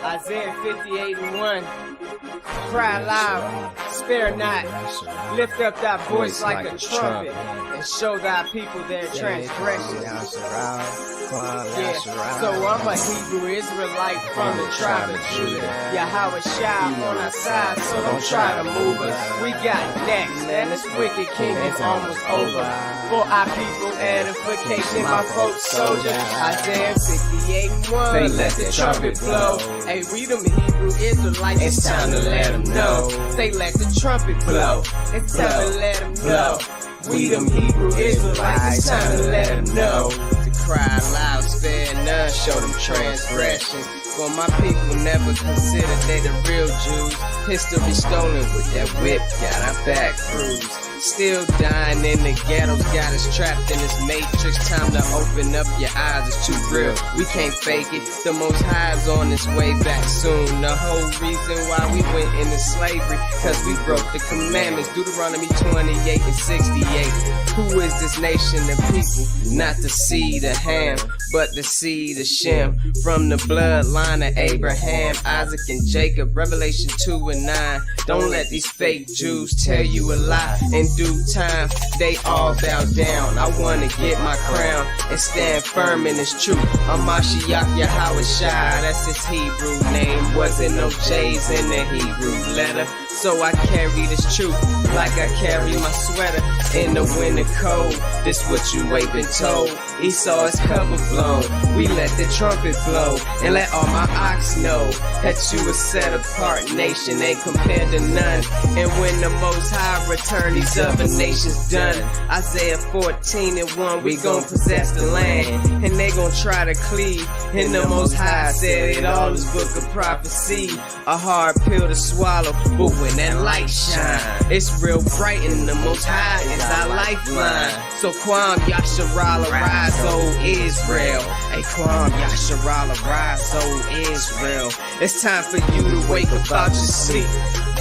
Isaiah 58:1. Cry loud, spare not. Lift up thy voice like a trumpet, and show thy people their transgressions. Yeah, so I'm a Hebrew Israelite from the tribe of Judah. Yahawashi on our side, so don't try to move us. We got next, and this wicked king is almost over. For our people, edification, my folks, soldiers. Isaiah 58:1. They let the trumpet blow. Hey, we them Hebrew Israelites, it's time to let them know. They let the trumpet blow. It's time to let them know. We them Hebrew Israelites, it's time to let them know. To cry loud, spare none, show them transgressions. For my people never considered they the real Jews. History stolen with that whip, got our back bruised. Still dying in the ghettos, got us trapped in this matrix. Time to open up your eyes, it's too real. We can't fake it. The Most High's on its way back soon. The whole reason why we went into slavery, cause we broke the commandments. Deuteronomy 28 and 68. Who is this nation of people? Not the seed of Ham, but the seed of Shem. From the bloodline of Abraham, Isaac, and Jacob. Revelation 2 and 9. Don't let these fake Jews tell you a lie. In due time, they all bow down. I wanna get my crown and stand firm in this truth. Ha Mashayach Yahawashi, that's his Hebrew name. Wasn't no J's in the Hebrew letter. So I carry this truth like I carry my sweater in the winter cold. This what you ain't been told. Esau is cover blown. We let the trumpet blow and let all my ox know that you a set apart nation, ain't compared to none. And when the Most High return, these other nations done. Isaiah 14:1, we gon' possess the land, and they gon' try to cleave. And the Most High said it all is book of prophecy, a hard pill to swallow, but when that light shine, it's real bright, and the Most High is our lifeline. So Quam Yasharala, rise, O Israel. Hey, Quam Yasharala, rise, O Israel. It's time for you to wake up out your sleep.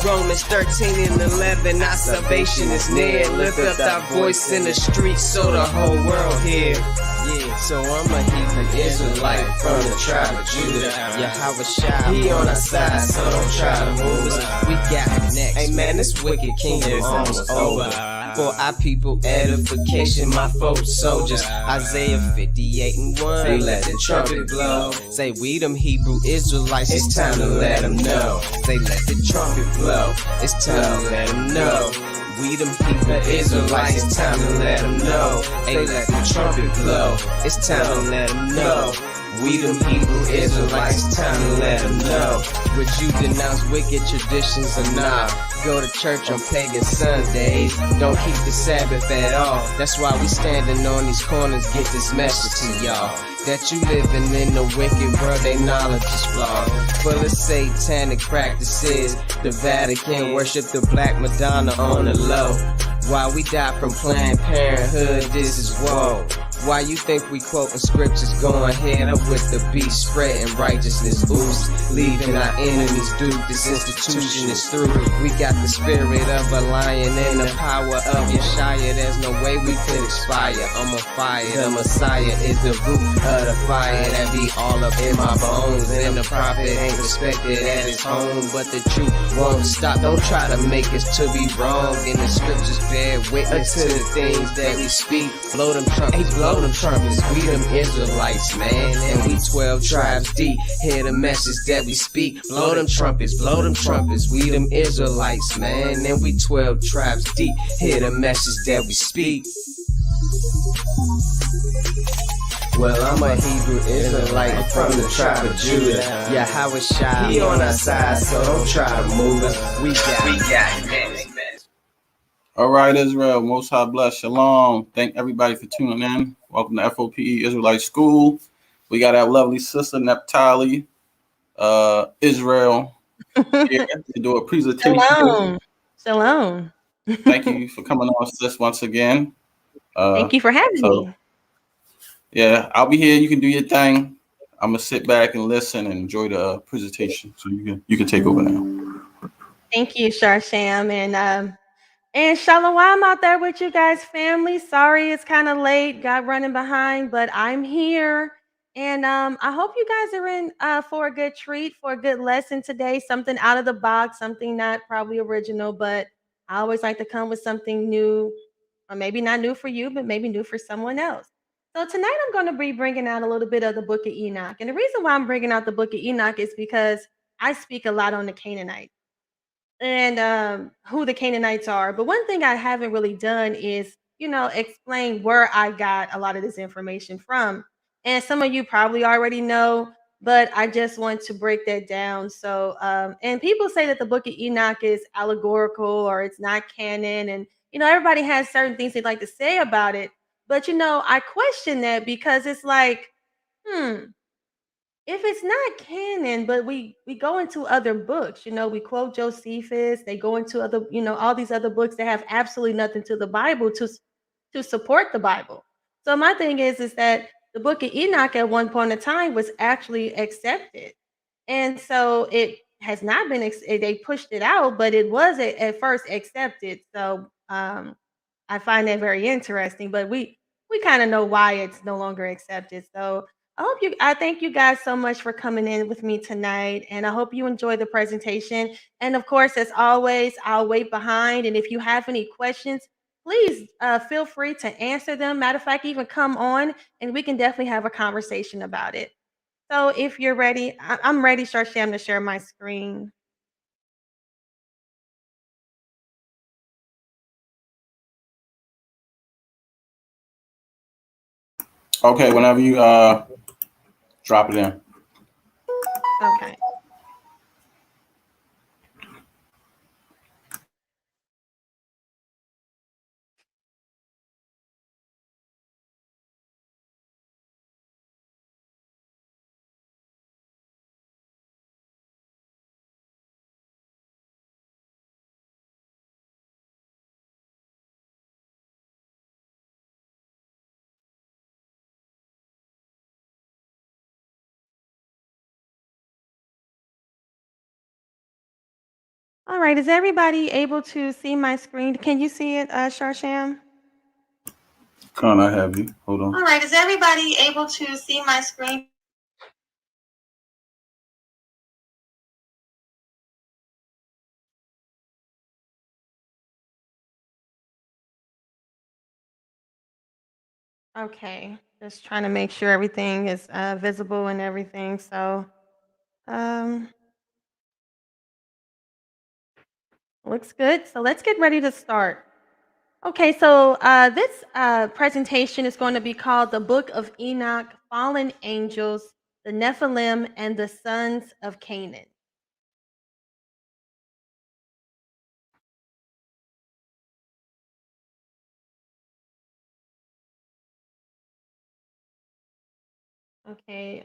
Romans 13:11, our salvation is near. Lift up thy voice in the streets so the whole world hear. Yeah, so I'm a Hebrew Israelite from the tribe of Judah. Yahawashi, he on our side, so don't try to move us. We got next. Hey man, this wicked kingdom almost over. For our people, edification, my folks, soldiers. Isaiah 58:1. They let the trumpet blow. Say we them Hebrew Israelites, it's time to let them know. They let the trumpet blow. It's time to let them know. We them Hebrew Israelites, it's time to let them know. They let the trumpet blow. It's time to let them know. We them Hebrew Israelites, it's time to let them know. Would you denounce wicked traditions or not? Go to church on pagan Sundays, don't keep the Sabbath at all. That's why we standing on these corners, get this message to y'all. That you living in the wicked world, they knowledge is flawed. Full of satanic practices, the Vatican worship the Black Madonna on the low. Why we die from Planned Parenthood, this is woe. Why you think we quoting scriptures, going head up with the beast, spreading righteousness ooze, leaving our enemies duped. This institution is through. We got the spirit of a lion and the power of Yeshaya. There's no way we could expire. I'm on fire. The Messiah is the root of the fire that be all up in my bones. And the prophet ain't respected at his home, but the truth won't stop. Don't try to make us to be wrong. And the scriptures bear witness to the things that we speak. Blow them trumpets, blow them trumpets. We them Israelites, man, and we 12 tribes deep. Hear the message that we speak. Blow them trumpets, blow them trumpets. We them Israelites, man, and we 12 tribes deep. Hear the message that we speak. Well, I'm a Hebrew Israelite from the tribe of Judah. Yahawashi, he on our side, so don't try to move us. We got it. All right, Israel, Most High bless. Shalom. Thank everybody for tuning in. Welcome to F.O.P.E. Israelite School. We got our lovely sister, Naphtali, Israel, here to do a presentation. Shalom. Shalom. Thank you for coming on, sis, once again. Thank you for having me. Yeah, I'll be here. You can do your thing. I'm going to sit back and listen and enjoy the presentation. So you can take over now. Thank you, Sharsham. And Shalom out there with you guys, family. Sorry it's kind of late, got running behind, but I'm here And I hope you guys are in for a good treat, for a good lesson today. Something out of the box, something not probably original, but I always like to come with something new, or maybe not new for you, but maybe new for someone else. So tonight I'm going to be bringing out a little bit of the book of Enoch. And the reason why I'm bringing out the book of Enoch is because I speak a lot on the Canaanites and who the Canaanites are. But one thing I haven't really done is, explain where I got a lot of this information from. And some of you probably already know, but I just want to break that down. So, and people say that the book of Enoch is allegorical or it's not canon. And, everybody has certain things they'd like to say about it. But, I question that because it's like, hmm, if it's not canon, but we go into other books, we quote Josephus, they go into other, all these other books that have absolutely nothing to the Bible to support the Bible. So my thing is that the book of Enoch at one point in time was actually accepted. And so it has not been they pushed it out, but it was at first accepted. So I find that very interesting, but we kind of know why it's no longer accepted. So I thank you guys so much for coming in with me tonight, and I hope you enjoy the presentation. And of course, as always, I'll wait behind. And if you have any questions, please feel free to answer them. Matter of fact, even come on, and we can definitely have a conversation about it. So if you're ready, I'm ready, Sharsham, to share my screen. Okay, whenever you drop it in. Okay. All right. Is everybody able to see my screen? Can you see it, Sharsham? Can't I have you? Hold on. All right. Is everybody able to see my screen? Okay. Just trying to make sure everything is visible and everything. So, um, looks good. So let's get ready to start. Okay, so this presentation is going to be called The Book of Enoch, Fallen Angels, the Nephilim, and the Sons of Canaan. Okay,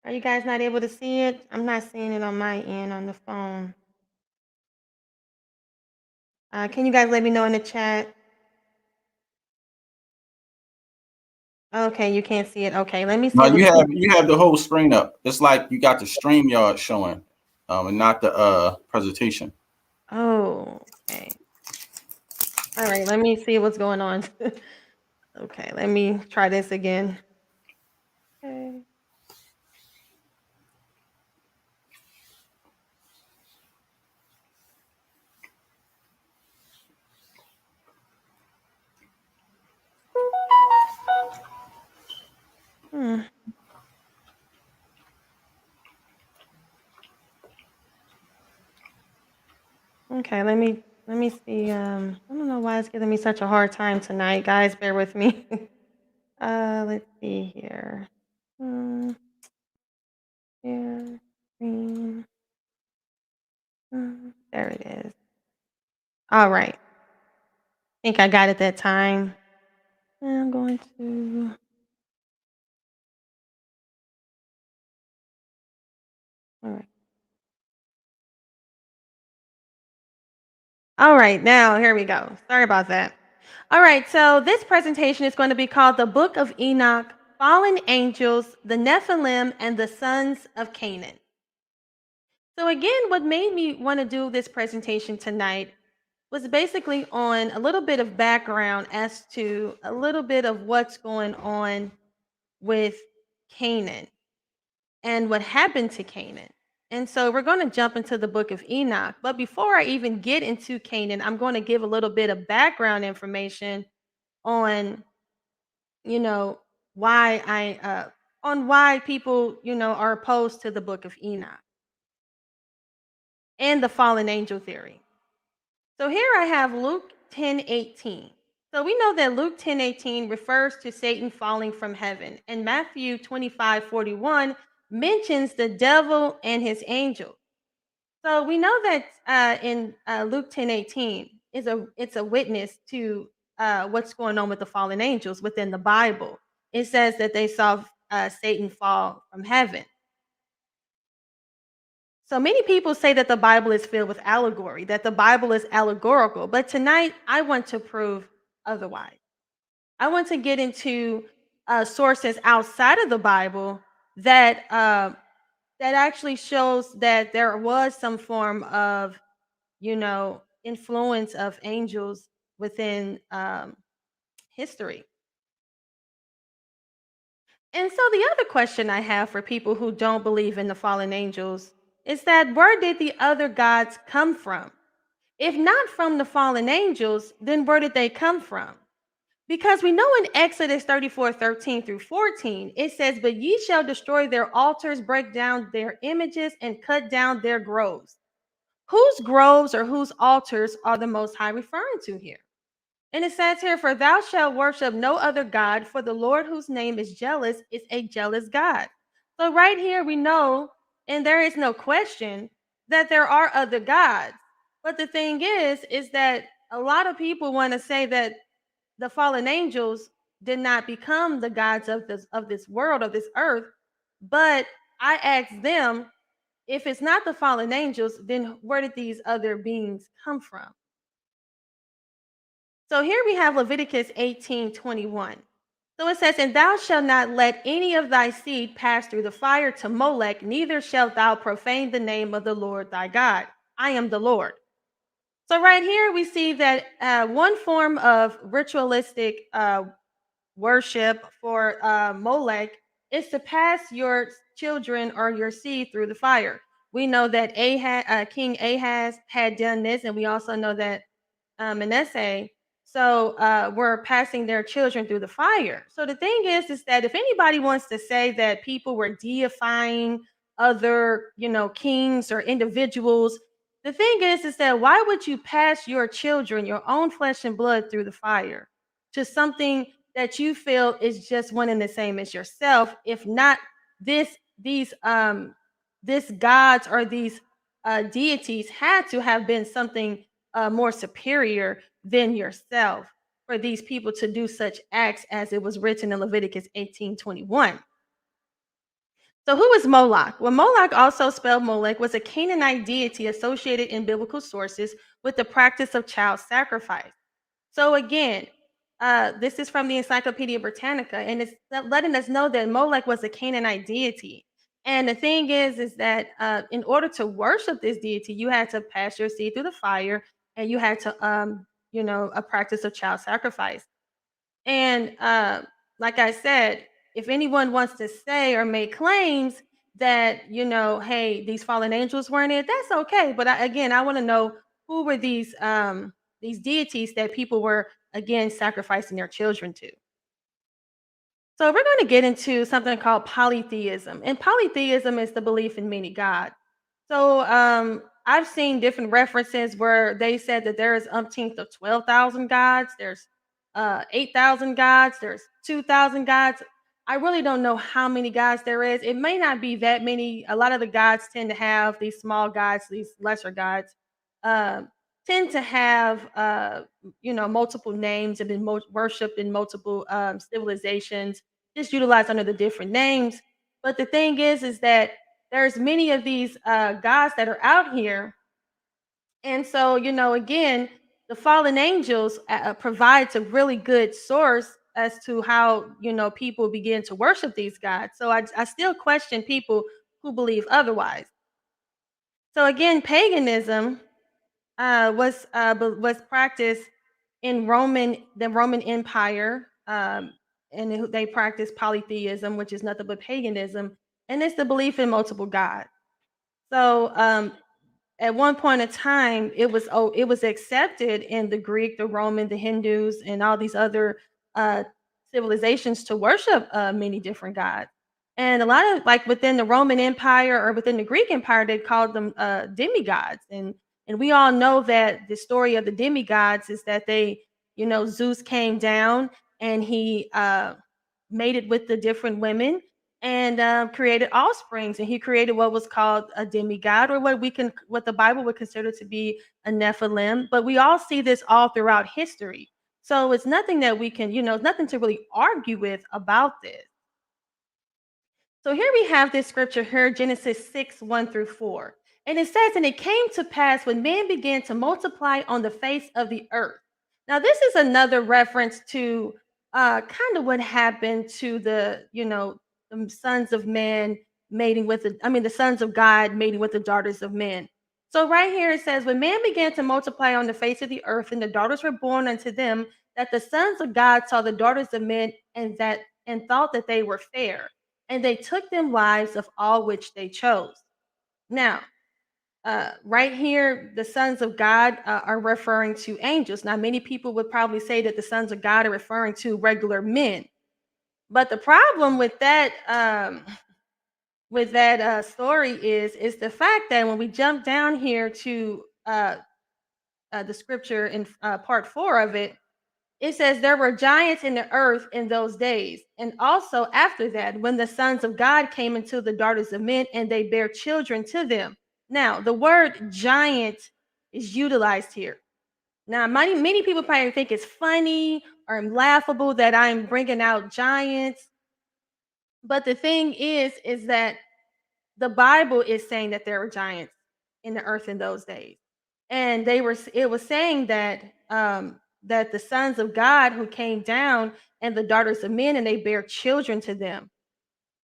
are you guys not able to see it? I'm not seeing it on my end on the phone. Can you guys let me know in the chat? Okay, you can't see it. Okay, let me see. No, you have the whole screen up. It's like you got the StreamYard showing, and not the presentation. Oh, okay. All right, let me see what's going on. Okay, let me try this again. Okay. Hmm. Okay, let me see. I don't know why it's giving me such a hard time tonight, guys. Bear with me. Let's see here. Here, green. There it is. All right. I think I got it that time. And I'm going to. All right. All right, now here we go. Sorry about that. All right, so this presentation is going to be called The Book of Enoch, Fallen Angels, the Nephilim, and the Sons of Canaan. So again, what made me want to do this presentation tonight was basically on a little bit of background as to a little bit of what's going on with Canaan and what happened to Canaan. And so we're going to jump into the book of Enoch. But before I even get into Canaan, I'm going to give a little bit of background information on, you know, why on why people, are opposed to the book of Enoch and the fallen angel theory. So here I have Luke 10:18. So we know that Luke 10:18 refers to Satan falling from heaven, and Matthew 25:41 mentions the devil and his angel. So we know that in Luke 10:18 it's a witness to what's going on with the fallen angels within the Bible. It says that they saw Satan fall from heaven. So many people say that the Bible is filled with allegory, that the Bible is allegorical, but tonight I want to prove otherwise. I want to get into sources outside of the Bible that that actually shows that there was some form of, influence of angels within history. And so the other question I have for people who don't believe in the fallen angels is that where did the other gods come from? If not from the fallen angels, then where did they come from? Because we know in Exodus 34:13 through 14, it says, "But ye shall destroy their altars, break down their images, and cut down their groves." Whose groves or whose altars are the Most High referring to here? And it says here, "For thou shalt worship no other God, for the Lord whose name is jealous is a jealous God." So right here we know, and there is no question, that there are other gods. But the thing is that a lot of people want to say that the fallen angels did not become the gods of this world, of this earth. But I ask them, if it's not the fallen angels, then where did these other beings come from? So here we have Leviticus 18:21. So it says, "And thou shalt not let any of thy seed pass through the fire to Molech, neither shalt thou profane the name of the Lord thy God. I am the Lord." So right here we see that one form of ritualistic worship for Molech is to pass your children or your seed through the fire. We know that King Ahaz had done this, and we also know that Manasseh. So were passing their children through the fire. So the thing is that if anybody wants to say that people were deifying other, kings or individuals, the thing is that why would you pass your children, your own flesh and blood, through the fire to something that you feel is just one and the same as yourself? If not this gods or these deities had to have been something more superior than yourself for these people to do such acts as it was written in Leviticus 18:21. So who is Moloch? Well, Moloch, also spelled Molech, was a Canaanite deity associated in biblical sources with the practice of child sacrifice. So again, this is from the Encyclopedia Britannica, and it's letting us know that Molech was a Canaanite deity. And the thing is that in order to worship this deity, you had to pass your seed through the fire, and you had to, a practice of child sacrifice. And like I said, if anyone wants to say or make claims that, hey, these fallen angels weren't it, that's okay. But again, I want to know who were these deities that people were again sacrificing their children to. So we're going to get into something called polytheism, and polytheism is the belief in many gods. So I've seen different references where they said that there is umpteenth of 12,000 gods. There's 8,000 gods. There's 2,000 gods. I really don't know how many gods there is. It may not be that many. A lot of the gods tend to have these small gods, these lesser gods, uh, tend to have multiple names and been worshipped in multiple civilizations, just utilized under the different names. But the thing is that there's many of these gods that are out here. And so, again, the fallen angels provides a really good source as to how, people begin to worship these gods. So I still question people who believe otherwise. So again, paganism was practiced in the Roman Empire, and they practice polytheism, which is nothing but paganism, and it's the belief in multiple gods. So at one point in time, it was accepted in the Greek, the Roman, the Hindus, and all these other uh, civilizations to worship many different gods. And a lot of, like, within the Roman Empire or within the Greek Empire, they called them demigods. And we all know that the story of the demigods is that they, Zeus came down and he mated with the different women and created offsprings, and he created what was called a demigod, or what the Bible would consider to be a Nephilim. But we all see this all throughout history, so it's nothing that we can, it's nothing to really argue with about this. So here we have this scripture here, Genesis 6:1-4, and it says, "And it came to pass when men began to multiply on the face of the earth." Now this is another reference to kind of what happened to the sons of men mating with the sons of God mating with the daughters of men. So right here it says, "When man began to multiply on the face of the earth, and the daughters were born unto them, that the sons of God saw the daughters of men, and thought that they were fair, and they took them wives of all which they chose." Now, right here, the sons of God are referring to angels. Now, many people would probably say that the sons of God are referring to regular men, but the problem with that story is the fact that when we jump down here to the scripture in part 4 of it, it says, "There were giants in the earth in those days, and also after that, when the sons of God came into the daughters of men, and they bare children to them." Now, the word giant is utilized here. Now, many people probably think it's funny or laughable that I'm bringing out giants, but the thing is that the Bible is saying that there were giants in the earth in those days, and it was saying that that the sons of God who came down, and the daughters of men, and they bear children to them.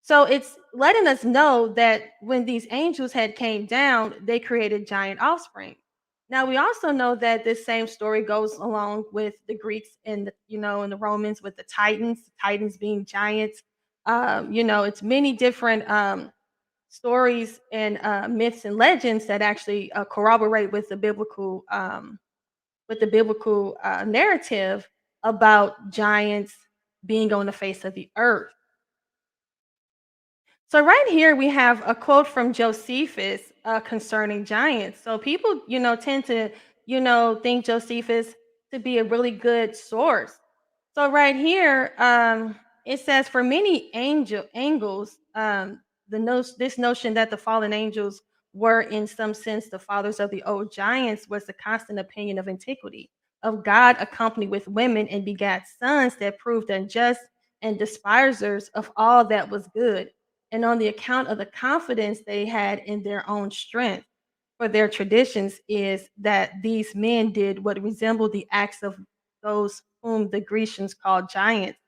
So it's letting us know that when these angels had came down, they created giant offspring. Now we also know that this same story goes along with the Greeks and and the Romans with the Titans being giants. It's many different stories and myths and legends that actually corroborate with the biblical narrative about giants being on the face of the earth. So right here we have a quote from Josephus concerning giants. So people, tend to, think Josephus to be a really good source. So right here, it says, "For many angles, this notion that the fallen angels were in some sense the fathers of the old giants was the constant opinion of antiquity, of God accompanied with women, and begat sons that proved unjust and despisers of all that was good, and on the account of the confidence they had in their own strength. For their traditions is that these men did what resembled the acts of those whom the Grecians called giants.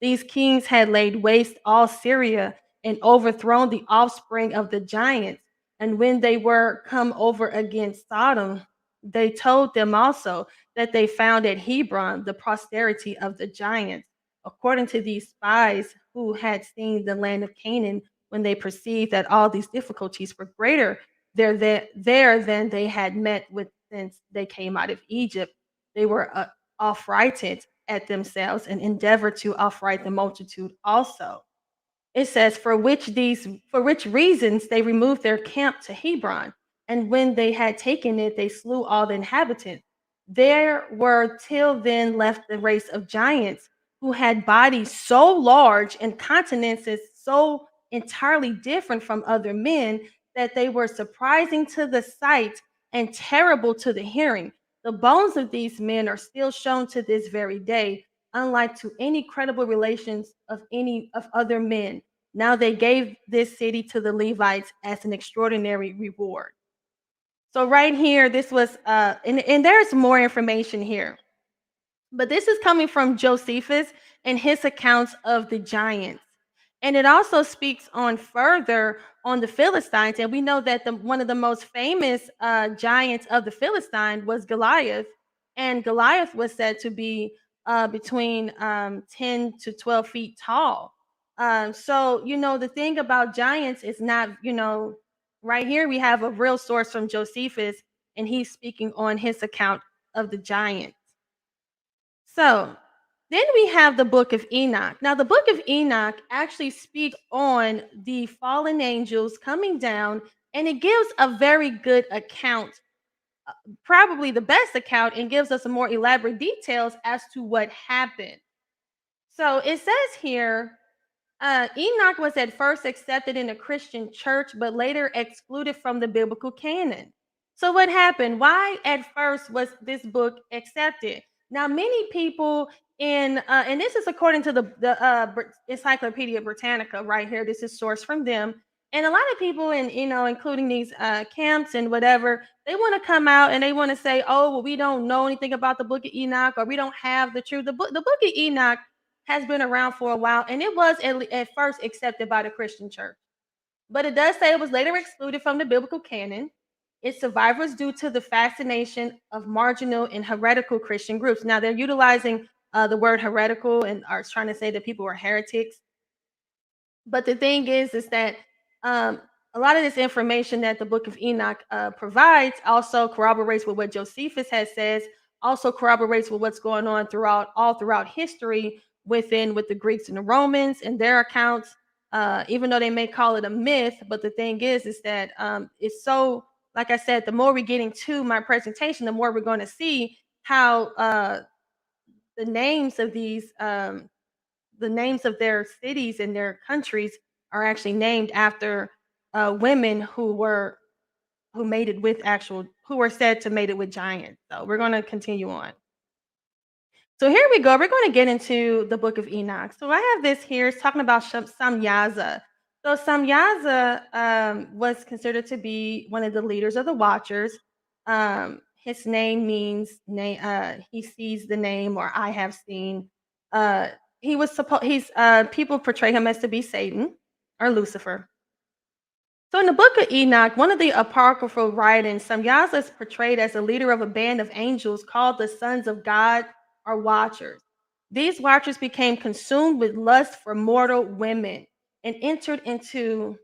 These kings had laid waste all Syria, and overthrown the offspring of the giants. And when they were come over against Sodom, they told them also that they found at Hebron the posterity of the giants, according to these spies who had seen the land of Canaan, when they perceived that all these difficulties were greater there than they had met with since they came out of Egypt. They were affrighted at themselves, and endeavored to affright the multitude also." It says, for which reasons they removed their camp to Hebron, and when they had taken it, they slew all the inhabitants. There were till then left the race of giants, who had bodies so large and countenances so entirely different from other men, that they were surprising to the sight and terrible to the hearing. The bones of these men are still shown to this very day, unlike to any credible relations of any of other men. Now they gave this city to the Levites as an extraordinary reward. So right here, this was and there's more information here, but this is coming from Josephus and his accounts of the giants. And it also speaks on further on the Philistines. And we know that one of the most famous giants of the Philistine was Goliath. And Goliath was said to be between 10 to 12 feet tall. So, the thing about giants is not, right here we have a real source from Josephus, and he's speaking on his account of the giants. So then we have the book of Enoch. Now, the book of Enoch actually speaks on the fallen angels coming down, and it gives a very good account, probably the best account, and gives us some more elaborate details as to what happened. So it says here, Enoch was at first accepted in a Christian church, but later excluded from the biblical canon. So what happened? Why at first was this book accepted? Now, many people and this is according to the Encyclopedia Britannica right here. This is sourced from them. And a lot of people, including these camps and whatever, they want to come out and they want to say, "Oh, well, we don't know anything about the Book of Enoch, or we don't have the truth." The Book of Enoch has been around for a while, and it was at first accepted by the Christian church. But it does say it was later excluded from the biblical canon. Its survival is due to the fascination of marginal and heretical Christian groups. Now, they're utilizing the word heretical and are trying to say that people are heretics. But the thing is that um, a lot of this information that the book of Enoch provides also corroborates with what Josephus has says, also corroborates with what's going on all throughout history with the Greeks and the Romans and their accounts. Even though they may call it a myth, but the thing is that it's so, like I said, the more we get into my presentation, the more we're going to see how the names of the names of their cities and their countries are actually named after women who were said to mate it with giants. So we're going to continue on. So here we go. We're going to get into the book of Enoch. So I have this here. It's talking about Samyaza. So Samyaza was considered to be one of the leaders of the Watchers. His name means he sees the name, or I have seen. People portray him as to be Satan or Lucifer. So in the book of Enoch, one of the apocryphal writings, Samyaza is portrayed as a leader of a band of angels called the sons of God, or watchers. These watchers became consumed with lust for mortal women and entered into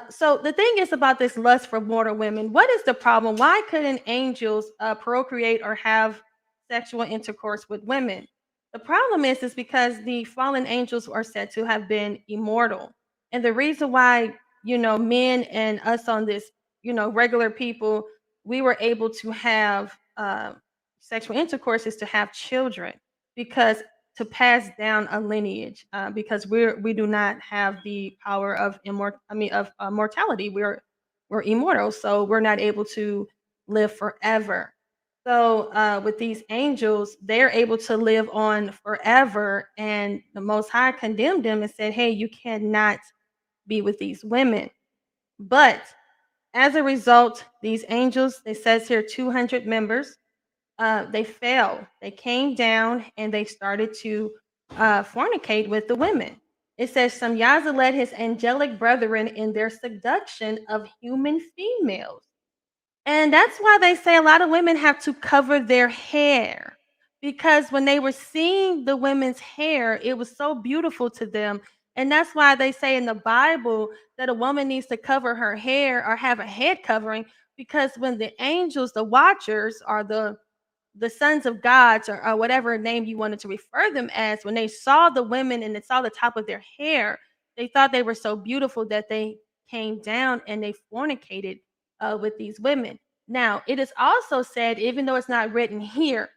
so the thing is about this lust for mortal women. What is the problem? Why couldn't angels procreate or have sexual intercourse with women? The problem is because the fallen angels are said to have been immortal, and the reason why men and us on this regular people, we were able to have sexual intercourse is to have children, because to pass down a lineage, because we do not have the power of mortality. We're immortal, so we're not able to live forever. So with these angels, they're able to live on forever, and the Most High condemned them and said, "Hey, you cannot be with these women." But as a result, these angels, it says here 200 members, they fell. They came down and they started to fornicate with the women. It says Samyaza led his angelic brethren in their seduction of human females. And that's why they say a lot of women have to cover their hair, because when they were seeing the women's hair, it was so beautiful to them. And that's why they say in the Bible that a woman needs to cover her hair or have a head covering, because when the angels, the watchers, are the sons of gods, or whatever name you wanted to refer them as, when they saw the women and they saw the top of their hair, they thought they were so beautiful that they came down and they fornicated with these women. Now, it is also said, even though it's not written here,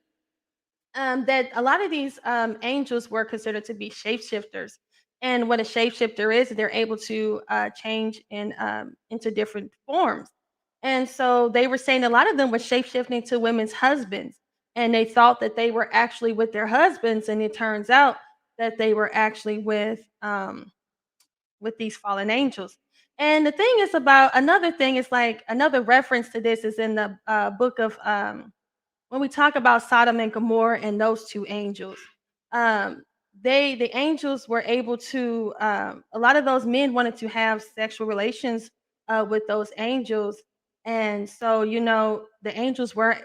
that a lot of these angels were considered to be shapeshifters. And what a shapeshifter is, they're able to change into different forms. And so they were saying a lot of them were shapeshifting to women's husbands, and they thought that they were actually with their husbands, and it turns out that they were actually with these fallen angels. And the thing is about another thing is, like, another reference to this is in the book of when we talk about Sodom and Gomorrah and those two angels. Um, the angels were able to a lot of those men wanted to have sexual relations with those angels, and so the angels were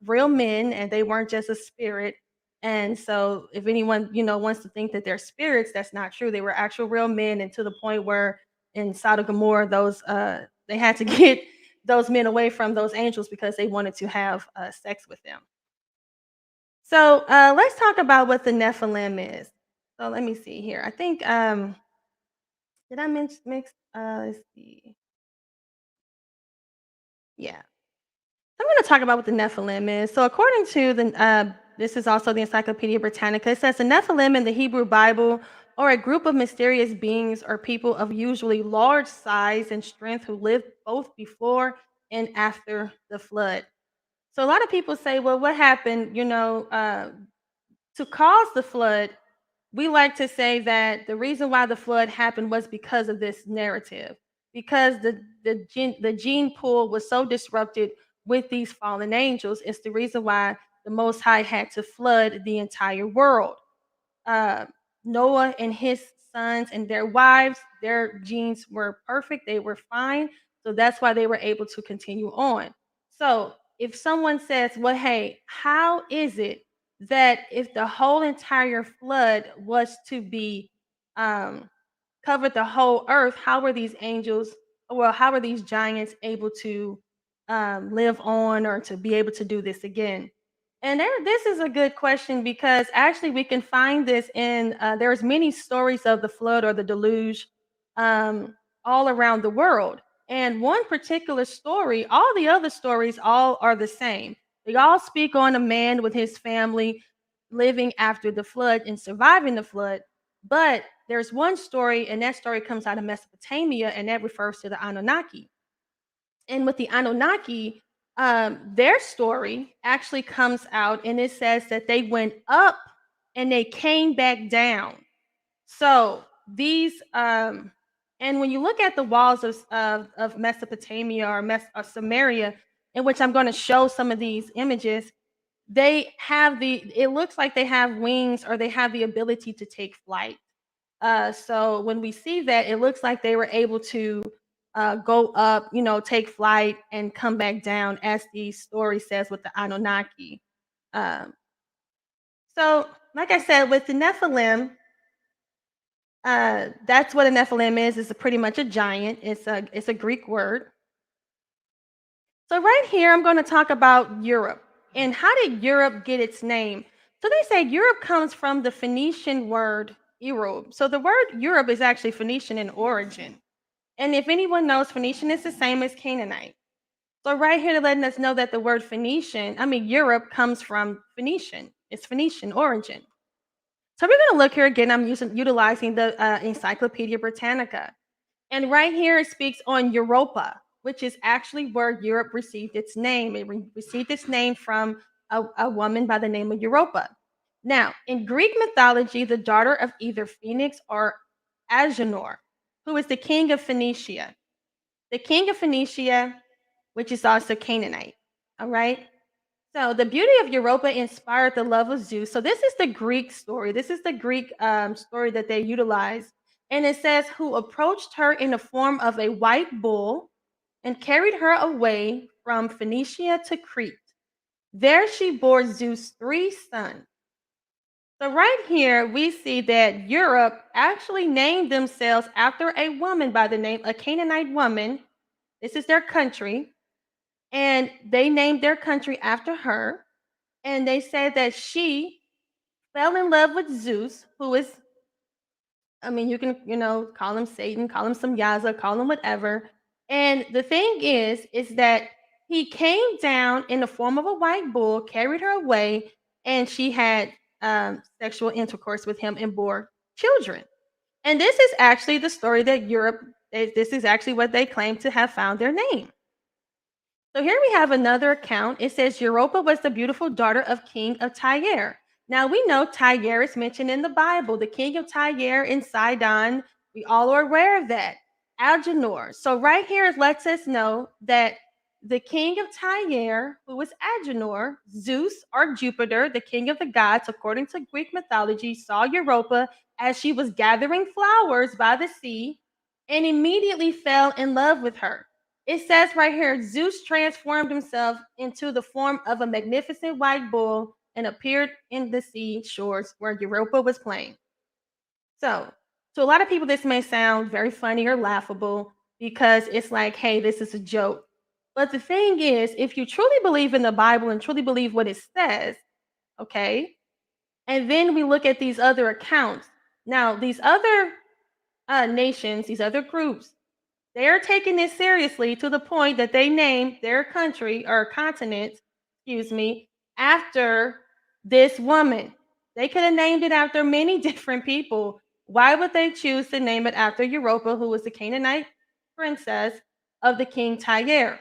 real men, and they weren't just a spirit. And so if anyone, wants to think that they're spirits, that's not true. They were actual real men, and to the point where in Sodom and Gomorrah, those they had to get those men away from those angels because they wanted to have sex with them. So let's talk about what the Nephilim is. So let me see here. I think did I mix? Let's see. Yeah. I'm going to talk about what the Nephilim is. So, according to this is also the Encyclopedia Britannica. It says the Nephilim in the Hebrew Bible are a group of mysterious beings or people of usually large size and strength who lived both before and after the flood. So, a lot of people say, well, what happened, to cause the flood? We like to say that the reason why the flood happened was because of this narrative, because the gene pool was so disrupted with these fallen angels. It's the reason why the Most High had to flood the entire world. uh, Noah and his sons and their wives, their genes were perfect, they were fine. So that's why they were able to continue on. So if someone says, well, hey, how is it that if the whole entire flood was to be um, covered the whole earth, how were these angels, well, how are these giants able to live on or to be able to do this again? And this is a good question because actually we can find this in there's many stories of the flood or the deluge um, all around the world. And one particular story, all the other stories all are the same. They all speak on a man with his family living after the flood and surviving the flood. But there's one story, and that story comes out of Mesopotamia, and that refers to the Anunnaki. And with the Anunnaki, their story actually comes out and it says that they went up and they came back down. So these, and when you look at the walls of Mesopotamia or Samaria, in which I'm going to show some of these images, they have it looks like they have wings or they have the ability to take flight. So when we see that, it looks like they were able to go up, take flight and come back down, as the story says with the Anunnaki. Um, so, like I said, with the Nephilim, that's what a Nephilim is. It's pretty much a giant. It's a Greek word. So right here, I'm going to talk about Europe and how did Europe get its name. So they say Europe comes from the Phoenician word Europe. So the word Europe is actually Phoenician in origin. And if anyone knows, Phoenician is the same as Canaanite. So right here, they're letting us know that the word Europe comes from Phoenician. It's Phoenician origin. So we're going to look here again. I'm utilizing the Encyclopedia Britannica. And right here, it speaks on Europa, which is actually where Europe received its name. It received its name from a woman by the name of Europa. Now, in Greek mythology, the daughter of either Phoenix or Agenor, who is the king of Phoenicia. The king of Phoenicia, which is also Canaanite. All right. So the beauty of Europa inspired the love of Zeus. So this is the Greek story. This is the Greek story that they utilize. And it says, who approached her in the form of a white bull and carried her away from Phoenicia to Crete. There she bore Zeus 3 sons. So right here, we see that Europe actually named themselves after a woman by the name, a Canaanite woman. This is their country. And they named their country after her. And they said that she fell in love with Zeus, who is, you can, call him Satan, call him some Yaza, call him whatever. And the thing is that he came down in the form of a white bull, carried her away, and she had sexual intercourse with him and bore children. And this is actually the story that Europe, this is actually what they claim to have found their name. So here we have another account. It says Europa was the beautiful daughter of King of Tyre. Now we know Tyre is mentioned in the Bible, the king of Tyre in Sidon. We all are aware of that. Agenor. So right here it lets us know that the king of Tyre, who was Agenor, Zeus or Jupiter, the king of the gods, according to Greek mythology, saw Europa as she was gathering flowers by the sea and immediately fell in love with her. It says right here, Zeus transformed himself into the form of a magnificent white bull and appeared in the sea shores where Europa was playing. So, to a lot of people, this may sound very funny or laughable because it's like, hey, this is a joke. But the thing is, if you truly believe in the Bible and truly believe what it says, okay, and then we look at these other accounts. Now, these other nations, these other groups, they're taking this seriously to the point that they named their country or continent, excuse me, after this woman. They could have named it after many different people. Why would they choose to name it after Europa, who was the Canaanite princess of the king Tyre,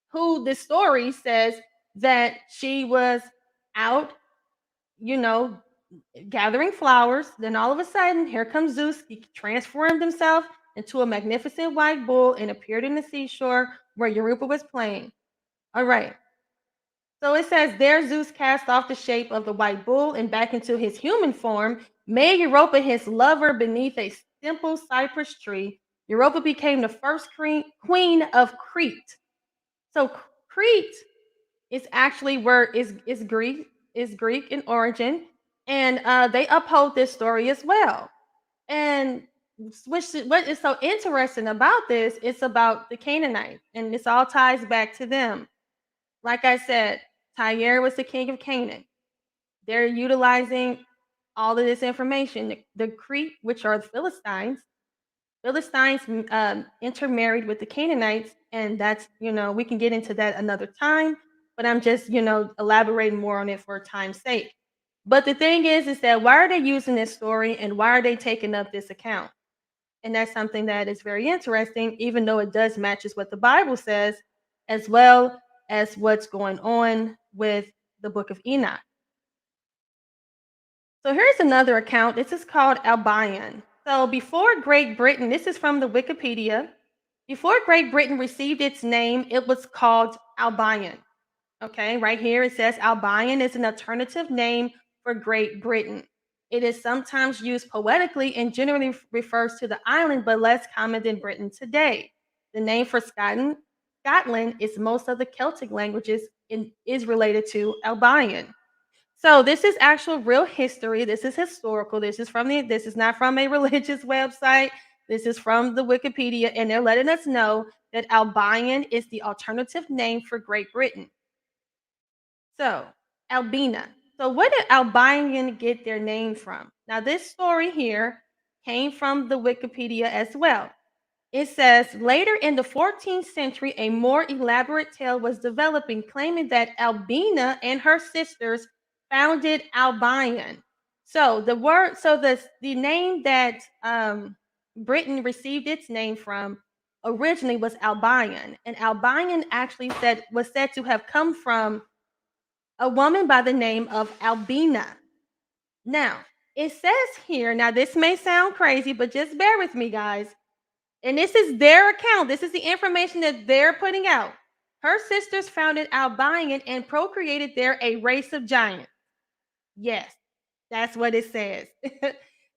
who the story says that she was out, you know, gathering flowers. Then all of a sudden, here comes Zeus. He transformed himself into a magnificent white bull and appeared in the seashore where Europa was playing. All right. So it says, there Zeus cast off the shape of the white bull and back into his human form, made Europa his lover beneath a simple cypress tree. Europa became the first queen of Crete. So Crete is actually where is Greek in origin, and they uphold this story as well. And what is so interesting about this, it's about the Canaanites, and this all ties back to them. Like I said, Tyre was the king of Canaan. They're utilizing all of this information. The Crete, which are the Philistines intermarried with the Canaanites, and that's, we can get into that another time, but I'm just, elaborating more on it for time's sake. But the thing is that why are they using this story and why are they taking up this account? And that's something that is very interesting, even though it does matches what the Bible says, as well as what's going on with the book of Enoch. So here's another account. This is called Albion. So before Great Britain, this is from the Wikipedia, before Great Britain received its name, it was called Albion. Okay, right here it says Albion is an alternative name for Great Britain. It is sometimes used poetically and generally refers to the island, but less common than Britain today. The name for Scotland is most of the Celtic languages is related to Albion. So this is actual real history. This is historical. This is not from a religious website. This is from the Wikipedia, and they're letting us know that Albion is the alternative name for Great Britain. So, Albina. So where did Albion get their name from? Now, this story here came from the Wikipedia as well. It says, later in the 14th century, a more elaborate tale was developing, claiming that Albina and her sisters founded Albion. So the name that Britain received its name from originally was Albion, and Albion actually was said to have come from a woman by the name of Albina. Now, it says here, now this may sound crazy, but just bear with me, guys. And this is their account. This is the information that they're putting out. Her sisters founded Albion and procreated there a race of giants. Yes, that's what it says.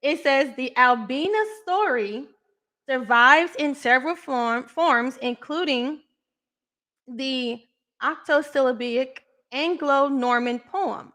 It says the Albina story survives in several forms, including the octosyllabic Anglo-Norman poem.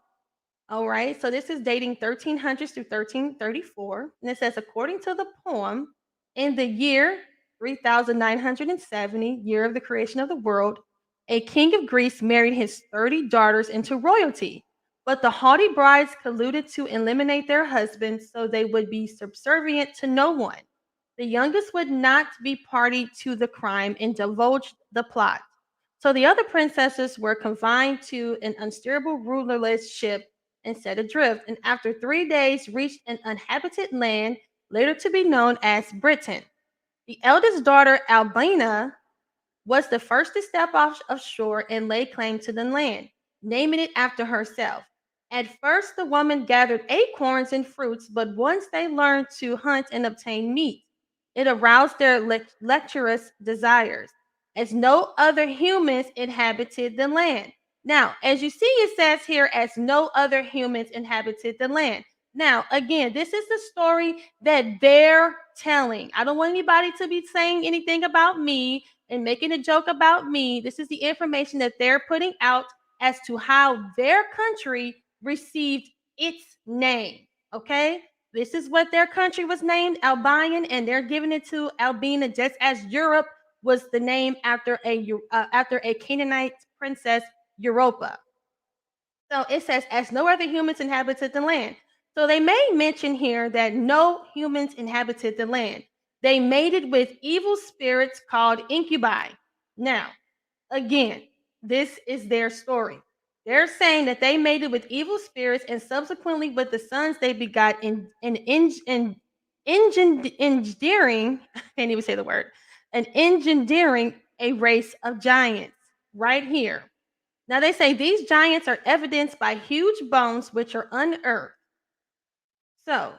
All right, so this is dating 1300s through 1334. And it says, according to the poem, in the year 3970, year of the creation of the world, a king of Greece married his 30 daughters into royalty. But the haughty brides colluded to eliminate their husbands so they would be subservient to no one. The youngest would not be party to the crime and divulged the plot. So the other princesses were confined to an unsteerable rulerless ship and set adrift, and after 3 days reached an uninhabited land, later to be known as Britain. The eldest daughter, Albina, was the first to step off of shore and lay claim to the land, naming it after herself. At first, the woman gathered acorns and fruits, but once they learned to hunt and obtain meat, it aroused their lecherous desires, as no other humans inhabited the land. Now, as you see, it says here, as no other humans inhabited the land. Now, again, this is the story that they're telling. I don't want anybody to be saying anything about me and making a joke about me. This is the information that they're putting out as to how their country received its name. Okay, this is what their country was named, Albanian, and they're giving it to Albina, just as Europe was the name after a Canaanite princess, Europa. So it says, as no other humans inhabited the land. So they may mention here that no humans inhabited the land. They mated with evil spirits called incubi. Now, again, this is their story. They're saying that they mated with evil spirits and subsequently with the sons they begot in engendering, I can't even say the word, engendering a race of giants right here. Now they say these giants are evidenced by huge bones which are unearthed. So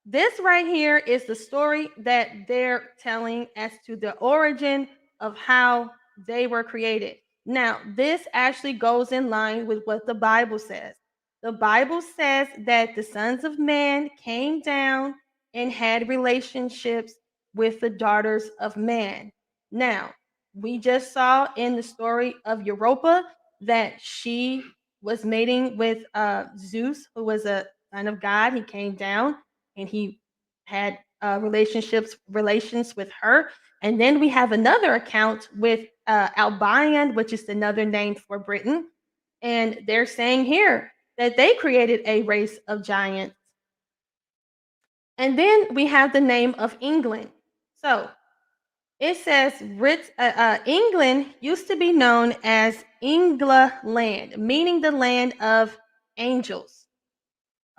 this right here is the story that they're telling as to the origin of how they were created. Now, this actually goes in line with what the Bible says. The Bible says that the sons of man came down and had relationships with the daughters of man. Now, we just saw in the story of Europa that she was mating with Zeus, who was a son of God. He came down and he had relations with her. And then we have another account with Albion, which is another name for Britain. And they're saying here that they created a race of giants. And then we have the name of England. So it says England used to be known as England, meaning the land of angels.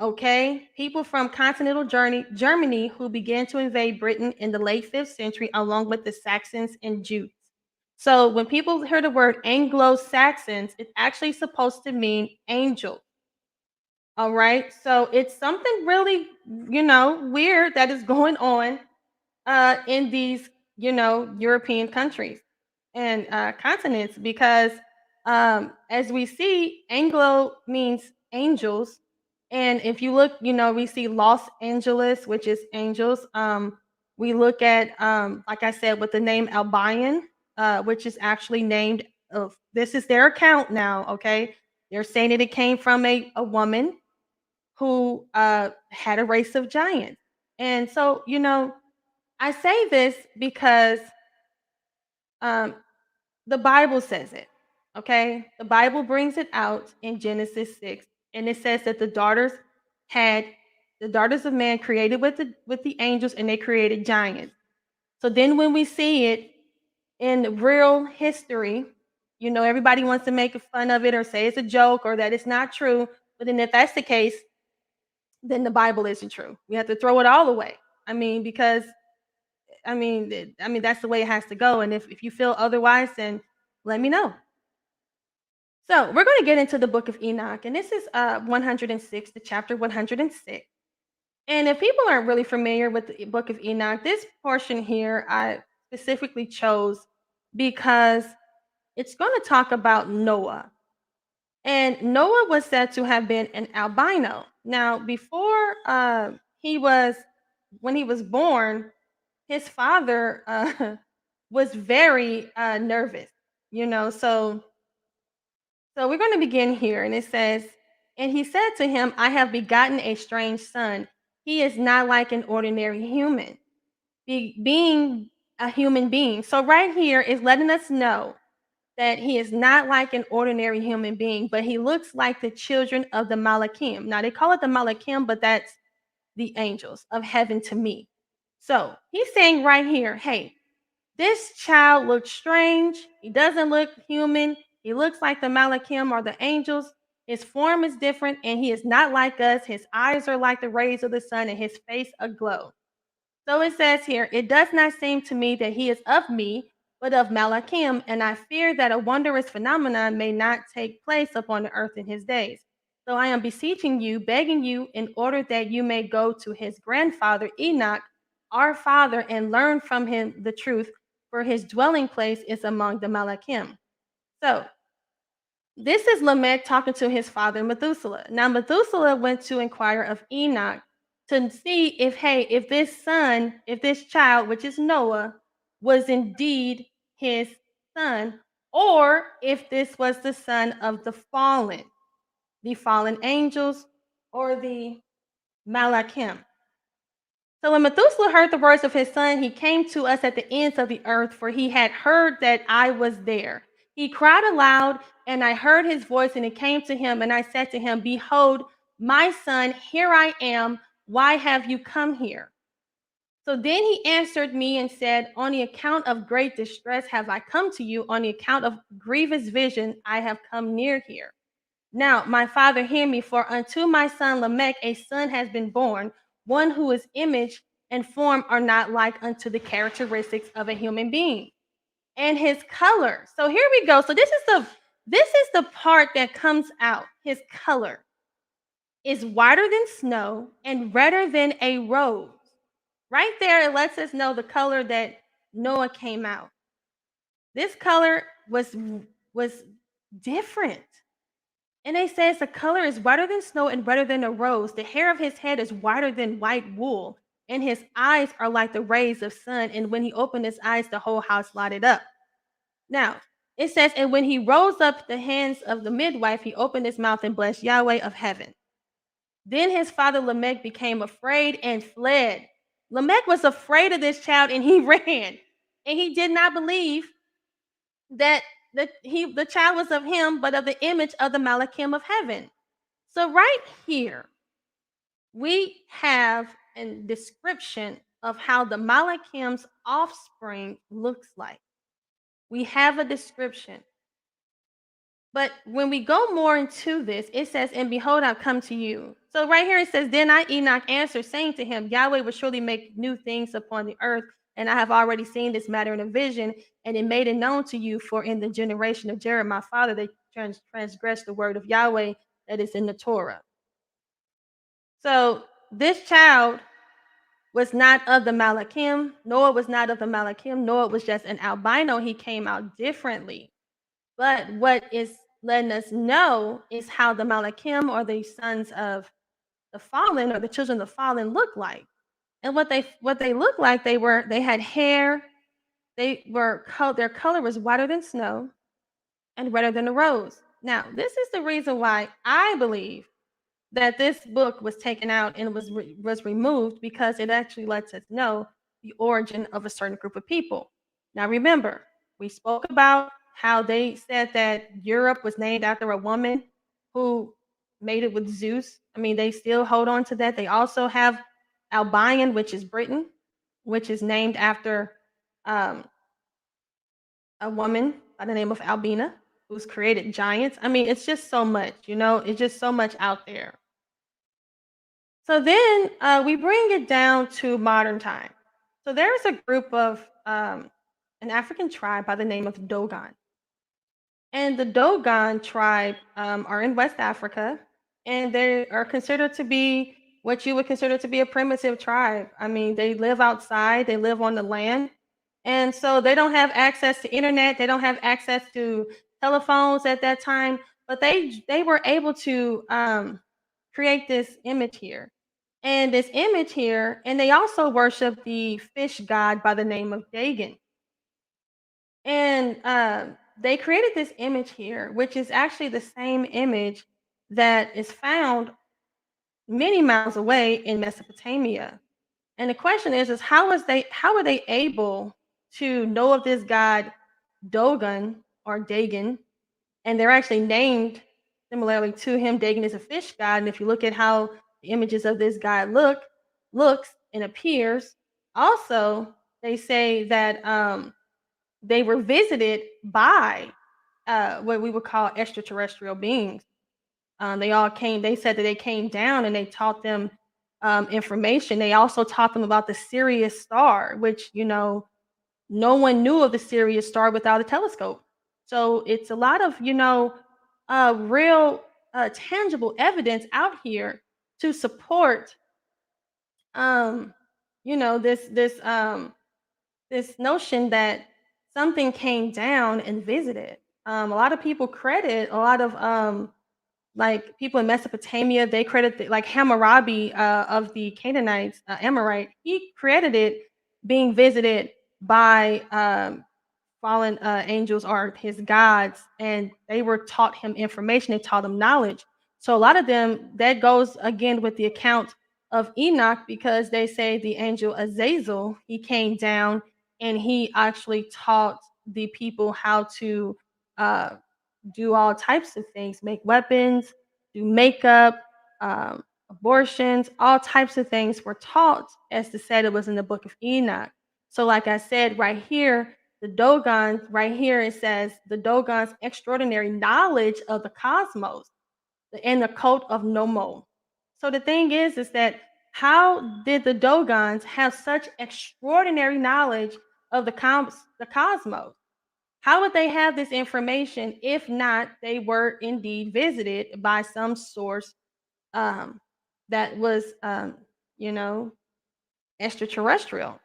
Okay, people from continental Germany who began to invade Britain in the late 5th century, along with the Saxons and Jutes. So when people hear the word Anglo-Saxons, it's actually supposed to mean angel. All right, so it's something really, weird that is going on in these, European countries and continents, because as we see, Anglo means angels. And if you look, we see Los Angeles, which is angels. We look at, like I said, with the name Albion, which is actually named, this is their account now, okay? They're saying that it came from a woman who had a race of giants. And so, I say this because the Bible says it, okay? The Bible brings it out in Genesis 6, and it says that the daughters of man created with the angels, and they created giants. So then when we see it in real history, everybody wants to make fun of it or say it's a joke or that it's not true. But then if that's the case, then the Bible isn't true. We have to throw it all away. Because that's the way it has to go. And if you feel otherwise, then let me know. So we're going to get into the book of Enoch, and this is 106, the chapter 106. And if people aren't really familiar with the book of Enoch, this portion here I specifically chose because it's going to talk about Noah. And Noah was said to have been an albino. Now, before when he was born, his father was very nervous, So we're going to begin here, and it says, and he said to him, I have begotten a strange son. He is not like an ordinary human, being a human being. So right here is letting us know that he is not like an ordinary human being, but he looks like the children of the Malachim. Now they call it the Malachim, but that's the angels of heaven to me. So he's saying right here, hey, this child looks strange. He doesn't look human. He looks like the Malachim or the angels. His form is different, and he is not like us. His eyes are like the rays of the sun, and his face aglow. So it says here, it does not seem to me that he is of me, but of Malachim, and I fear that a wondrous phenomenon may not take place upon the earth in his days. So I am beseeching you, begging you, in order that you may go to his grandfather Enoch, our father, and learn from him the truth, for his dwelling place is among the Malachim. So this is Lamech talking to his father Methuselah. Now Methuselah went to inquire of Enoch to see if this child, which is Noah, was indeed his son, or if this was the son of the fallen angels, or the Malachim. So when Methuselah heard the words of his son, he came to us at the ends of the earth, for he had heard that I was there. He cried aloud, and I heard his voice, and it came to him, and I said to him, Behold, my son, here I am. Why have you come here? So then he answered me and said, On the account of great distress have I come to you. On the account of grievous vision I have come near here. Now, my father, hear me, for unto my son Lamech a son has been born, one whose image and form are not like unto the characteristics of a human being. And his color. So here we go. So this is the part that comes out. His color is whiter than snow and redder than a rose. Right there, it lets us know the color that Noah came out. This color was different. And it says the color is whiter than snow and redder than a rose. The hair of his head is whiter than white wool, and his eyes are like the rays of sun. And when he opened his eyes, the whole house lighted up. Now, it says, and when he rose up the hands of the midwife, he opened his mouth and blessed Yahweh of heaven. Then his father Lamech became afraid and fled. Lamech was afraid of this child, and he ran. And he did not believe that the child was of him, but of the image of the Malachim of heaven. So right here, we have a description of how the Malachim's offspring looks like. We have a description. But when we go more into this, it says, and behold, I've come to you. So right here it says, then I, Enoch, answered, saying to him, Yahweh will surely make new things upon the earth. And I have already seen this matter in a vision, and it made it known to you, for in the generation of Jared, my father, they transgressed the word of Yahweh that is in the Torah. So this child was not of the Malachim. Noah was not of the Malachim. Noah was just an albino. He came out differently. But what is letting us know is how the Malachim, or the sons of the fallen, or the children of the fallen, look like. And what they look like, they had hair, their color was whiter than snow and redder than a rose. Now, this is the reason why I believe that this book was taken out and was removed, because it actually lets us know the origin of a certain group of people. Now, remember, we spoke about how they said that Europe was named after a woman who made it with Zeus. I mean, they still hold on to that. They also have Albion, which is Britain, which is named after a woman by the name of Albina, who's created giants. I mean, it's just so much, it's just so much out there. So then we bring it down to modern time. So there's a group of an African tribe by the name of Dogon. And the Dogon tribe are in West Africa, and they are considered to be what you would consider to be a primitive tribe. I mean, they live outside, they live on the land. And so they don't have access to internet, they don't have access to telephones at that time, but they were able to create this image here. And this image here, and they also worship the fish god by the name of Dagon. And they created this image here, which is actually the same image that is found many miles away in Mesopotamia. And the question is how are they able to know of this god Dogon or Dagon? And they're actually named similarly to him. Dagon is a fish god, and if you look at how the images of this god looks and appears, also they say that they were visited by what we would call extraterrestrial beings. They said that they came down and they taught them information. They also taught them about the Sirius star, which, no one knew of the Sirius star without a telescope. So it's a lot of, real tangible evidence out here to support, this notion that something came down and visited. A lot of people credit a lot of like people in Mesopotamia. They credit like Hammurabi of the Canaanites, Amorite. He credited being visited by fallen angels are his gods, and they were taught him information. They taught him knowledge. So a lot of them, that goes again with the account of Enoch, because they say the angel Azazel, he came down and he actually taught the people how to do all types of things, make weapons, do makeup, abortions, all types of things were taught, as the said it was in the book of Enoch. So like I said, right here, the Dogon, right here, it says the Dogon's extraordinary knowledge of the cosmos and the cult of Nomo. So the thing is that how did the Dogons have such extraordinary knowledge of the cosmos? How would they have this information if not they were indeed visited by some source that was, you know, extraterrestrial?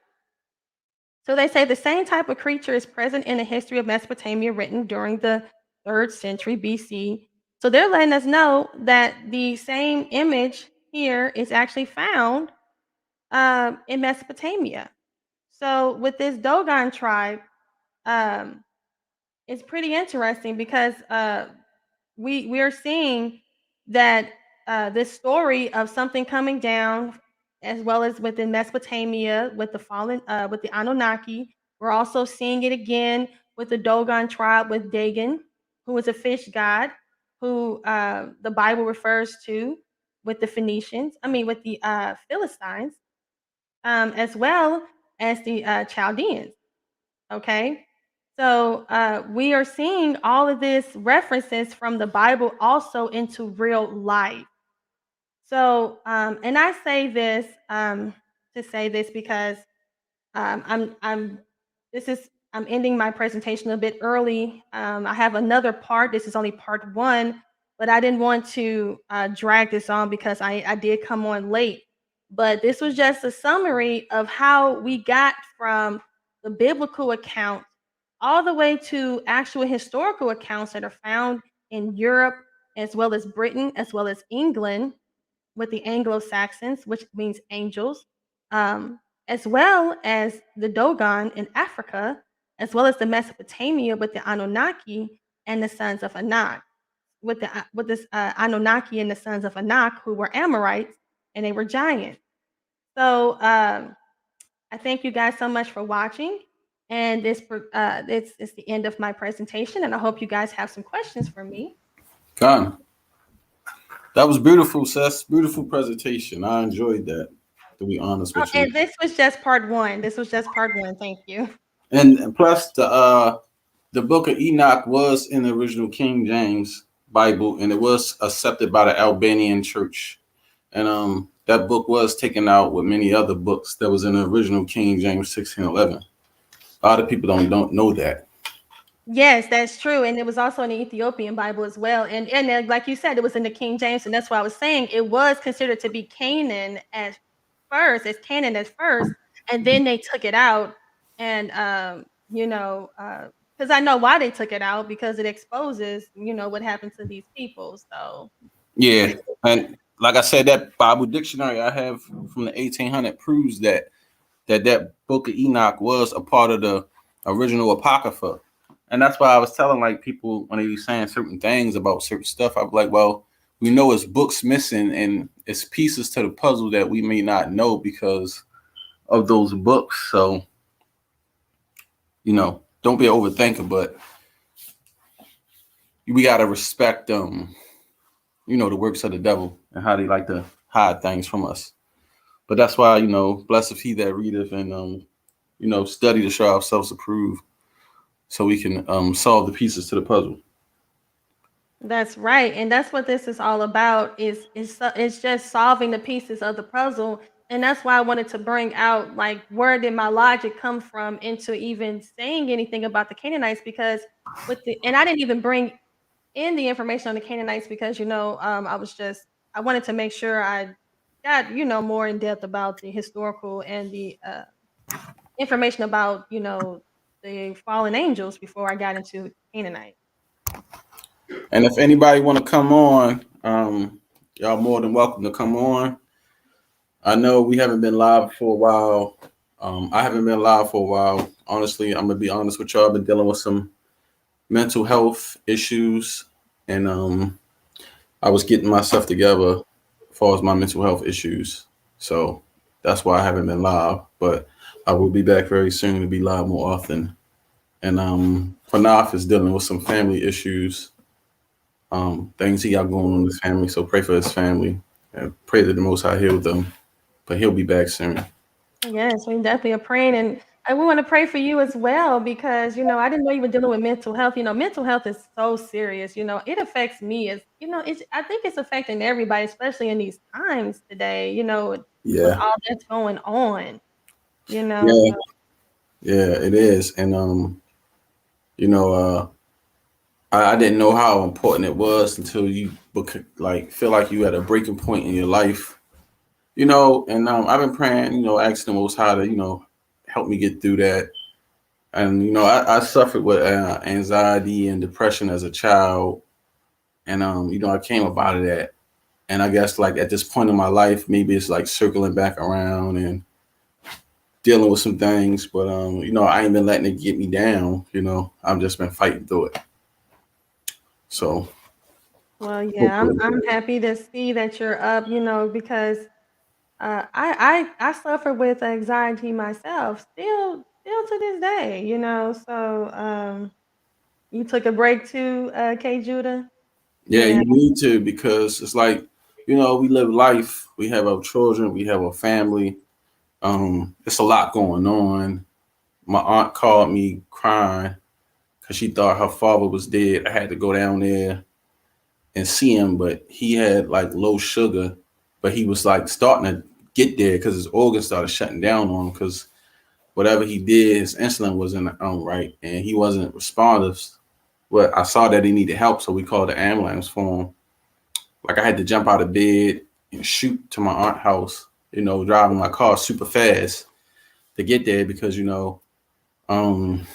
So they say the same type of creature is present in the history of Mesopotamia written during the 3rd century BC. So they're letting us know that the same image here is actually found in Mesopotamia. So with this Dogon tribe, it's pretty interesting because we are seeing that this story of something coming down, as well as within Mesopotamia with the fallen with the Anunnaki. We're also seeing it again with the Dogon tribe with Dagon, who is a fish god, who the Bible refers to with the Phoenicians. I mean, with the Philistines, as well as the Chaldeans. Okay. So we are seeing all of this references from the Bible also into real life. So, and I say this to say this because I'm ending my presentation a bit early. I have another part. This is only part 1, but I didn't want to drag this on because I did come on late. But this was just a summary of how we got from the biblical account all the way to actual historical accounts that are found in Europe, as well as Britain, as well as England, with the Anglo-Saxons, which means angels, as well as the Dogon in Africa, as well as the Mesopotamia with the Anunnaki and the sons of Anak, with this Anunnaki and the sons of Anak, who were Amorites and they were giants. So I thank you guys so much for watching, and this is the end of my presentation, and I hope you guys have some questions for me. Con. That was beautiful, sis. Beautiful presentation. I enjoyed that, to be honest with you. And this was just part 1. This was just part 1. Thank you. And plus, the book of Enoch was in the original King James Bible, and it was accepted by the Albanian church. And that book was taken out with many other books that was in the original King James 1611. A lot of people don't know that. Yes, that's true. And it was also in the Ethiopian Bible as well. And like you said, it was in the King James. And that's why I was saying it was considered to be Canaan at first, and then they took it out. And, because I know why they took it out, because it exposes, what happened to these people. So, yeah. And like I said, that Bible dictionary I have from the 1800 proves that book of Enoch was a part of the original Apocrypha. And that's why I was telling like people when they were saying certain things about certain stuff, I was like, well, we know it's books missing and it's pieces to the puzzle that we may not know because of those books. So, don't be an overthinker, but we got to respect the works of the devil and how they like to hide things from us. But that's why, blessed he that readeth and, study to show ourselves approved, so we can solve the pieces to the puzzle. That's right. And that's what this is all about, is it's just solving the pieces of the puzzle. And that's why I wanted to bring out, like, where did my logic come from into even saying anything about the Canaanites, because and I didn't even bring in the information on the Canaanites because, I wanted to make sure I got, more in depth about the historical and the information about, the fallen angels before I got into Canaanite. And if anybody want to come on, y'all more than welcome to come on. I know we haven't been live for a while. I haven't been live for a while. Honestly, I'm gonna be honest with y'all. I've been dealing with some mental health issues, and I was getting myself together as far as my mental health issues. So that's why I haven't been live. But I will be back very soon to be live more often. And Qanath is dealing with some family issues, things he got going on in his family. So pray for his family and pray that the Most High heal them. But he'll be back soon. Yes, we definitely are praying, and we want to pray for you as well because I didn't know you were dealing with mental health. Mental health is so serious. It affects me as it's I think it's affecting everybody, especially in these times today. With Yeah, all that's going on. yeah, So yeah. It is, and you know, I didn't know how important it was until you like feel like you at a breaking point in your life. And I've been praying, asking the Most High to, help me get through that. And I suffered with anxiety and depression as a child, and I came up out of that. And I guess like at this point in my life, maybe it's like circling back around and dealing with some things, but I ain't been letting it get me down. I've just been fighting through it. So well, yeah, I'm hopefully, I'm happy to see that you're up. Because I suffer with anxiety myself, still to this day. So you took a break too, K Judah. yeah, Yeah. you need to because it's like we live life, we have our children, we have a family. It's a lot going on. My aunt called me crying because she thought her father was dead. I had to go down there and see him, but he had like low sugar, but he was like starting to get there because his organs started shutting down on him because whatever he did, his insulin wasn't right and he wasn't responsive. But I saw that he needed help, so we called the ambulance for him. Like I had to jump out of bed and shoot to my aunt's house, driving my car super fast to get there because um,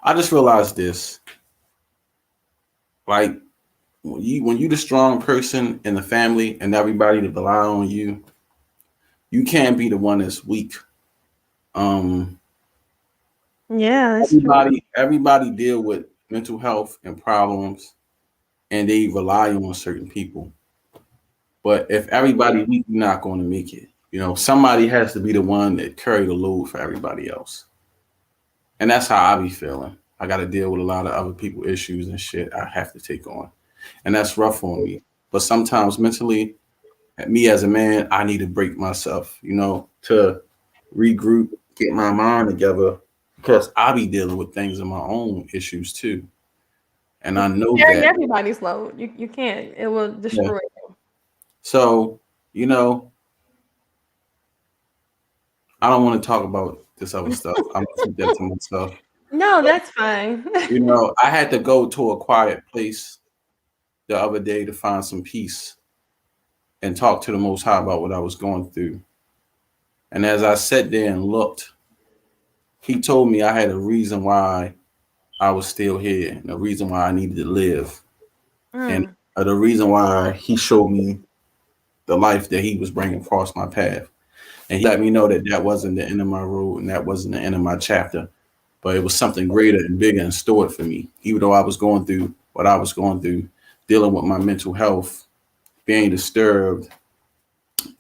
I just realized this. Like when you the strong person in the family and everybody to rely on you, you can't be the one that's weak. Um, Yeah, that's true. everybody deal with mental health and problems, and they rely on certain people. But if everybody weak, you're not going to make it. Somebody has to be the one that carry the load for everybody else, and that's how I be feeling. I got to deal with a lot of other people issues and shit I have to take on, and that's rough on me. But sometimes mentally, me as a man, I need to break myself, to regroup, get my mind together, because I be dealing with things in my own issues too. And I know Carry that, everybody's load. You can't. It will yeah. destroy you. So, you know, I don't want to talk about this other stuff. I'm gonna keep that to myself. No, that's fine. I had to go to a quiet place the other day to find some peace and talk to the Most High about what I was going through. And as I sat there and looked, he told me I had a reason why I was still here and the reason why I needed to live. And Mm, the reason why he showed me the life that he was bringing across my path. And he let me know that that wasn't the end of my road and that wasn't the end of my chapter, but it was something greater and bigger in store for me. Even though I was going through what I was going through, dealing with my mental health, being disturbed,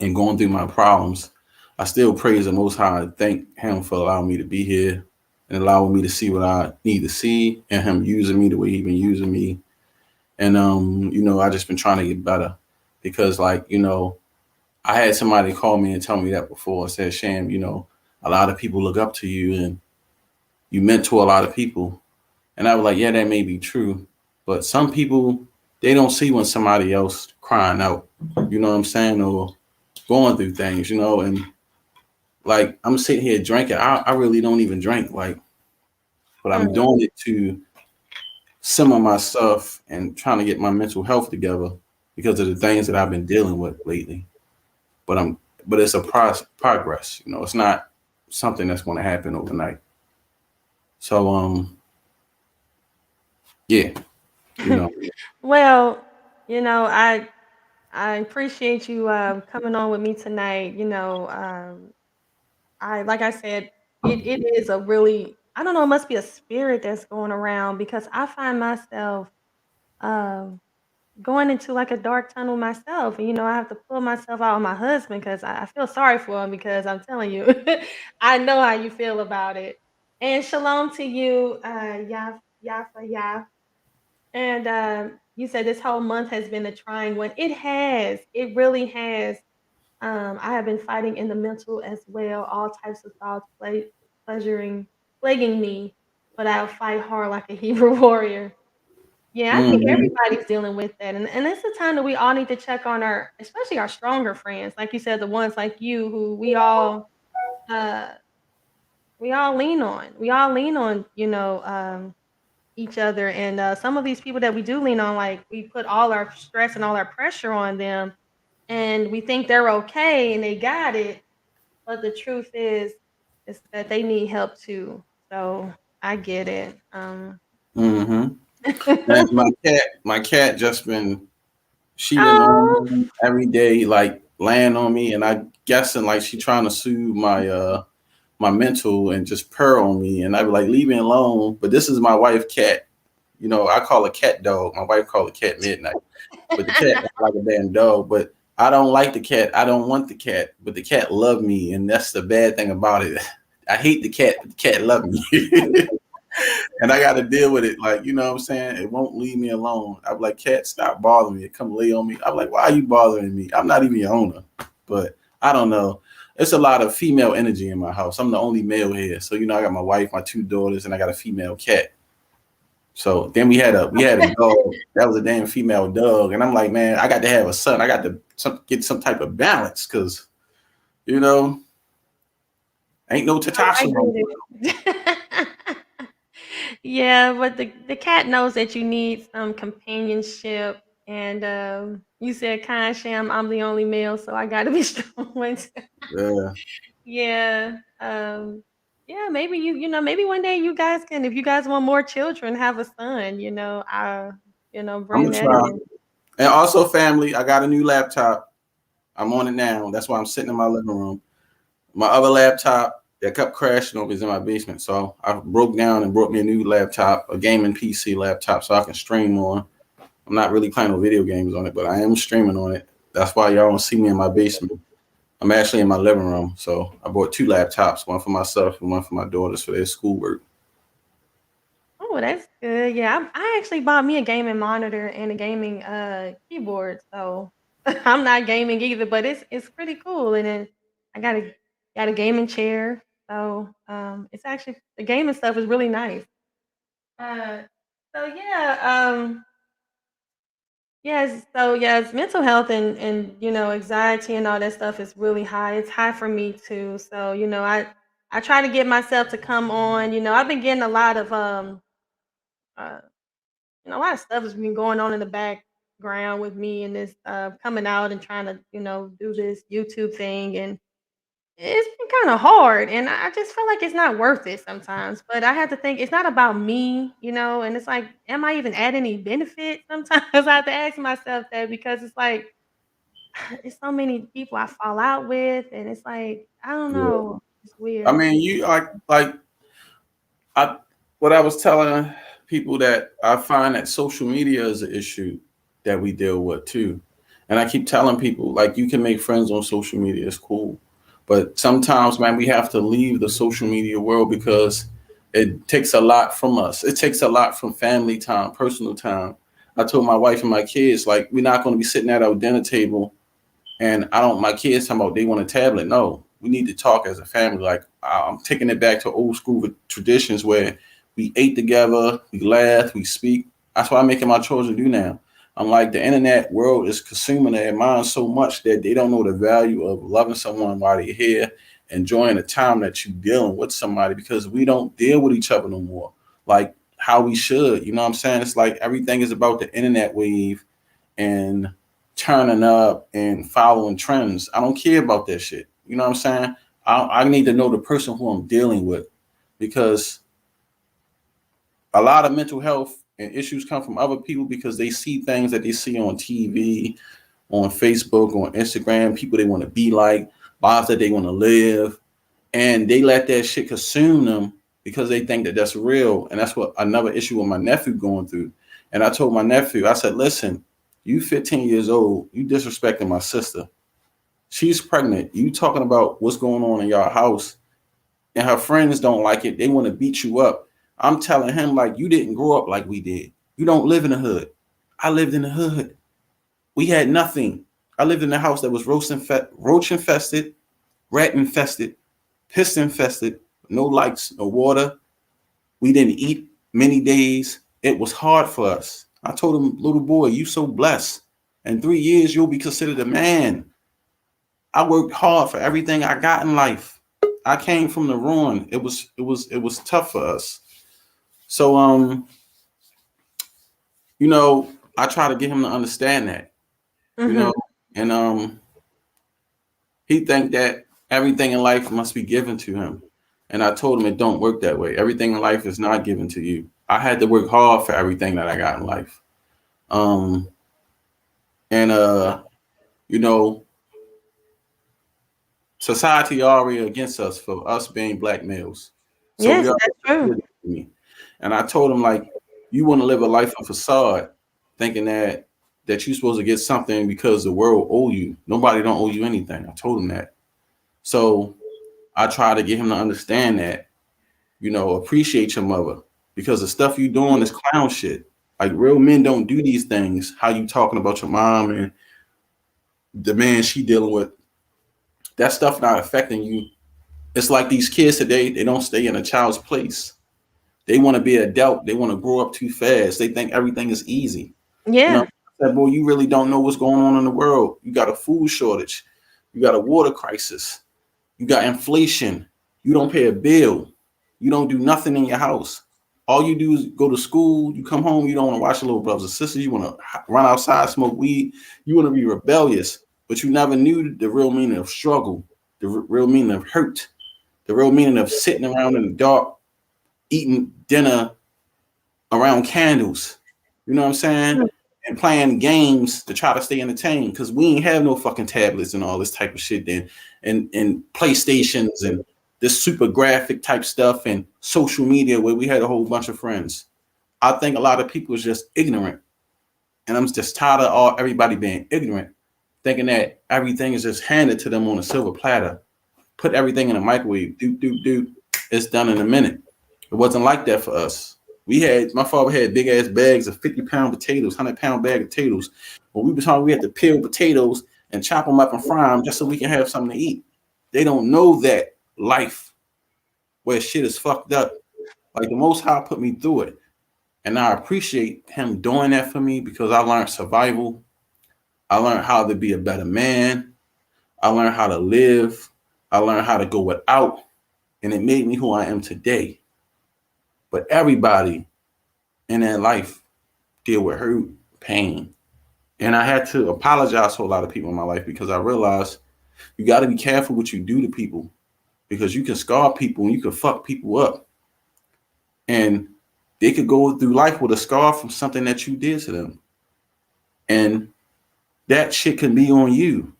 and going through my problems, I still praise the Most High and thank Him for allowing me to be here and allowing me to see what I need to see, and Him using me the way He been using me. And I just been trying to get better because, like, I had somebody call me and tell me that before. I said, Sham, a lot of people look up to you and you mentor a lot of people. And I was like, yeah, that may be true. But some people, they don't see when somebody else crying out, you know what I'm saying? Or going through things, and like I'm sitting here drinking. I really don't even drink, like, but I'm mm. doing it to simmer myself and trying to get my mental health together because of the things that I've been dealing with lately. But it's a progress, it's not something that's going to happen overnight. So yeah, you know, Well, I appreciate you coming on with me tonight. like I said, it is a really, I don't know, it must be a spirit that's going around, because I find myself um going into like a dark tunnel myself. And I have to pull myself out of my husband, because I feel sorry for him, because I'm telling you, I know how you feel about it. And shalom to you, Yafa. And you said this whole month has been a trying one. It has. It really has. I have been fighting in the mental as well. All types of thoughts plaguing me, but I'll fight hard like a Hebrew warrior. Yeah, I think Mhm. everybody's dealing with that, and it's a time that we all need to check on especially our stronger friends, like you said, the ones like you who uh, we all lean on. We all lean on, each other, and some of these people that we do lean on, like we put all our stress and all our pressure on them, and we think they're okay and they got it, but the truth is that they need help too. So I get it. Mhm. And my cat just been she been Oh. on me every day, like laying on me, and I guessing like she trying to soothe my mental and just purr on me, and I be like, leave me alone. But this is my wife cat. I call her cat dog. My wife call it cat midnight. But the cat is like a damn dog. But I don't like the cat. I don't want the cat. But the cat love me, and that's the bad thing about it. I hate the cat, but the cat love me. And I got to deal with it. Like, you know what I'm saying? It won't leave me alone. I'm like, cat, stop bothering me. It come lay on me. I'm like, why are you bothering me? I'm not even your owner. But I don't know. It's a lot of female energy in my house. I'm the only male here. So, I got my wife, my 2 daughters, and I got a female cat. So then we had a dog that was a damn female dog, and I'm like, man, I got to have a son. I got to get some type of balance, because ain't no I testosterone. get it. Yeah, but the cat knows that you need some companionship, and you said kind sham, I'm the only male, so I got to be strong. Yeah, Yeah. Yeah, maybe maybe one day you guys can, if you guys want more children, have a son, I'm bring gonna that try. in. And also, family, I got a new laptop. I'm on it now. That's why I'm sitting in my living room. My other laptop that kept crashing over is in my basement. So I broke down and brought me a new laptop, a gaming PC laptop, so I can stream on. I'm not really playing no video games on it, but I am streaming on it. That's why y'all don't see me in my basement. I'm actually in my living room. So I bought 2 laptops, one for myself and one for my daughters for their schoolwork. Oh, that's good. Yeah, I actually bought me a gaming monitor and a gaming keyboard. So I'm not gaming either, but it's pretty cool. And then I got a gaming chair. So it's actually, the gaming stuff is really nice. Uh so yeah, yes, so yes, mental health and anxiety and all that stuff is really high. It's high for me too. So, I try to get myself to come on. I've been getting a lot of uh a lot of stuff has been going on in the background with me, and this coming out and trying to, do this YouTube thing, and it's been kind of hard, and I just feel like it's not worth it sometimes. But I have to think it's not about me, and it's like, am I even at any benefit? Sometimes I have to ask myself that, because it's like it's so many people I fall out with, and it's like, I don't Yeah. know, it's I weird. mean, you like I what I was telling people, that I find that social media is an issue that we deal with too. And I keep telling people, like, you can make friends on social media, it's cool. But sometimes, man, we have to leave the social media world, because it takes a lot from us. It takes a lot from family time, personal time. I told my wife and my kids, like, we're not going to be sitting at our dinner table, and my kids talking about they want a tablet. No, we need to talk as a family. Like, I'm taking it back to old school traditions where we ate together, we laughed, we speak. That's what I'm making my children do now. I'm like, the internet world is consuming their minds so much that they don't know the value of loving someone while they're here, enjoying the time that you're dealing with somebody, because we don't deal with each other no more like how we should. You know what I'm saying? It's like everything is about the internet wave and turning up and following trends. I don't care about that shit. You know what I'm saying? I need to know the person who I'm dealing with, because a lot of mental health and issues come from other people, because they see things that they see on TV, on Facebook, on Instagram, people they want to be like, lives that they want to live. and they let that shit consume them because they think that that's real. And that's what another issue with my nephew going through. And I told my nephew, I said, listen, you 15 years old, you disrespecting my sister. She's pregnant. You talking about what's going on in your house, and her friends don't like it. They want to beat you up. I'm telling him, like, you didn't grow up like we did. You don't live in the hood. I lived in the hood. We had nothing. I lived in a house that was roach infested, rat infested, piss infested, no lights, no water. We didn't eat many days. It was hard for us. I told him, little boy, you so blessed. In 3 years, you'll be considered a man. I worked hard for everything I got in life. I came from the ruin. It was tough for us. So you know, I try to get him to understand that. You know, and he think that everything in life must be given to him. And I told him it don't work that way. Everything in life is not given to you. I had to work hard for everything that I got in life. You know, society already against us for us being black males. So yes, that's true. And I told him, like, you want to live a life of facade, thinking that you're supposed to get something because the world owe you. Nobody don't owe you anything. I told him that. So I try to get him to understand that, you know, appreciate your mother, because the stuff you doing is clown shit. Like, real men don't do these things. How you talking about your mom and the man she dealing with? That stuff not affecting you. It's like these kids today, they don't stay in a child's place. They want to be an adult. They want to grow up too fast. They think everything is easy. Yeah. You know, I said, boy, you really don't know what's going on in the world. You got a food shortage. You got a water crisis. You got inflation. You don't pay a bill. You don't do nothing in your house. All you do is go to school. You come home. You don't want to watch your little brothers and sisters. You want to run outside, smoke weed. You want to be rebellious, but you never knew the real meaning of struggle, the real meaning of hurt, the real meaning of sitting around in the dark, eating dinner around candles. You know what I'm saying? And playing games to try to stay entertained, because we ain't have no fucking tablets and all this type of shit then, and PlayStations and this super graphic type stuff and social media where we had a whole bunch of friends. I think a lot of people is just ignorant, and I'm just tired of everybody being ignorant, thinking that everything is just handed to them on a silver platter. Put everything in a microwave, do. It's done in a minute. It wasn't like that for us. My father had big ass bags of 50-pound potatoes, 100-pound bag of potatoes. When we were talking, we had to peel potatoes and chop them up and fry them just so we can have something to eat. They don't know that life where shit is fucked up. Like, the Most High put me through it. And I appreciate him doing that for me, because I learned survival. I learned how to be a better man. I learned how to live. I learned how to go without. And it made me who I am today. But everybody in their life deal with hurt, pain. And I had to apologize to a lot of people in my life, because I realized you got to be careful what you do to people, because you can scar people and you can fuck people up. And they could go through life with a scar from something that you did to them. And that shit can be on you.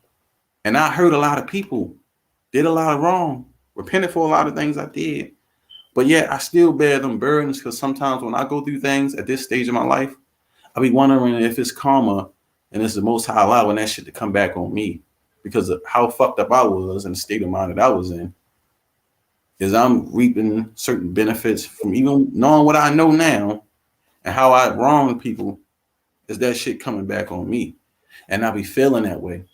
And I hurt a lot of people, did a lot of wrong, repented for a lot of things I did. But yet I still bear them burdens, because sometimes when I go through things at this stage of my life, I be wondering if it's karma and it's the Most High allowing that shit to come back on me, because of how fucked up I was and the state of mind that I was in. Is I'm reaping certain benefits from even knowing what I know now and how I wronged people. Is that shit coming back on me? And I be feeling that way.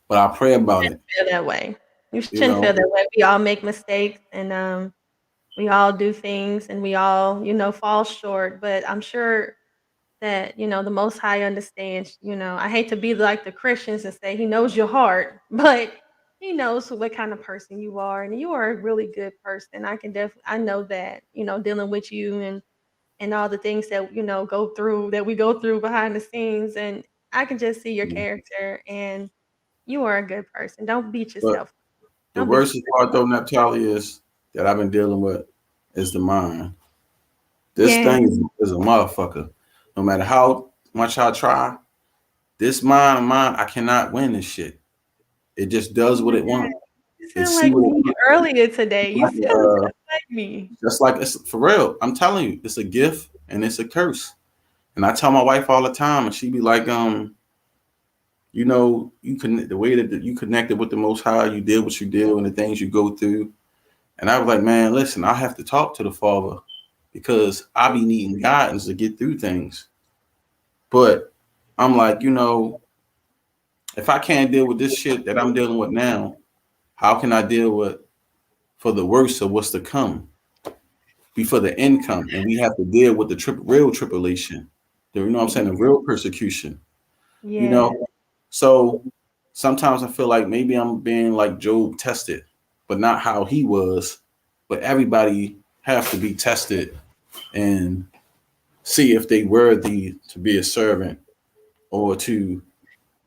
But I pray about it. Feel that way. You shouldn't feel that way. We all make mistakes, and we all do things, and we all, fall short. But I'm sure that, the Most High understands. I hate to be like the Christians and say he knows your heart, but he knows what kind of person you are, and you are a really good person. I know that, dealing with you and all the things that, we go through behind the scenes, and I can just see your character, and you are a good person. Don't beat yourself. The worst part, though, Naphtali, is that I've been dealing with is the mind. This thing is a motherfucker. No matter how much I try, this mind of mine, I cannot win this shit. It just does what it wants. You and sound see like what me it, earlier today. You like, sound just like me. just like it's for real. I'm telling you, it's a gift and it's a curse. And I tell my wife all the time, and she be like, you know, you can the way that you connected with the Most High, you did what you did and the things you go through. And I was like, man, listen, I have to talk to the Father because I be needing guidance to get through things. But I'm like, you know, if I can't deal with this shit that I'm dealing with now, how can I deal with for the worst of what's to come before the income? And we have to deal with the real tribulation. You know what I'm saying? The real persecution. You Yeah. know, so sometimes I feel like maybe I'm being like Job tested, but not how he was. But everybody have to be tested and see if they worthy to be a servant or to,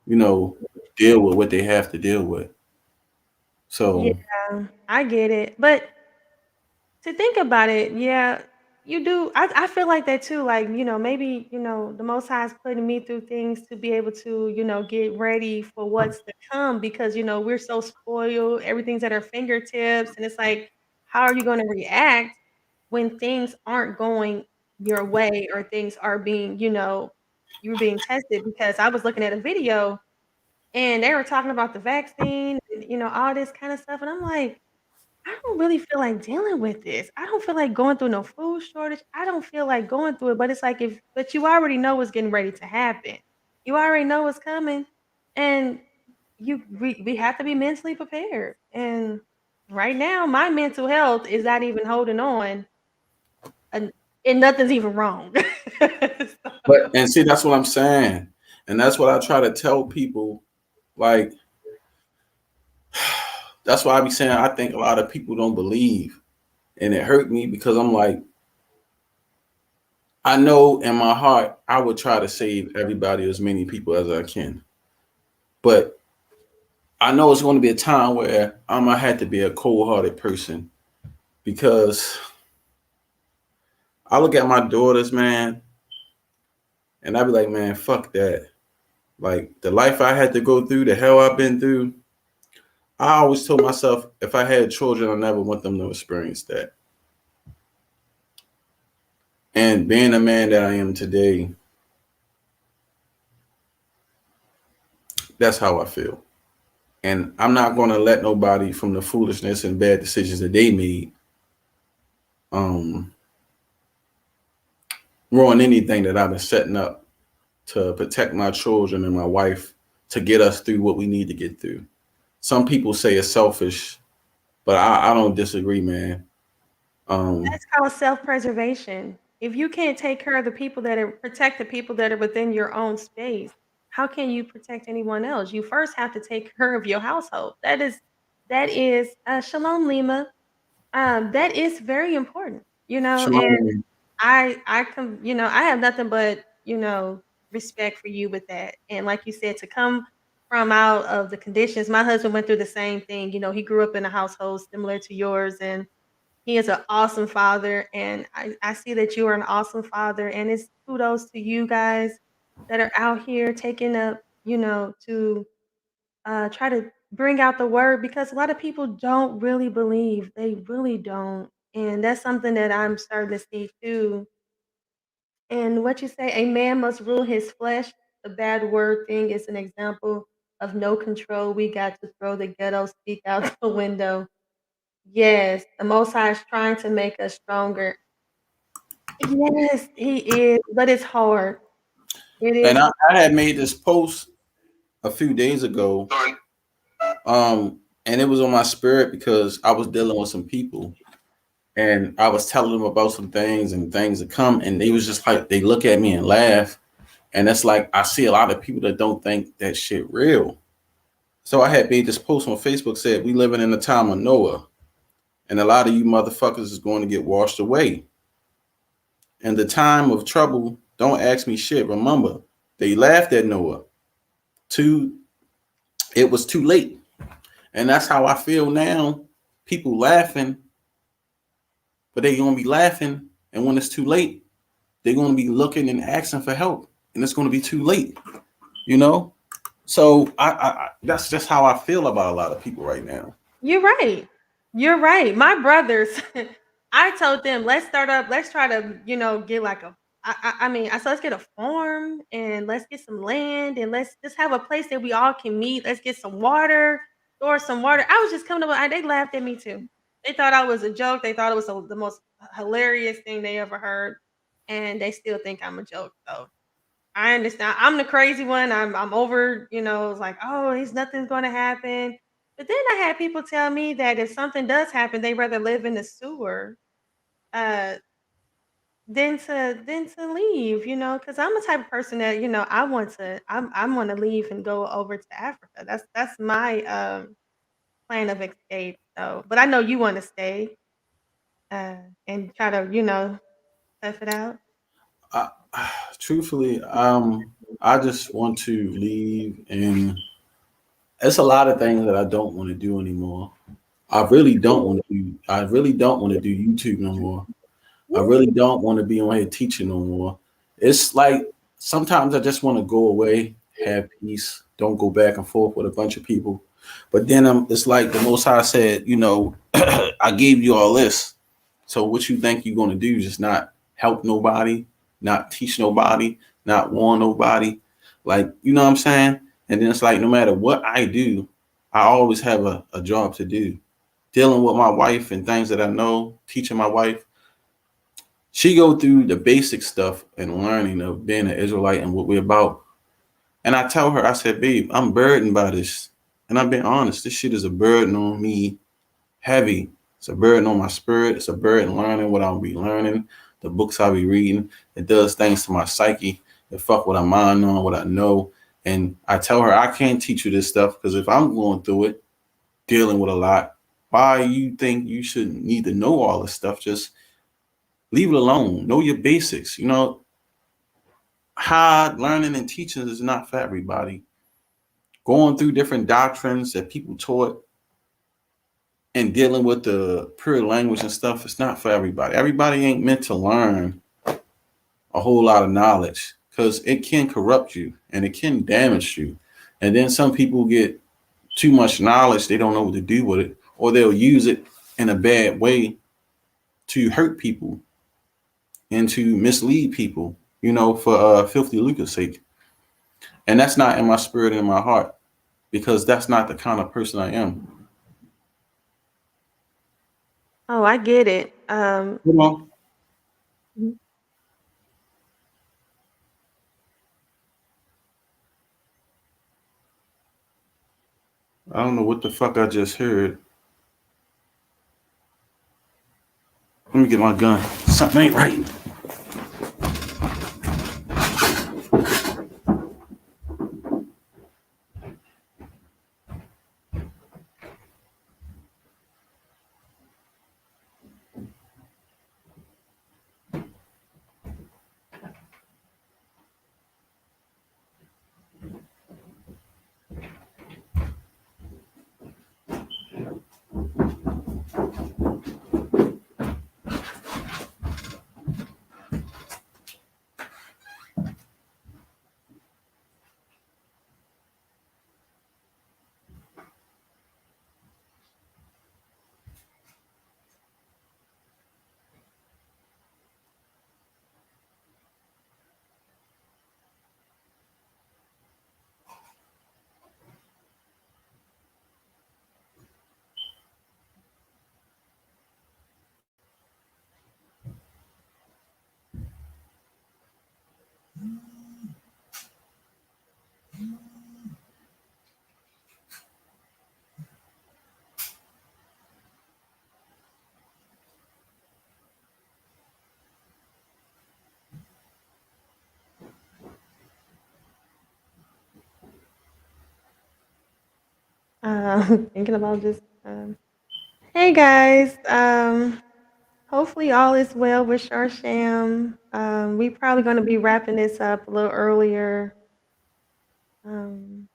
you know, deal with what they have to deal with. Yeah, So I get it. But to think about it, yeah, you do. I feel like that too. Like, maybe, the Most High is putting me through things to be able to, get ready for what's to come because, we're so spoiled. Everything's at our fingertips. And it's like, how are you going to react when things aren't going your way or things are being, you're being tested? Because I was looking at a video and they were talking about the vaccine and, all this kind of stuff. And I'm like, I don't really feel like dealing with this. I don't feel like going through no food shortage. I don't feel like going through it, but it's like but you already know what's getting ready to happen. You already know what's coming, and we have to be mentally prepared. And right now, my mental health is not even holding on, and, and nothing's even wrong. but and see, that's what I'm saying. And that's what I try to tell people. Like, that's why I be saying I think a lot of people don't believe. And it hurt me because I'm like, I know in my heart I would try to save everybody, as many people as I can. But I know it's going to be a time where I'm gonna have to be a cold-hearted person because I look at my daughters, man, and I be like, man, fuck that. Like the life I had to go through, the hell I've been through. I always told myself if I had children, I never want them to experience that. And being a man that I am today, that's how I feel. And I'm not going to let nobody from the foolishness and bad decisions that they made um, ruin anything that I've been setting up to protect my children and my wife to get us through what we need to get through. Some people say it's selfish, but I don't disagree, man. That's called self-preservation. If you can't take care of protect the people that are within your own space, how can you protect anyone else? You first have to take care of your household. That is Shalom Lima. That is very important, and Shalom. I have nothing but, respect for you with that. And like you said, to come from out of the conditions, my husband went through the same thing. He grew up in a household similar to yours, and he is an awesome father, and I see that you are an awesome father, and it's kudos to you guys that are out here taking up, to try to bring out the word because a lot of people don't really believe. They really don't. And that's something that I'm starting to see too. And what you say, a man must rule his flesh. The bad word thing is an example of no control. We got to throw the ghetto speak out the window. Yes, the Most High is trying to make us stronger. Yes, He is, but it's hard. It And is I had made this post a few days ago, and it was on my spirit because I was dealing with some people, and I was telling them about some things and things that come, and they was just like they look at me and laugh, and it's like I see a lot of people that don't think that shit real. So I had made this post on Facebook said we living in the time of Noah, and a lot of you motherfuckers is going to get washed away. And the time of trouble, don't ask me shit. Remember, they laughed at Noah. It was too late. And that's how I feel now. People laughing, but they're gonna be laughing, and when it's too late, they're gonna be looking and asking for help, and it's gonna be too late, you know. So I that's just how I feel about a lot of people right now. You're right. You're right. My brothers, I told them, let's try to, get like so let's get a farm and let's get some land and let's just have a place that we all can meet. Let's get some water, store some water. I was just coming up, they laughed at me too. They thought I was a joke. They thought it was the most hilarious thing they ever heard. And they still think I'm a joke. So I understand. I'm the crazy one. I'm over, it's like, oh, there's nothing's gonna happen. But then I had people tell me that if something does happen, they rather live in the sewer uh than to leave, because I'm the type of person that, I want to leave and go over to Africa. That's my plan of escape. So but I know you want to stay uh and try to, tough it out. I, truthfully, I just want to leave, and it's a lot of things that I don't want to do anymore. I really don't want to do. I really don't want to do YouTube no more. I really don't want to be on here teaching no more. It's like sometimes I just want to go away, have peace, don't go back and forth with a bunch of people. But then it's like the Most High said, I gave you all this. So what you think you're going to do? Just not help nobody, not teach nobody, not warn nobody. Like, you know what I'm saying? And then it's like no matter what I do, I always have a job to do. Dealing with my wife and things that I know, teaching my wife, she go through the basic stuff and learning of being an Israelite and what we're about. And I tell her, I said, babe, I'm burdened by this. And I'm being honest, this shit is a burden on me, heavy. It's a burden on my spirit. It's a burden learning what I'll be learning, the books I'll be reading. It does things to my psyche. It fuck what I'm mind on, what I know. And I tell her, I can't teach you this stuff because if I'm going through it, dealing with a lot, why you think you shouldn't need to know all this stuff? Just leave it alone. Know your basics. Hard learning and teaching is not for everybody. Going through different doctrines that people taught and dealing with the pure language and stuff, it's not for everybody. Everybody ain't meant to learn a whole lot of knowledge because it can corrupt you and it can damage you. And then some people get too much knowledge, they don't know what to do with it, or they'll use it in a bad way to hurt people and to mislead people, for filthy lucre's sake. And that's not in my spirit and in my heart because that's not the kind of person I am. Oh, I get it. Come on. Mhm. I don't know what the fuck I just heard. Let me get my gun. Something ain't right. Thinking about just hey guys. Hopefully all is well with Sharsham. We probably gonna be wrapping this up a little earlier. Um,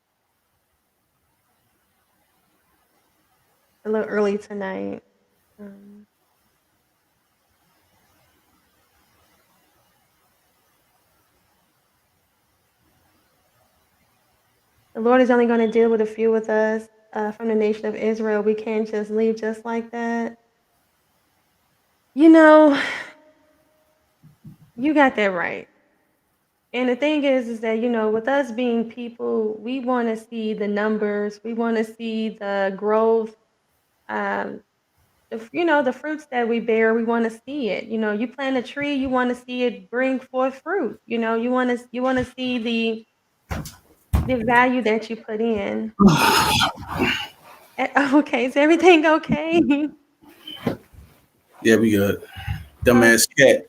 a little early tonight. Um, the Lord is only gonna deal with a few with us. from the nation of Israel, we can't just leave just like that. You know, you got that right. And the thing is that, with us being people, we want to see the numbers, we want to see the growth, um, the fruits that we bear, we want to see it. You plant a tree, you want to see it bring forth fruit. You want to see the value that you put in. Okay, is everything okay? Yeah, we good. Dumbass cat.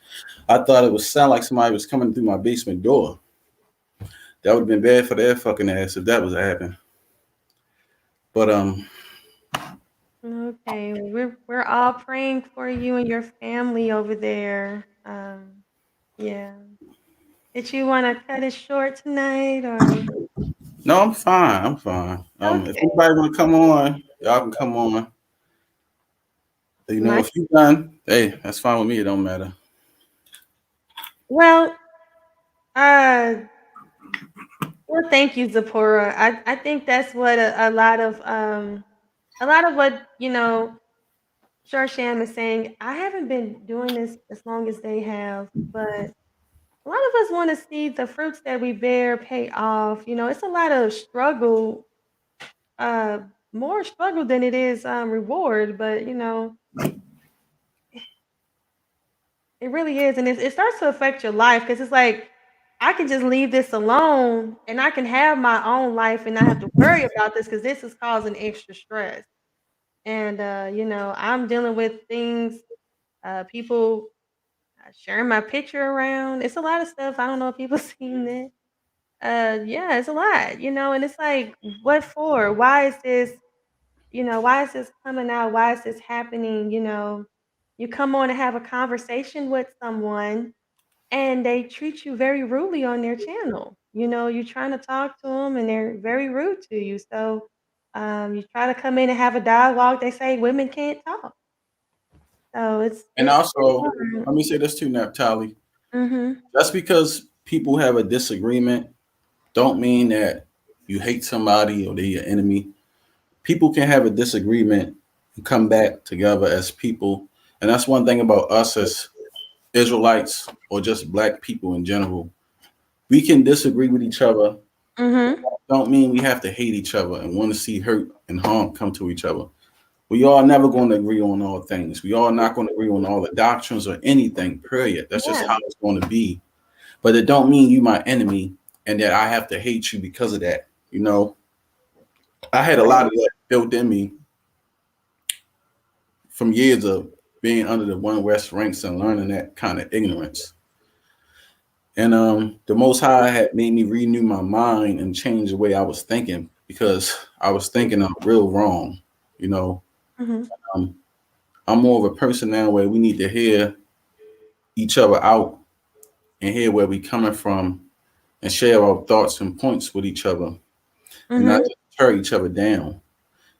I thought it was sound like somebody was coming through my basement door. That would have been bad for their fucking ass if that was happening. But Okay, we're all praying for you and your family over there. Yeah. Did you want to cut it short tonight, or? no, I'm fine. I'm fine. If Okay. anybody want to come on, y'all can come on. My If you done, hey, that's fine with me. It don't matter. well, uh, well, thank you, Zipporah. I think that's what a lot of what Sharsham is saying. I haven't been doing this as long as they have, but a lot of us want to see the fruits that we bear pay off. It's a lot of struggle, uh, more struggle than it is reward, but it really is, and it starts to affect your life because it's like I can just leave this alone, and I can have my own life and not have to worry about this because this is causing extra stress. And I'm dealing with things, people sharing my picture around. It's a lot of stuff. I don't know if people seen it. Yeah, it's a lot, and it's like, what for? Why is this? Why is this coming out? Why is this happening? You come on and have a conversation with someone and they treat you very rudely on their channel. You're trying to talk to them and they're very rude to you. So you try to come in and have a dialogue. They say women can't talk. So And it's also, hard. let me say this too, Naphtali. Mhm. Just because people have a disagreement, don't mean that you hate somebody or they're your enemy. People can have a disagreement and come back together as people. And that's one thing about us as Israelites or just black people in general. We can disagree with each other. Mhm. Don't mean we have to hate each other and want to see hurt and harm come to each other. We all never going to agree on all things. We all not going to agree on all the doctrines or anything, period. That's just Yeah. how it's going to be. But it don't mean you my enemy and that I have to hate you because of that. I had a lot Right. of that built in me from years of being under the one West ranks and learning that kind of ignorance. And the Most High had made me renew my mind and change the way I was thinking because I was thinking real wrong. You know, Mhm. um, I'm more of a person now where we need to hear each other out and hear where we coming from and share our thoughts and points with each other and not Mhm. just tear each other down.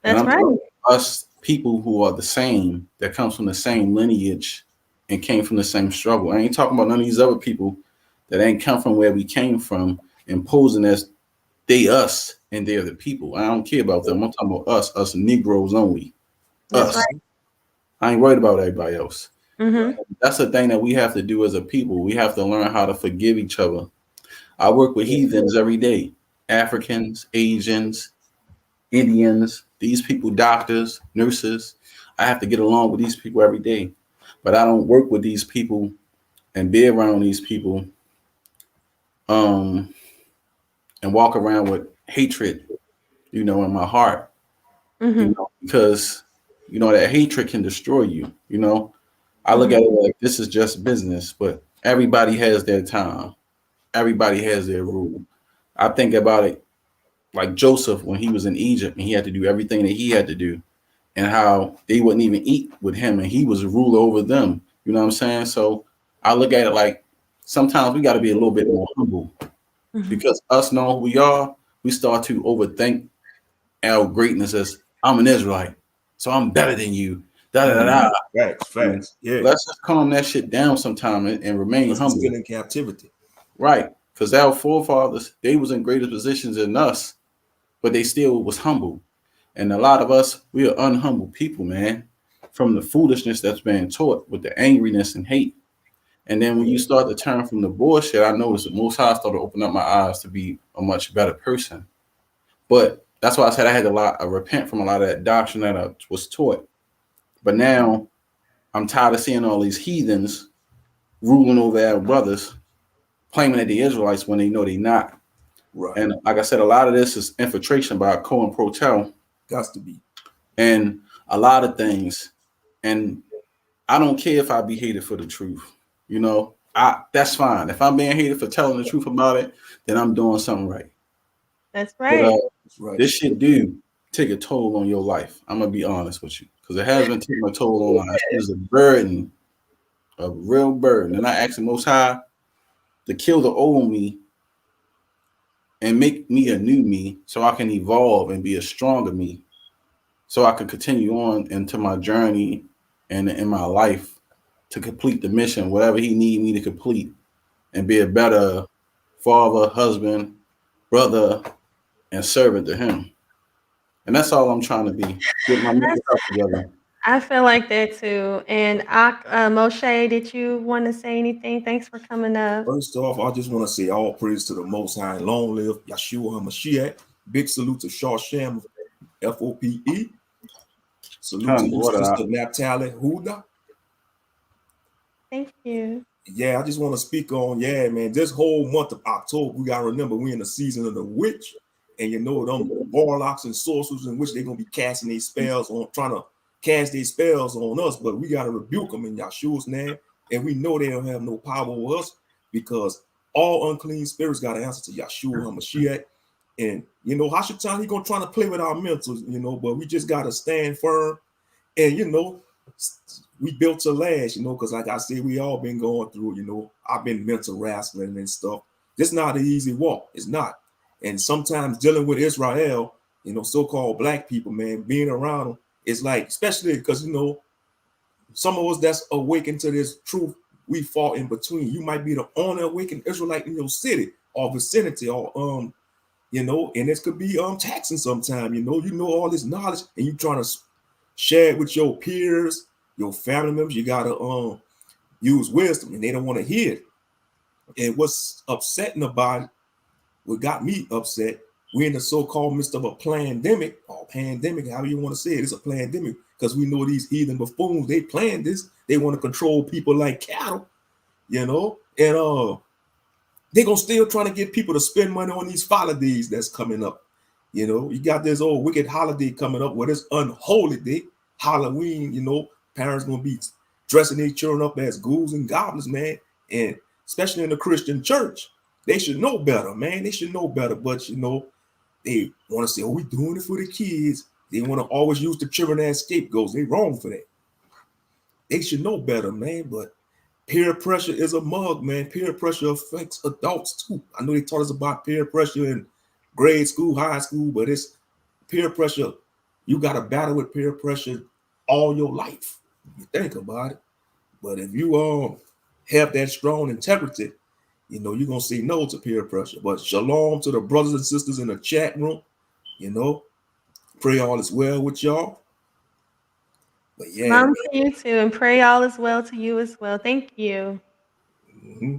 And That's I'm right. talking about us people who are the same, that comes from the same lineage and came from the same struggle. I ain't talking about none of these other people that ain't come from where we came from and posing as they us and they're the people. I don't care about them. I'm talking about us Negroes only. That's Us. right. I ain't worried about everybody else. Mhm. That's the thing that we have to do as a people. We have to learn how to forgive each other. I work with heathens every day. Africans, Asians, Indians, these people, doctors, nurses. I have to get along with these people every day. But I don't work with these people and be around these people um, and walk around with hatred, in my heart, Mhm. because, that hatred can destroy you. I look Mhm. at it like this is just business, but everybody has their time. Everybody has their rule. I think about it like Joseph when he was in Egypt and he had to do everything that he had to do, and how they wouldn't even eat with him and he was a ruler over them. You know what I'm saying? So I look at it like sometimes we got to be a little bit more humble Mhm. because us knowing who we are, we start to overthink our greatness as I'm an Israelite, so I'm better than you. Da da da. Facts. Yeah. Let's just calm that shit down sometime and remain Because we're humble. still in captivity. Right. Because our forefathers, they was in greater positions than us, but they still was humble. And a lot of us, we are unhumble people, man, from the foolishness that's being taught with the angriness and hate. And then when you start to turn from the bullshit, I noticed the Most High started to open up my eyes to be a much better person. But that's why I said I had I repent from a lot of that doctrine that I was taught. But now I'm tired of seeing all these heathens ruling over our brothers, claiming that they're Israelites when they know they're not. Right. And like I said, a lot of this is infiltration by Cohen Protel. Got to be. And a lot of things. And I don't care if I be hated for the truth. You know, that's fine. If I'm being hated for telling the truth about it, then I'm doing something right. That's right. But this shit do take a toll on your life. I'm gonna be honest with you, because it has been taking a toll on my life. It's a burden, a real burden. And I ask the Most High to kill the old me and make me a new me, so I can evolve and be a stronger me, so I can continue on into my journey and in my life to complete the mission, whatever He need me to complete, and be a better father, husband, brother, and servant to Him. And that's all I'm trying to be. Get my mental health together. I feel like that too. And Moshe, did you want to say anything? Thanks for coming up. First off, I just want to say all praise to the Most High and long live Yeshua HaMashiach. Big salute to Shawsham F.O.P.E. Salute to you, Sister Naphtali Huda. Thank you. Yeah, I just want to speak on, man, this whole month of October, we got to remember we're in the season of the witch. And you know, them warlocks and sorcerers in which they're going to be casting these spells on, trying to cast these spells on us. But we got to rebuke them in Yeshua's name. And we know they don't have no power over us, because all unclean spirits got to answer to Yeshua HaMashiach. And, you know, Hashatan, he's going to try to play with our mentals, you know, but we just got to stand firm. And, you know, we built to last, you know, because like I said, we all been going through, you know, I've been mental wrestling and stuff. It's not an easy walk. It's not. And sometimes dealing with Israel, you know, so-called black people, man, being around them, it's like, especially because, you know, some of us that's awakened to this truth, we fall in between. You might be the only awakened Israelite in your city or vicinity, or you know, and this could be taxing sometimes, you know all this knowledge and you trying to share it with your peers, your family members. You gotta use wisdom, and they don't want to hear it. And what's upsetting about it, what got me upset, we're in the so-called midst of a pandemic, or pandemic, however you want to say it. It's a pandemic because we know these heathen buffoons, they planned this. They want to control people like cattle, you know, and they're going to still trying to get people to spend money on these holidays that's coming up. You know, you got this old wicked holiday coming up where it's unholy day, Halloween, you know, parents going to be dressing their children up as ghouls and goblins, man. And especially in the Christian church, they should know better, man. They should know better. But, you know, they want to say, oh, we're doing it for the kids. They want to always use the children as scapegoats. They wrong for that. They should know better, man. But peer pressure is a mug, man. Peer pressure affects adults too. I know they taught us about peer pressure in grade school, high school, but it's peer pressure. You got to battle with peer pressure all your life. You think about it. But if you have that strong integrity, you know, you're going to say no to peer pressure. But shalom to the brothers and sisters in the chat room. You know, pray all is well with y'all. But yeah. Shalom to you too, and pray all is well to you as well. Thank you. Mm-hmm.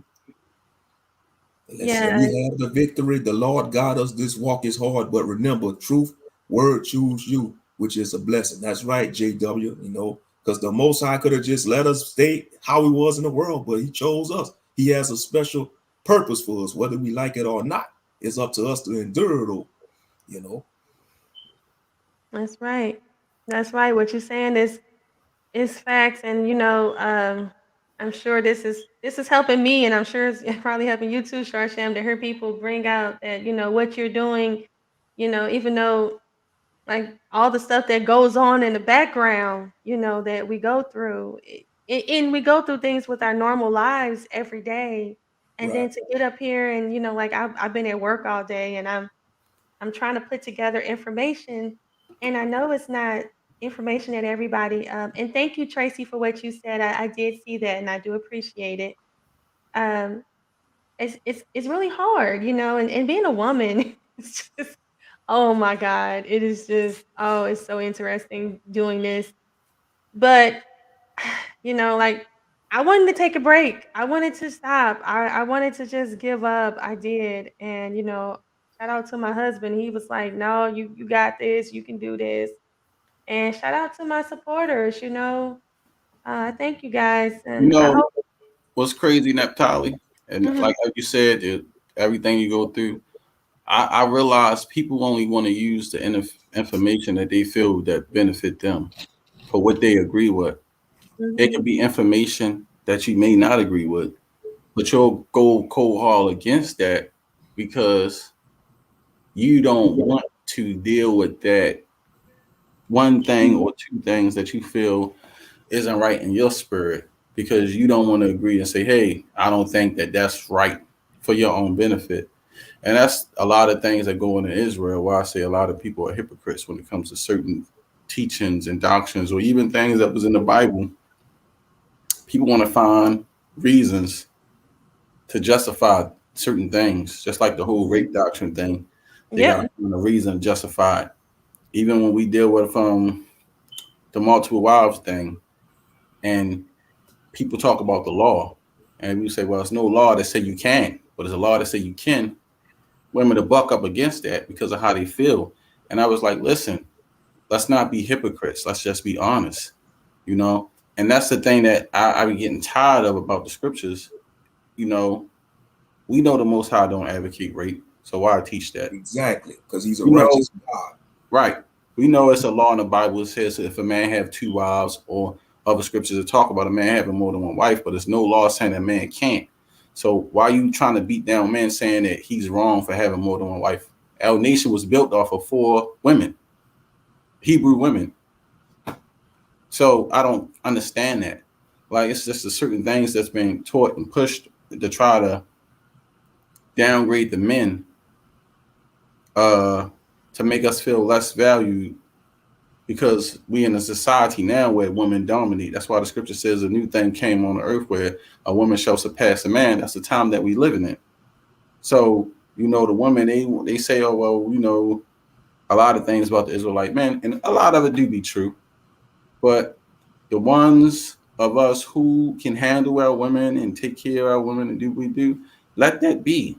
We have the victory. The Lord got us. This walk is hard, but remember, truth, word choose you, which is a blessing. That's right, JW, you know, because the Most High could have just let us stay how He was in the world, but He chose us. He has a special purpose for us, whether we like it or not. It's up to us to endure it all, you know. That's right. That's right. What you're saying is facts, and you know, I'm sure this is helping me, and I'm sure it's probably helping you too, Sharsham, to hear people bring out that, you know, what you're doing, you know, even though like all the stuff that goes on in the background, you know, that we go through, and we go through things with our normal lives every day, and then to get up here and, you know, like I've been at work all day, and I'm trying to put together information, and I know it's not information that everybody. And thank you, Tracy, for what you said. I did see that, and I do appreciate it. Um, it's really hard, you know, and being a woman, it's just Oh my God. It is just, oh, it's so interesting doing this. But, like, I wanted to take a break. I wanted to stop. I wanted to just give up. I did. And, shout out to my husband. He was like, no, you got this. You can do this. And shout out to my supporters, thank you guys. You And I know hope. what's crazy, Naphtali, and Mhm. like you said, everything you go through. I realize people only want to use the information that they feel that benefit them for what they agree with. It Mhm. could be information that you may not agree with, but you'll go cold hard against that because you don't want to deal with that one thing or two things that you feel isn't right in your spirit because you don't want to agree and say, hey, I don't think that that's right for your own benefit. And that's a lot of things that go on in Israel, where I say a lot of people are hypocrites when it comes to certain teachings and doctrines or even things that was in the Bible. People want to find reasons to justify certain things, just like the whole rape doctrine thing. They got Yep. to find a reason to justify it. Even when we deal with the multiple wives thing, and people talk about the law, and we say, well, it's no law that say you can't, but it's a law that say you can. Women to buck up against that because of how they feel. And I was like, listen, let's not be hypocrites. Let's just be honest, you know? And that's the thing that I be getting tired of about the scriptures. You know, we know the Most High don't advocate rape. So why teach that? Exactly, because he's a You know, righteous God. right. We know it's a law in the Bible. It says if a man have two wives, or other scriptures that talk about a man having more than one wife, but there's no law saying that man can't. So why are you trying to beat down men saying that he's wrong for having more than one wife? Our nation was built off of 4 women, Hebrew women. So I don't understand that. Like it's just a certain things that's being taught and pushed to try to downgrade the men, uh, to make us feel less valued because we in a society now where women dominate. That's why the scripture says a new thing came on the earth where a woman shall surpass a man. That's the time that we living in. So, the women, they say, oh, well, a lot of things about the Israelite men, and a lot of it do be true. But the ones of us who can handle our women and take care of our women and do what we do, let that be.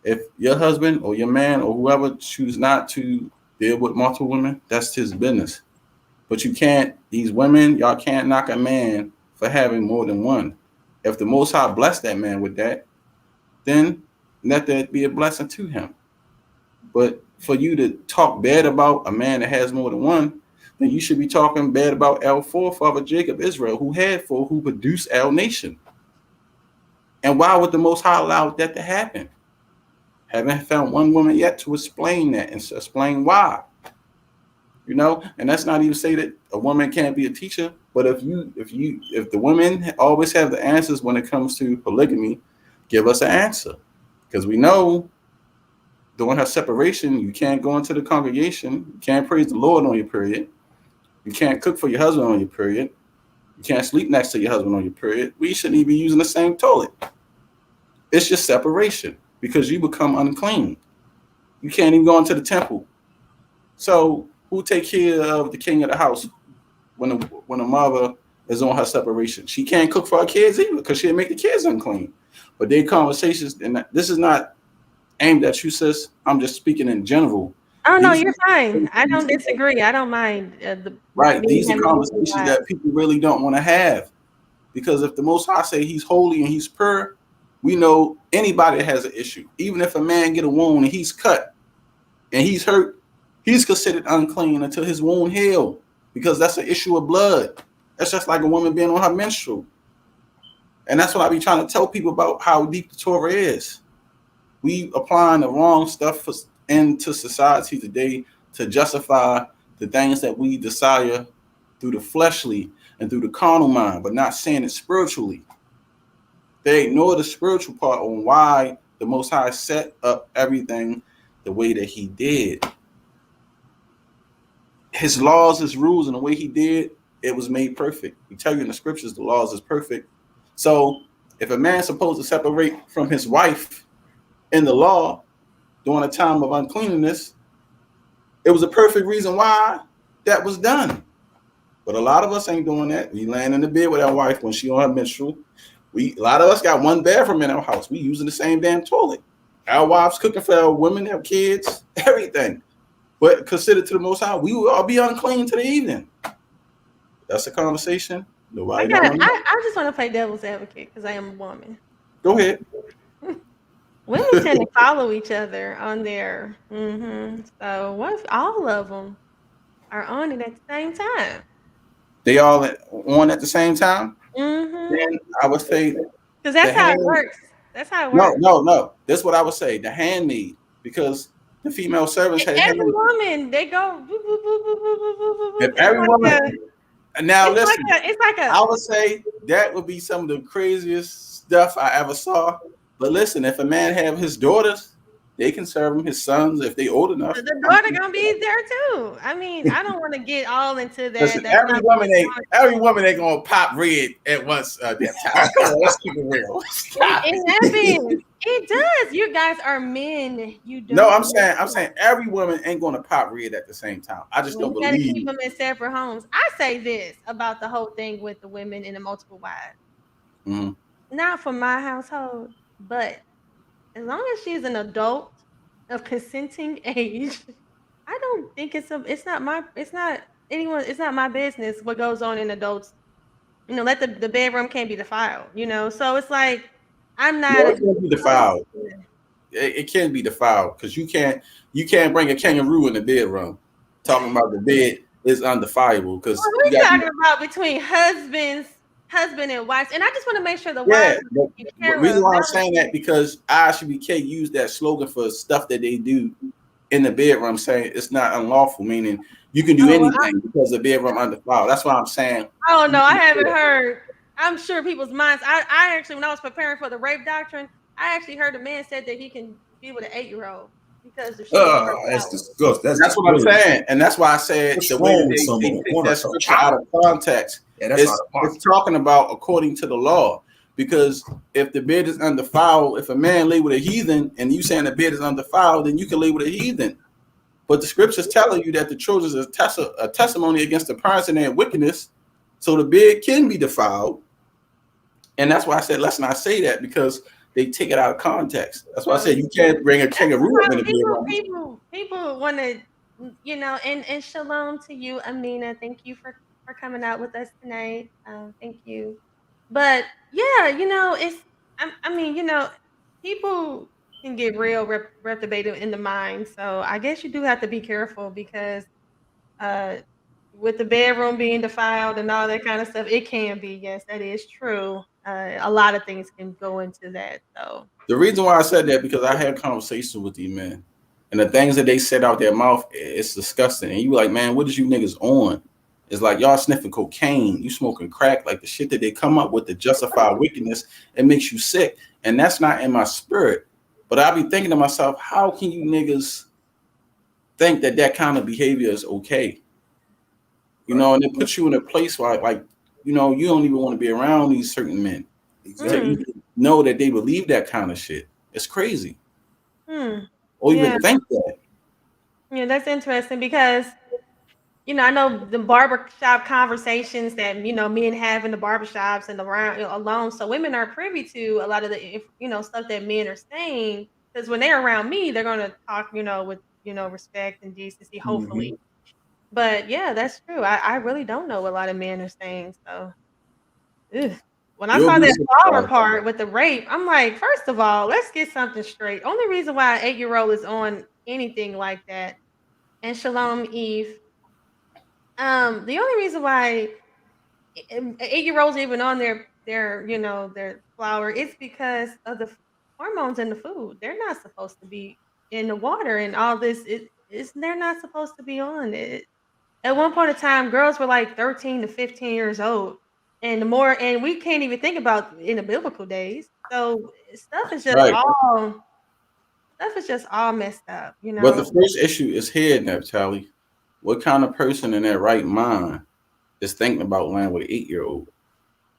If your husband or your man or whoever choose not to deal with multiple women, that's his business. But these women, y'all can't knock a man for having more than one. If the Most High bless that man with that, then let that be a blessing to him. But for you to talk bad about a man that has more than one, then you should be talking bad about our forefather Jacob Israel, who had 4, who produced our nation. And why would the Most High allow that to happen? Haven't found one woman yet to explain that and explain why. And that's not even say that a woman can't be a teacher, but if the women always have the answers when it comes to polygamy, give us an answer, because we know during her separation you can't go into the congregation, you can't praise the Lord on your period, you can't cook for your husband on your period, you can't sleep next to your husband on your period. We shouldn't even be using the same toilet. It's just separation because you become unclean. You can't even go into the temple. So who take care of the king of the house when a mother is on her separation? She can't cook for her kids either because she'll make the kids unclean. But they conversations, and this is not aimed at you, sis. I'm just speaking in general. Oh no, These you're fine. I don't disagree. I don't mind right. me These are having multiple conversations wives. that people really don't want to have, because if the Most High say He's holy and He's pure, we know anybody that has an issue, even if a man get a wound and he's cut and he's hurt, he's considered unclean until his wound heal, because that's an issue of blood. That's just like a woman being on her menstrual. And that's what I be trying to tell people about how deep the Torah is. We applying the wrong stuff into society today to justify the things that we desire through the fleshly and through the carnal mind, but not saying it spiritually. They ignore the spiritual part on why the Most High set up everything the way that He did. His laws, His rules, and the way He did, it was made perfect. We tell you in the scriptures the laws is perfect. So if a man's supposed to separate from his wife in the law during a time of uncleanness, It was a perfect reason why that was done. But a lot of us ain't doing that. We laying in the bed with our wife when she on her menstrual. A lot of us got one bathroom in our house. We using the same damn toilet. Our wives cooking for our women, our kids, everything. But considered to the Most High, we will all be unclean to the evening. That's a conversation. Nobody don't want to. I just want to play devil's advocate because I am a woman. Go ahead. Women tend to follow each other on there. So what if all of them are on it at the same time? They all on at the same time? Then I would say because that's how it works. That's how it works. No. That's what I would say. The handmaid, because the female servants had every woman, they go. If every woman. Now listen, it's like I would say that would be some of the craziest stuff I ever saw. But listen, if a man have his daughters, they can serve him. His sons, if they old enough, the daughter gonna be there too. I mean, I don't want to get all into that. Listen, every woman ain't gonna pop red at once. That time. Let's keep it real. It happens. It does. You guys are men. You don't. No, I'm saying every woman ain't gonna pop red at the same time. I just don't believe. You gotta keep them in separate homes. I say this about the whole thing with the women and the multiple wives. Not for my household, but as long as she's an adult of consenting age, I don't think it's not my business what goes on in adults. Let the bedroom can't be defiled, So it's like I'm not. It can't be defiled. It can be defiled because you can't bring a kangaroo in the bedroom. Talking about the bed is undefiable because we're talking about between husband and wife, and I just want to make sure the wives. The reason why I'm saying that because ISBK use that slogan for stuff that they do in the bedroom, saying it's not unlawful, meaning you can do anything because the bedroom undefiled. That's why I'm saying. Oh no, I haven't heard. I'm sure people's minds. I actually, when I was preparing for the rape doctrine, I actually heard a man said that he can be with an 8-year-old because of that's disgusting. That's what I'm saying, and that's why I said the way they take that scripture out of context. It's talking about according to the law, because if the bed is undefiled, if a man lay with a heathen and you saying the bed is undefiled, then you can lay with a heathen. But the scripture's telling you that the children is a testimony against the parents and their wickedness, so the bed can be defiled. And that's why I said let's not say that because they take it out of context. That's why I said you can't bring a kangaroo up in the bedroom. People want to, and shalom to you, Amina. Thank you for coming out with us tonight. Thank you. But yeah, people can get real reprobated in the mind. So I guess you do have to be careful because with the bedroom being defiled and all that kind of stuff, it can be. Yes, that is true. A lot of things can go into that. So the reason why I said that because I had conversations with these men, and the things that they said out their mouth, it's disgusting. And you like, man, what is you niggas on? It's like y'all sniffing cocaine, you smoking crack, like the shit that they come up with to justify wickedness. It makes you sick, and that's not in my spirit. But I be thinking to myself, how can you niggas think that kind of behavior is okay? And it puts you in a place where, you don't even want to be around these certain men. Exactly. You know that they believe that kind of shit. It's crazy. Or even think that. Yeah, that's interesting because, I know the barbershop conversations that, men have in the barbershops and around alone. So women are privy to a lot of the, stuff that men are saying. Because when they're around me, they're going to talk, with, respect and decency, hopefully. But yeah, that's true. I really don't know what a lot of men are saying. So when I saw that flower part with the rape, I'm like, first of all, let's get something straight. Only reason why an 8-year-old is on anything like that, and Shalom Eve. The only reason why 8-year-olds even on their flower is because of the hormones in the food. They're not supposed to be in the water and all this. They're not supposed to be on it. At one point in time, girls were like 13 to 15 years old, and we can't even think about in the biblical days. So stuff is just all messed up, But the first issue is here, Naphtali. What kind of person in their right mind is thinking about laying with an 8-year-old?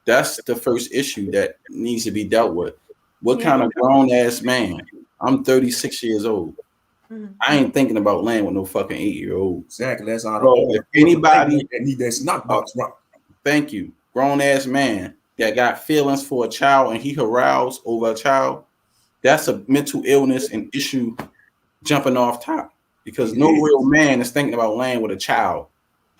That's the first issue that needs to be dealt with. What kind of grown ass man? I'm 36 years old. I ain't thinking about laying with no fucking 8-year-old. Exactly. That's out of So all. if anybody that need that snot box, right? Thank you. Grown ass man that got feelings for a child and he aroused over a child, that's a mental illness and issue jumping off top, because no real man is thinking about laying with a child.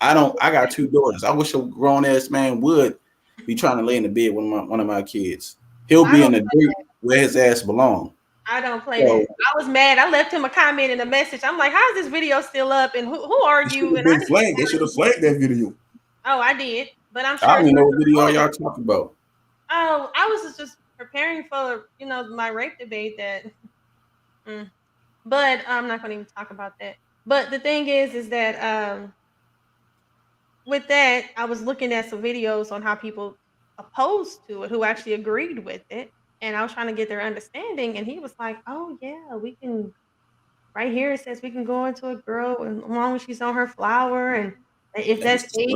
I got 2 daughters. I wish a grown ass man would be trying to lay in the bed with one of my kids. He'll be in the dirt where his ass belong. I don't play that. I was mad. I left him a comment and a message. I'm like, how is this video still up? And who are you? And They should have flagged that video. Oh, I did. But I'm sure I don't even know what video y'all talking about. Oh, I was just preparing for, my rape debate that but I'm not going to even talk about that. But the thing is that with that, I was looking at some videos on how people opposed to it, who actually agreed with it. And I was trying to get their understanding. And he was like, oh, yeah, we can. Right here, it says we can go into a girl as long as she's on her flower. And if that's 8,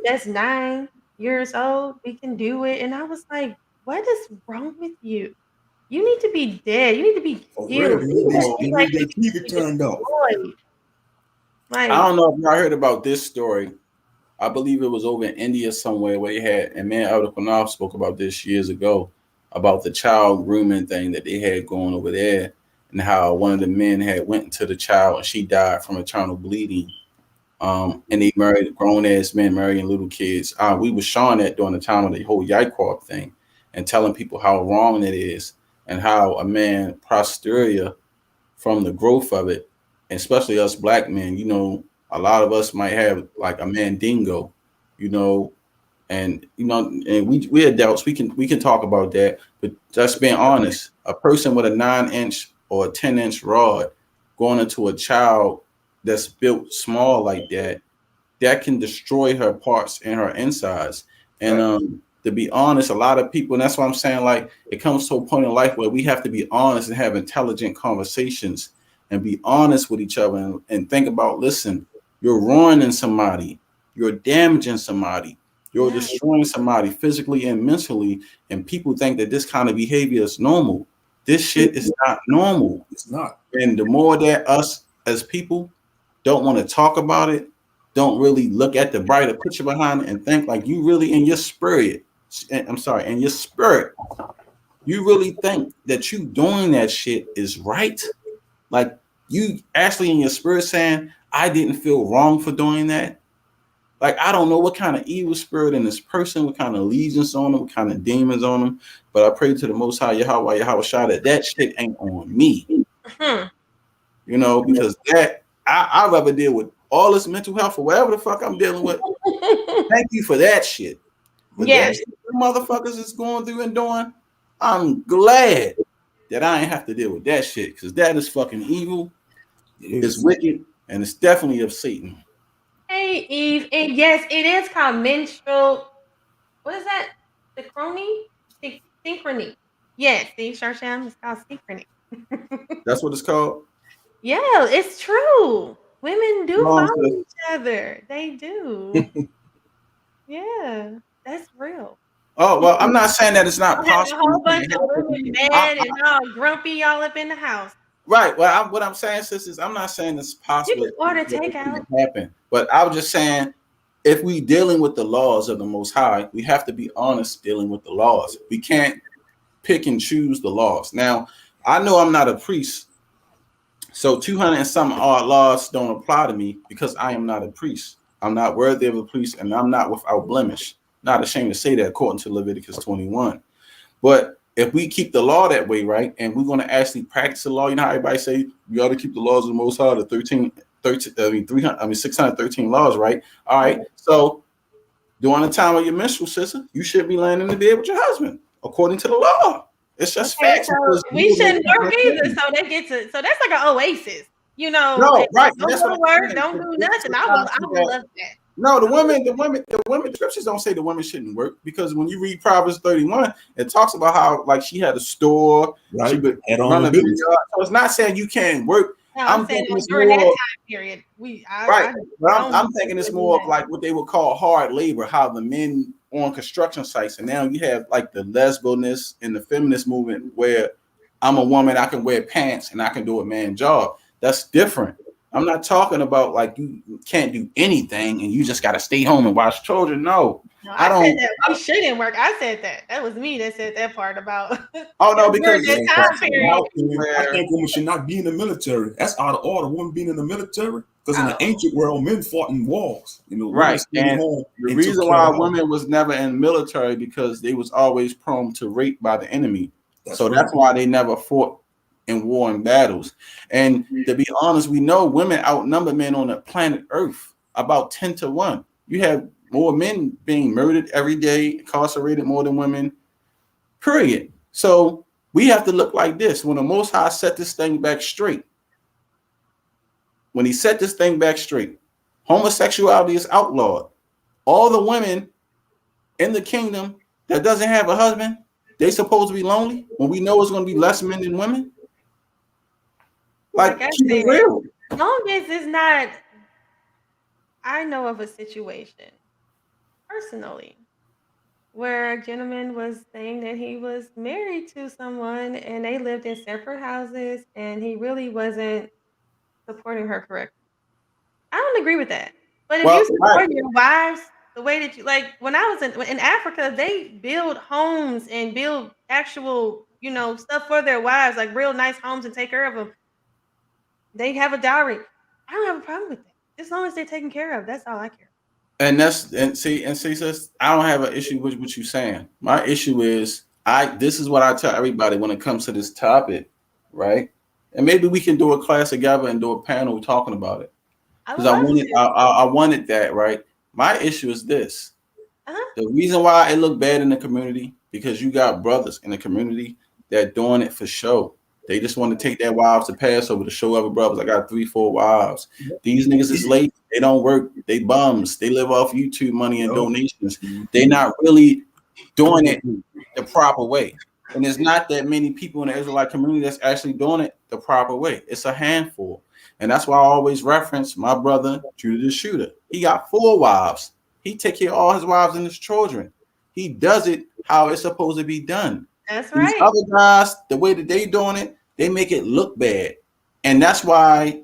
that's 9 years old, we can do it. And I was like, what is wrong with you? You need to be dead. You need to be killed. You need to keep it turned off. I don't know if y'all heard about this story. I believe it was over in India somewhere where they had, and man, Qanath spoke about this years ago, about the child grooming thing that they had going over there, and how one of the men had went to the child and she died from maternal bleeding. And they married grown ass men marrying little kids. We were showing that during the time of the whole YCORP thing and telling people how wrong it is and how a man posterior from the growth of it, and especially us black men, a lot of us might have like a mandingo, and we adults, we can talk about that, but just being honest, a person with a 9-inch or a 10-inch rod going into a child that's built small like that can destroy her parts and her insides. And to be honest, a lot of people, and that's why I'm saying, like, it comes to a point in life where we have to be honest and have intelligent conversations and be honest with each other and think about, listen, you're ruining somebody, you're damaging somebody, you're destroying somebody physically and mentally, and people think that this kind of behavior is normal. This shit is not normal. It's not. And the more that us as people don't want to talk about it, don't really look at the brighter picture behind it and think like you really in your spirit, you really think that you doing that shit is right. Like you actually in your spirit saying, I didn't feel wrong for doing that. Like, I don't know what kind of evil spirit in this person, what kind of legions on them, what kind of demons on them. But I pray to the Most High Yahweh Yahawashi that shit ain't on me. Because that I'd rather deal with all this mental health or whatever the fuck I'm dealing with. Thank you for that shit. But that shit the motherfuckers is going through and doing, I'm glad that I ain't have to deal with that shit, because that is fucking evil. It's wicked, and it's definitely of Satan. Hey, Eve, and yes, it is called menstrual. What is that? Synchrony. Yes, Steve Sharsham, it's called synchrony. That's what it's called? Yeah, it's true. Women do follow each other. They do. Yeah, that's real. Oh, well, I'm not saying that it's not possible. A whole bunch of women mad and all grumpy all up in the house. Right. Well, what I'm saying, sis, is I'm not saying it's possible. You can order takeout. Happen. But I was just saying, if we dealing with the laws of the Most High, we have to be honest dealing with the laws. We can't pick and choose the laws. Now, I know I'm not a priest, so 200 and some odd laws don't apply to me because I am not a priest. I'm not worthy of a priest, and I'm not without blemish. Not ashamed to say that according to Leviticus 21. But if we keep the law that way, right, and we're going to actually practice the law, how everybody say we ought to keep the laws of the Most High, the 613 laws, right? All right. So during the time of your menstrual, sister, you should be laying in the bed with your husband, according to the law. It's just facts. So we shouldn't work either. So that's like an oasis. No, right. Don't work, don't do nothing. I would love that. No, the women, the scriptures don't say the women shouldn't work, because when you read Proverbs 31, it talks about how like she had a store, right? She would run a business. So it's not saying you can't work. No, I'm thinking it's during that time period. I'm thinking it's more of like what they would call hard labor, how the men on construction sites, and now you have like the lesbianness and the feminist movement where I'm a woman, I can wear pants and I can do a man's job. That's different. I'm not talking about like you can't do anything and you just got to stay home and watch children. No, No, I I don't. said that we shouldn't work. I said that. That was me that said that part about Oh no, during because that Yeah, time 'cause in my period. opinion, I where think women should not be in the military. That's out of order. Women being in the military, because in the Oh, ancient world, men fought in wars. You know, women right, stayed and home the and took reason care of why the house. women was never in the military because they was always prone to rape by the enemy. That's So right. that's why they never fought in war and battles. And to be honest, we know women outnumber men on the planet Earth about 10-1. You have more men being murdered every day, incarcerated more than women, period. So we have to look like this. When the Most High set this thing back straight, when he set this thing back straight, homosexuality is outlawed. All the women in the kingdom that doesn't have a husband, they supposed to be lonely when we know it's going to be less men than women. like Like, I keep it said, real. long as it's not. I know of a situation personally where a gentleman was saying that he was married to someone and they lived in separate houses and he really wasn't supporting her correctly. I don't agree with that. But if Well, you right. support your wives the way that you like, when I was in Africa, they build homes and build actual, stuff for their wives, like real nice homes and take care of them. They have a dowry. I don't have a problem with that. As long as they're taken care of, that's all I care. And see, sis, I don't have an issue with what you're saying. My issue is this is what I tell everybody when it comes to this topic, right? And maybe we can do a class together and do a panel talking about it. I Because would I love wanted to. I wanted that, right? My issue is this. Uh-huh. The reason why it look bad in the community, because you got brothers in the community that doing it for show. They just want to take their wives to Passover to show other brothers. I got 3-4 wives. These niggas is late. They don't work. They bums. They live off YouTube money and donations. They're not really doing it the proper way. And there's not that many people in the Israelite community that's actually doing it the proper way. It's a handful. And that's why I always reference my brother, Judah the Shooter. He got 4 wives. He take care of all his wives and his children. He does it how it's supposed to be done. That's These right. other guys, the way that they doing it, they make it look bad. And that's why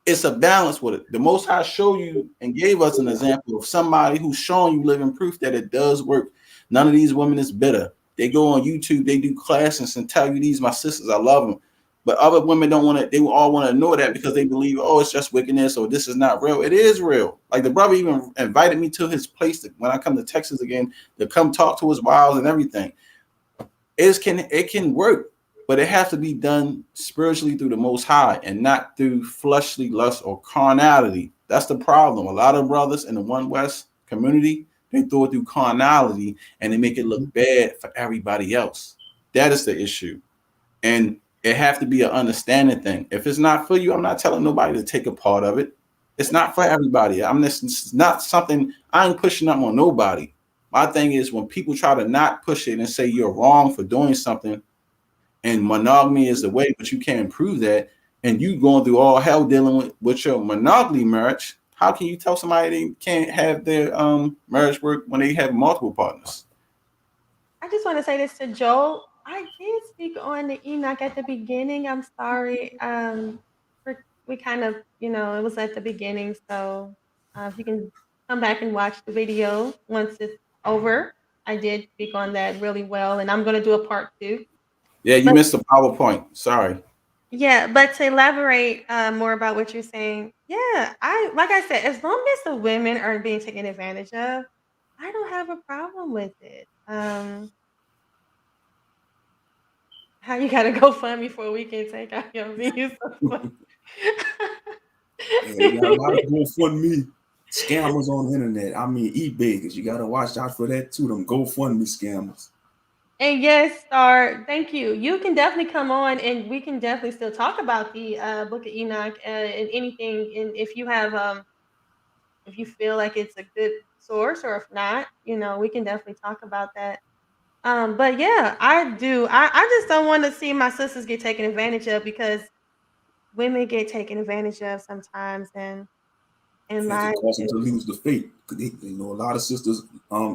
it's a balance with it. The Most High showed you and gave us an example of somebody who's showing you living proof that it does work. None of these women is bitter. They go on YouTube, they do classes and tell you these my sisters, I love them. But other women don't want to, they all want to know that because they believe, oh, it's just wickedness or this is not real. It is real. Like the brother even invited me to his place when I come to Texas again to come talk to his wives and everything. It can work, but it has to be done spiritually through the Most High and not through fleshly lust or carnality. That's the problem. A lot of brothers in the One West community, they throw it through carnality and they make it look bad for everybody else. That is the issue. And it have to be an understanding thing. If it's not for you, I'm not telling nobody to take a part of it. It's not for everybody. It's not something I ain't pushing up on nobody. My thing is when people try to not push it and say you're wrong for doing something and monogamy is the way, but you can't prove that, and you going through all hell dealing with your monogamy marriage, how can you tell somebody they can't have their marriage work when they have multiple partners? I just want to say this to Joel. I did speak on the Enoch at the beginning. I'm sorry. We kind of, it was at the beginning. So if you can come back and watch the video once it's over, I did speak on that really well. And I'm going to do a part 2. Yeah, you missed the PowerPoint. Sorry. Yeah, but to elaborate more about what you're saying, yeah, like I said, as long as the women are being taken advantage of, I don't have a problem with it. How you gotta go fund me for we can take out your views? Yeah, you got a lot of GoFundMe scammers on the internet. I mean, eBay, because you got to watch out for that too. Them GoFundMe scammers. And yes, Star, thank you. You can definitely come on, and we can definitely still talk about the Book of Enoch and anything. And if you have, if you feel like it's a good source, or if not, we can definitely talk about that. But yeah, I do. I just don't want to see my sisters get taken advantage of because women get taken advantage of sometimes, and in And to my cause them to lose the faith. A lot of sisters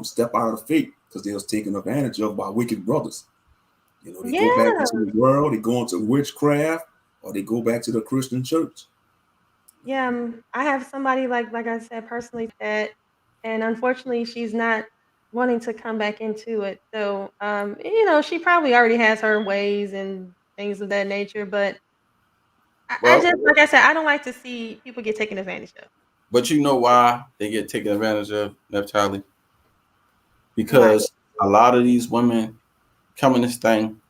step out of the faith because they was taken advantage of by wicked brothers. They go back yeah, into the world, they go into witchcraft, or they go back to the Christian church. Yeah, I have somebody like I said personally that, and unfortunately she's not wanting to come back into it. So she probably already has her ways and things of that nature, but I Well, just, like I said, I don't like to see people get taken advantage of. but you know why they get taken advantage of, Naphtali? Why? Because a lot of these women come in this thing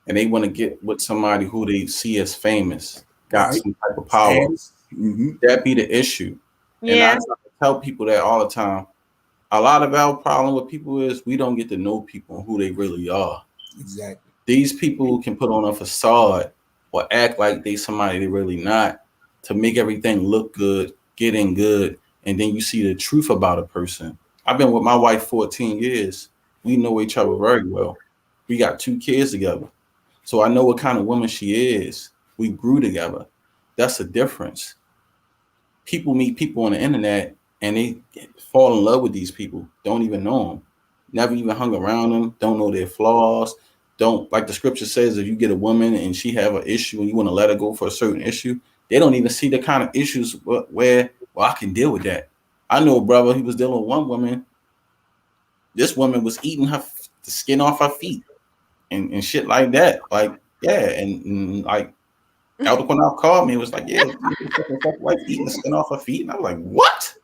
and they want to get with somebody who they see as famous, got Right. some type of power. Mm-hmm. That be the issue. And I Yeah. tell people that all the time. A lot of our problem with people is we don't get to know people who they really are. Exactly. These people can put on a facade or act like they somebody they really not to make everything look good, get in good, and then you see the truth about a person. I've been with my wife 14 years. We know each other very well. We got 2 kids together. So I know what kind of woman she is. We grew together. That's the difference. People meet people on the internet and they fall in love with these people, don't even know them, never even hung around them, don't know their flaws, don't, like the scripture says, if you get a woman and she have an issue and you want to let her go for a certain issue, they don't even see the kind of issues where well, I can deal with that. I know a brother, he was dealing with one woman. This woman was eating the skin off her feet and shit like that. Like, yeah, and like Elder Qanath called me and was like, yeah, wife eating the skin off her feet. And I was like, what?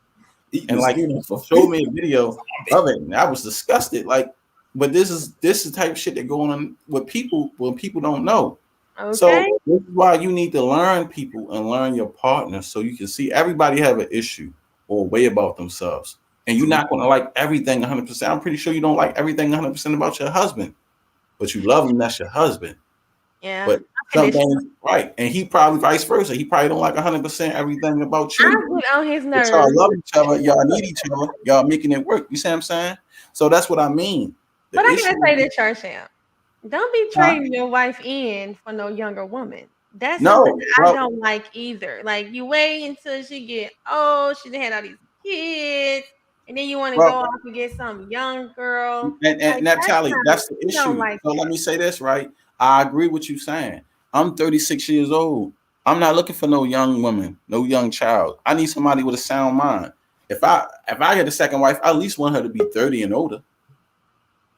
Eating And the like skin off her showed feet. me a video of it, and I was disgusted. Like, but this is the type of shit that going on with people when people don't know. So Okay. this is why you need to learn people and learn your partner so you can see everybody have an issue or a way about themselves. And you're not going to like everything 100%. I'm pretty sure you don't like everything 100% about your husband, but you love him. That's your husband. Yeah. But something right, and he probably vice versa. He probably don't like 100% everything about you. I get on his But nerves. y'all love each other. Y'all need each other. Y'all making it work. You see what I'm saying? So that's what I mean. But I gotta say this, Church Champ. Don't be Huh? trading your wife in for no younger woman. That's something No, that I well, don't like either. Like you wait until she get old, she done had all these kids, and then you want to go well, off and get some young girl. and Like that's Naphtali, not, that's the you don't issue. like So let that. me say this, right? I agree with you saying. I'm 36 years old. I'm not looking for no young woman, no young child. I need somebody with a sound mind. If I get a second wife, I at least want her to be 30 and older.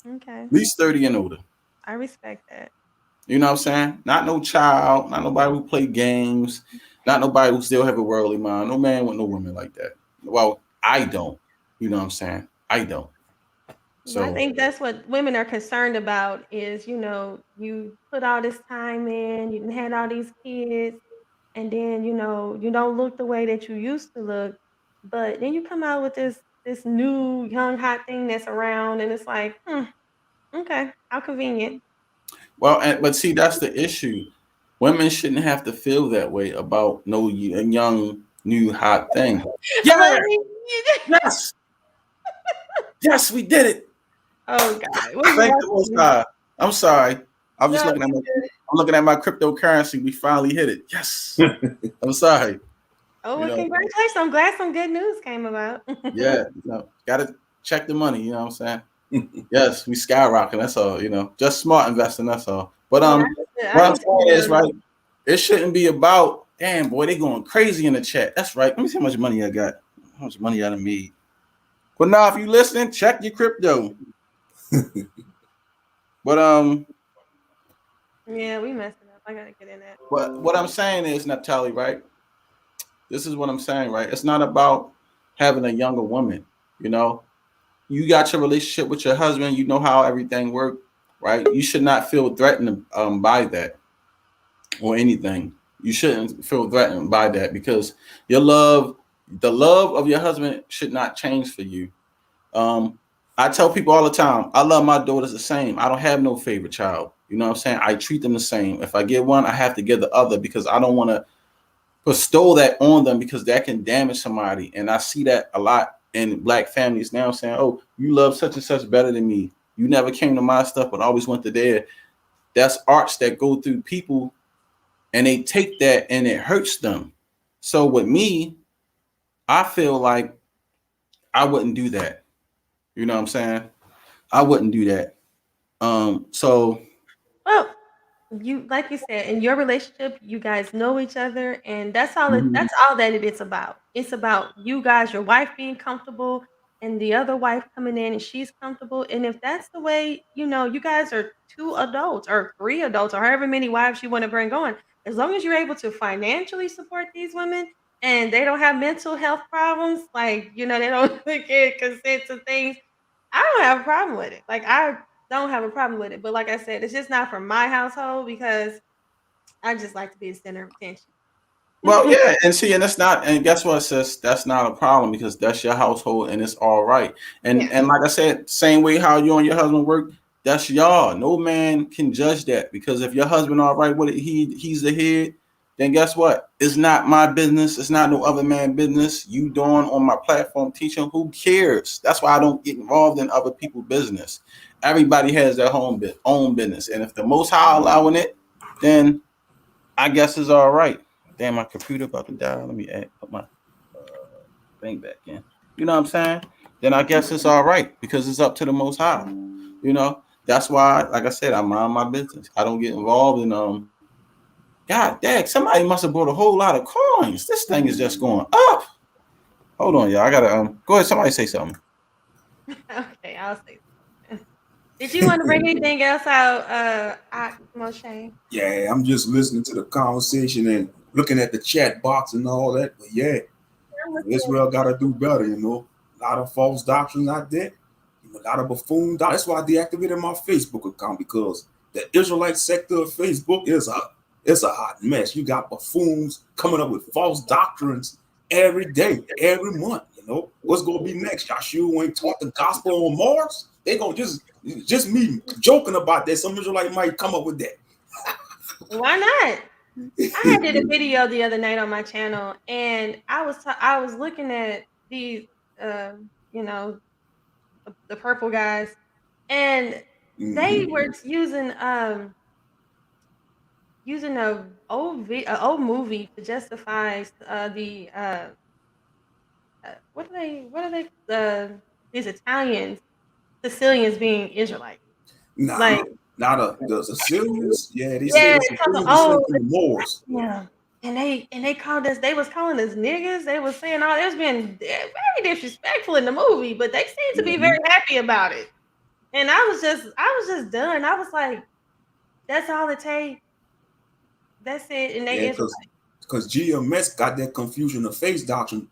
Okay. At least 30 and older. I respect that. You know what I'm saying? Not no child, not nobody who play games, not nobody who still have a worldly mind. No man with no women like that. Well, I don't. You know what I'm saying? I don't. Yeah, I So think that's what women are concerned about is, you put all this time in, you done had all these kids, and then, you don't look the way that you used to look, but then you come out with this new young hot thing that's around, and it's like, okay, how convenient. well, but see, that's the issue. Women shouldn't have to feel that way about no young new hot thing. Yeah, But yes, yes, we did it. oh God, what you Thank the Most watching? High. I'm sorry. I'm just No, looking at you my good. I'm looking at my cryptocurrency. We finally hit it. Yes. I'm sorry. Oh, You well, know, congratulations. I'm glad some good news came about. yeah, gotta check the money, you know what I'm saying? Yes, we skyrocket, that's all, just smart investing, that's all. But Yeah, what I I'm need to saying be is right, it shouldn't be about damn boy, they going crazy in the chat. That's right. Let me see how much money I got. How much money I done made. But now if you listening, check your crypto. But yeah, we messing up. I gotta get in that. what I'm saying is, Naphtali, right? This is what I'm saying, right? It's not about having a younger woman, you know. You got your relationship with your husband, you know how everything works, right? You should not feel threatened by that or anything. You shouldn't feel threatened by that because the love of your husband should not change for you. I tell people all the time, I love my daughters the same. I don't have no favorite child. You know what I'm saying? I treat them the same. If I get one, I have to give the other because I don't want to bestow that on them because that can damage somebody. And I see that a lot in black families now saying, oh, you love such and such better than me. You never came to my stuff, but always went to there. That's arts that go through people and they take that and it hurts them. So with me, I feel like I wouldn't do that. You know what I'm saying? I wouldn't do that. So Well, you like you said, in your relationship, you guys know each other, and that's all Mhm. that's all that it is about. It's about you guys, your wife being comfortable and the other wife coming in and she's comfortable. And if that's the way, you guys are two adults or three adults or however many wives you want to bring on, as long as you're able to financially support these women and they don't have mental health problems, like they don't get consent to things, I don't have a problem with it. Like I don't have a problem with it. But like I said, it's just not for my household because I just like to be the center of attention. Well, yeah, and see, and that's not, and guess what, sis? That's not a problem because that's your household and it's all right. And Yeah. and like I said, same way how you and your husband work, that's y'all. No man can judge that because if your husband all right with it, he's the head. Then guess what? It's not my business. It's not no other man business. You doing on my platform teaching? Who cares? That's why I don't get involved in other people's business. Everybody has their own business, and if the Most High allowing it, then I guess it's all right. Damn, my computer about to die. Let me put my thing back in. You know what I'm saying? Then I guess it's all right because it's up to the Most High. That's why, like I said, I mind my business. I don't get involved in God dang, somebody must have bought a whole lot of coins. This thing is just going up. Hold on, y'all. I gotta go ahead. Somebody say something. Okay, I'll say something. Did you want to bring anything else out, Moshe? Yeah, I'm just listening to the conversation and looking at the chat box and all that. But yeah, Israel got to do better, A lot of false doctrines out there, a lot of buffoon. That's why I deactivated my Facebook account because the Israelite sector of Facebook it's a hot mess. You got buffoons coming up with false doctrines every day, every month. What's going to be next? Yahshua ain't taught the gospel on Mars. They gonna just me joking about that. Some Israelite might come up with that. Why not? I did a video the other night on my channel, and I was looking at these, you know, the purple guys, and they were using a old movie to justify what are they these Italians Sicilians being Israelites. Nah, Like not the Sicilians. Yeah, they say yeah, the because Sicilians are sent from the Moors. yeah. And they called us. They was calling us niggas. They was saying all. It was being very disrespectful in the movie, but they seemed to be very happy about it. And I was just done. I was like, that's all it takes. That's it. And they Yeah, Israelites. because GMS got that confusion of face doctrine.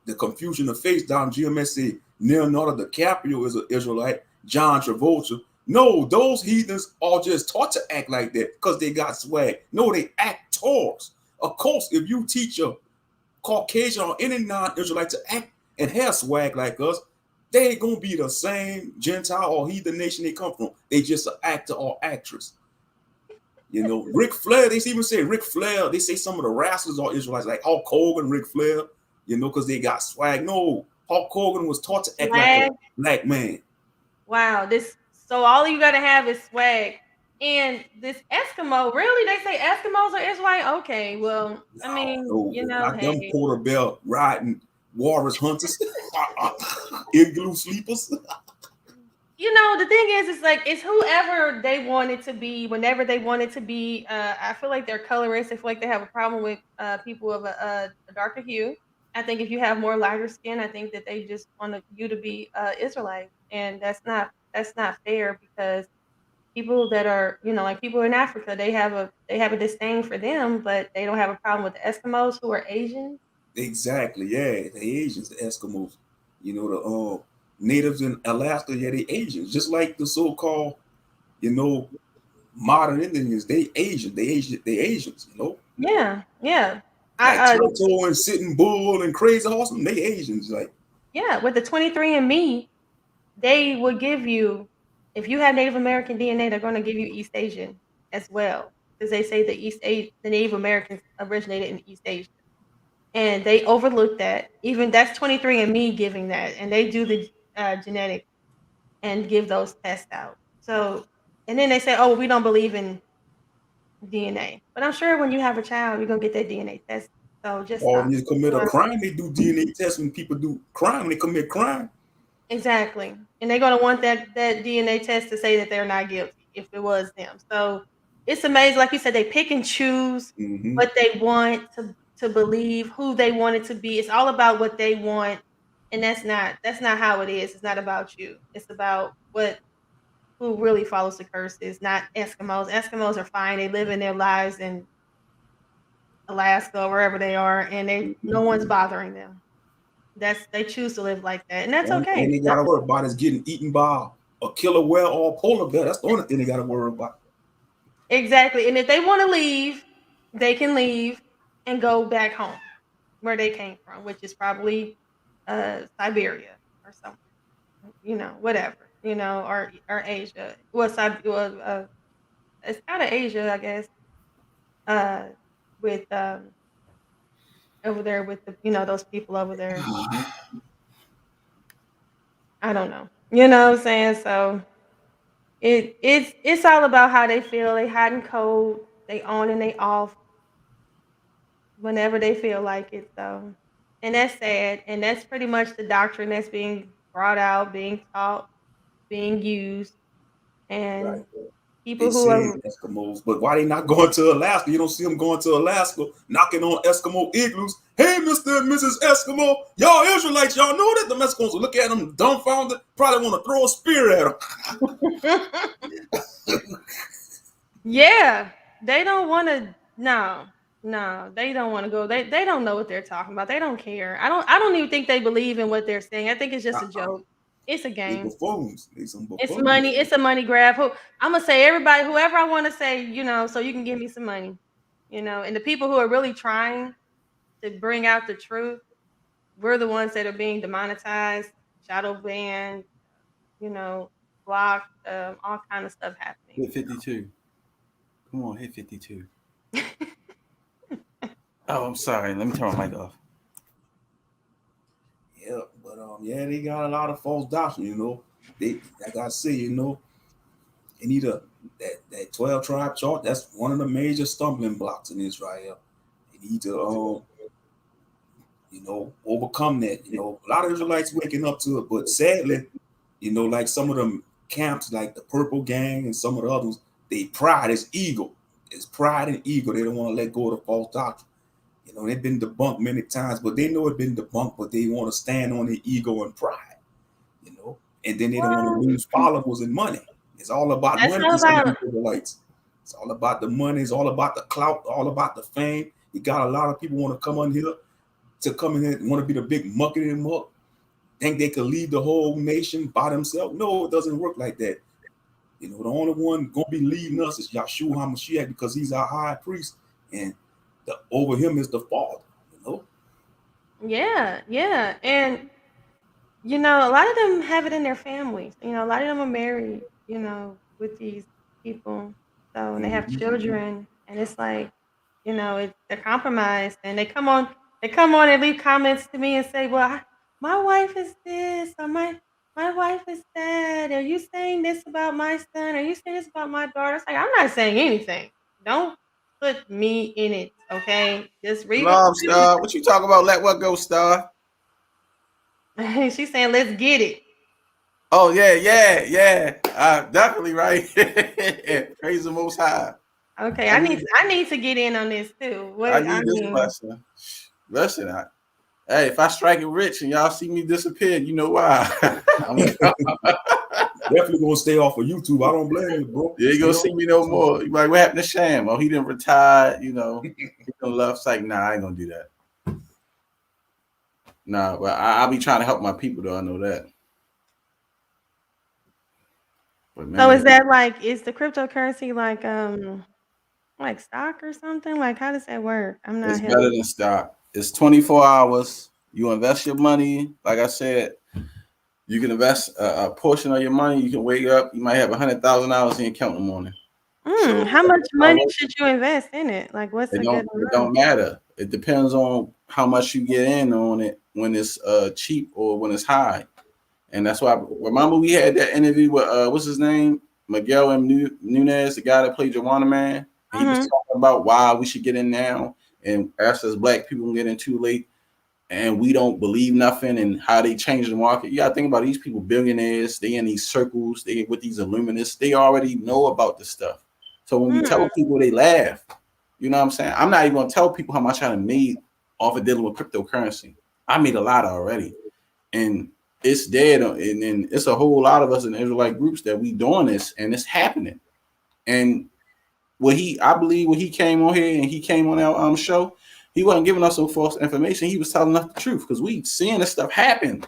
The confusion of face doctrine. GMS say Leonardo DiCaprio is an Israelite. John Travolta. No, those heathens are just taught to act like that because they got swag. No, they act towards. Of course, if you teach a Caucasian or any non-Israelite to act and have swag like us, they ain't gonna be the same Gentile or heathen nation they come from. They just an actor or actress. Ric Flair, they even say Ric Flair, they say some of the wrestlers are Israelites, like Hulk Hogan, Ric Flair, because they got swag. No, Hulk Hogan was taught to act like a black man. Wow, so all you gotta have is swag. And this Eskimo, really? They say Eskimos are Israelite? Okay, well, I mean, not them hey. Porter Bell riding walrus hunters, igloo sleepers. The thing is, it's like it's whoever they want it to be, whenever they want it to be. I feel like they're colorists. I feel like they have a problem with people of a darker hue. I think if you have more lighter skin, I think that they just want you to be Israelite, and that's not fair because people that are like people in Africa, they have a disdain for them, but they don't have a problem with the Eskimos who are Asian. Exactly, yeah, the Asians, the Eskimos, the natives in Alaska, yeah, they Asians, just like the so-called, modern Indians, they Asians, Yeah, yeah. like Tonto and Sitting Bull and Crazy Horse, they Asians, like Yeah, with the 23andMe, they will give you, if you have Native American DNA, they're going to give you East Asian as well, because they say the Native Americans originated in East Asia, and they overlook that. Even that's 23andMe giving that, and they do the genetic and give those tests out. So, and then they say, oh, we don't believe in DNA, but I'm sure when you have a child, you're gonna get that DNA test. So just or stop. when you commit a crime, they do DNA tests when people do crime, when they commit crime. Exactly. And they're going to want that DNA test to say that they're not guilty if it was them. So it's amazing. Like you said, they pick and choose what they want to believe, who they want it to be. It's all about what they want, and that's not how it is. It's not about you. It's about who really follows the curses, not Eskimos. Eskimos are fine. They live in their lives in Alaska or wherever they are, and no one's bothering them. They choose to live like that, and that's okay. And they gotta worry about is getting eaten by a killer whale or a polar bear. That's the only thing they gotta worry about. Exactly. And if they want to leave, they can leave and go back home where they came from, which is probably Siberia or something, whatever, or Asia. Well, it's out of Asia, I guess. With over there with those people over there. I don't know. You know what I'm saying? So it's all about how they feel. They hot and cold. They on and they off whenever they feel like it. So, and that's sad. And that's pretty much the doctrine that's being brought out, being taught, being used. And people who are Eskimos, but why they not going to Alaska? You don't see them going to Alaska, knocking on Eskimo igloos. Hey, Mr. and Mrs. Eskimo, y'all Israelites, y'all know that the Eskimos will look at them dumbfounded, probably want to throw a spear at them. Yeah, they don't want to. No, they don't want to go. They don't know what they're talking about. They don't care. I don't even think they believe in what they're saying. I think it's just a joke. It's a game. They buffoons. It's money. It's a money grab. I'm gonna say everybody, whoever I want to say, so you can give me some money, and the people who are really trying to bring out the truth, we're the ones that are being demonetized, shadow banned, blocked, all kind of stuff happening. Hit 52. Come on, hit 52. Oh, I'm sorry. Let me turn my mic off. Yeah, but they got a lot of false doctrine, They, like I say, they need that 12 tribe chart. That's one of the major stumbling blocks in Israel. They need to overcome that. A lot of Israelites waking up to it, but sadly, like some of them camps, like the Purple Gang and some of the others, they pride is ego. It's pride and ego. They don't want to let go of the false doctrine. They've been debunked many times, but they know it's been debunked, but they want to stand on their ego and pride, and then they don't want to lose followers and money. It's all about money. It's all about the money. It's all about the clout, all about the fame. You got a lot of people want to come on here and want to be the big muck in them up. Think they could lead the whole nation by themselves. No, it doesn't work like that. The only one going to be leading us is Yahshua Ha Mashayach, because he's our high priest, and over him is the Father, Yeah, and a lot of them have it in their families. A lot of them are married, with these people, and they have children, and it's like, they're compromised, and they come on and leave comments to me and say, well, my wife is this, or my wife is that. Are you saying this about my son? Are you saying this about my daughter? It's like, I'm not saying anything. Don't put me in it, okay? Just read it. Star, what you talking about? Let what go, Star? She's saying, let's get it. Oh, yeah. Definitely right. Praise the Most High. Okay, I need to get in on this too. This lesson. Listen, hey, if I strike it rich and y'all see me disappear, you know why. Definitely gonna stay off of YouTube. I don't blame you, bro. You ain't gonna see me no more. You like, what happened to Sham? Oh, he didn't retire. He done left. It's like, nah, I ain't gonna do that. Nah, but I'll be trying to help my people, though. I know that. But man, so is that is the cryptocurrency like stock or something? Like, how does that work? I'm not. It's better than stock. It's 24 hours. You invest your money. Like I said, you can invest a portion of your money. You can wake up. You might have $100,000 in your account in the morning. So, how much money should you invest in it? Like, what's the good? It don't matter. It depends on how much you get in on it when it's cheap or when it's high. And that's why, remember we had that interview with, what's his name? Miguel M. Nunez, the guy that played Joanna Man. He was talking about why we should get in now. And us as black people get in too late. And we don't believe nothing and how they change the market. You got to think about these people, billionaires. They in these circles. They with these illuminists. They already know about this stuff. So when we tell people, they laugh. You know what I'm saying? I'm not even gonna tell people how much I made off of dealing with cryptocurrency. I made a lot already, and it's dead. And then it's a whole lot of us in Israelite groups that we doing this, and it's happening. And I believe when he came on here and he came on our show, he wasn't giving us some false information. He was telling us the truth because we seeing this stuff happen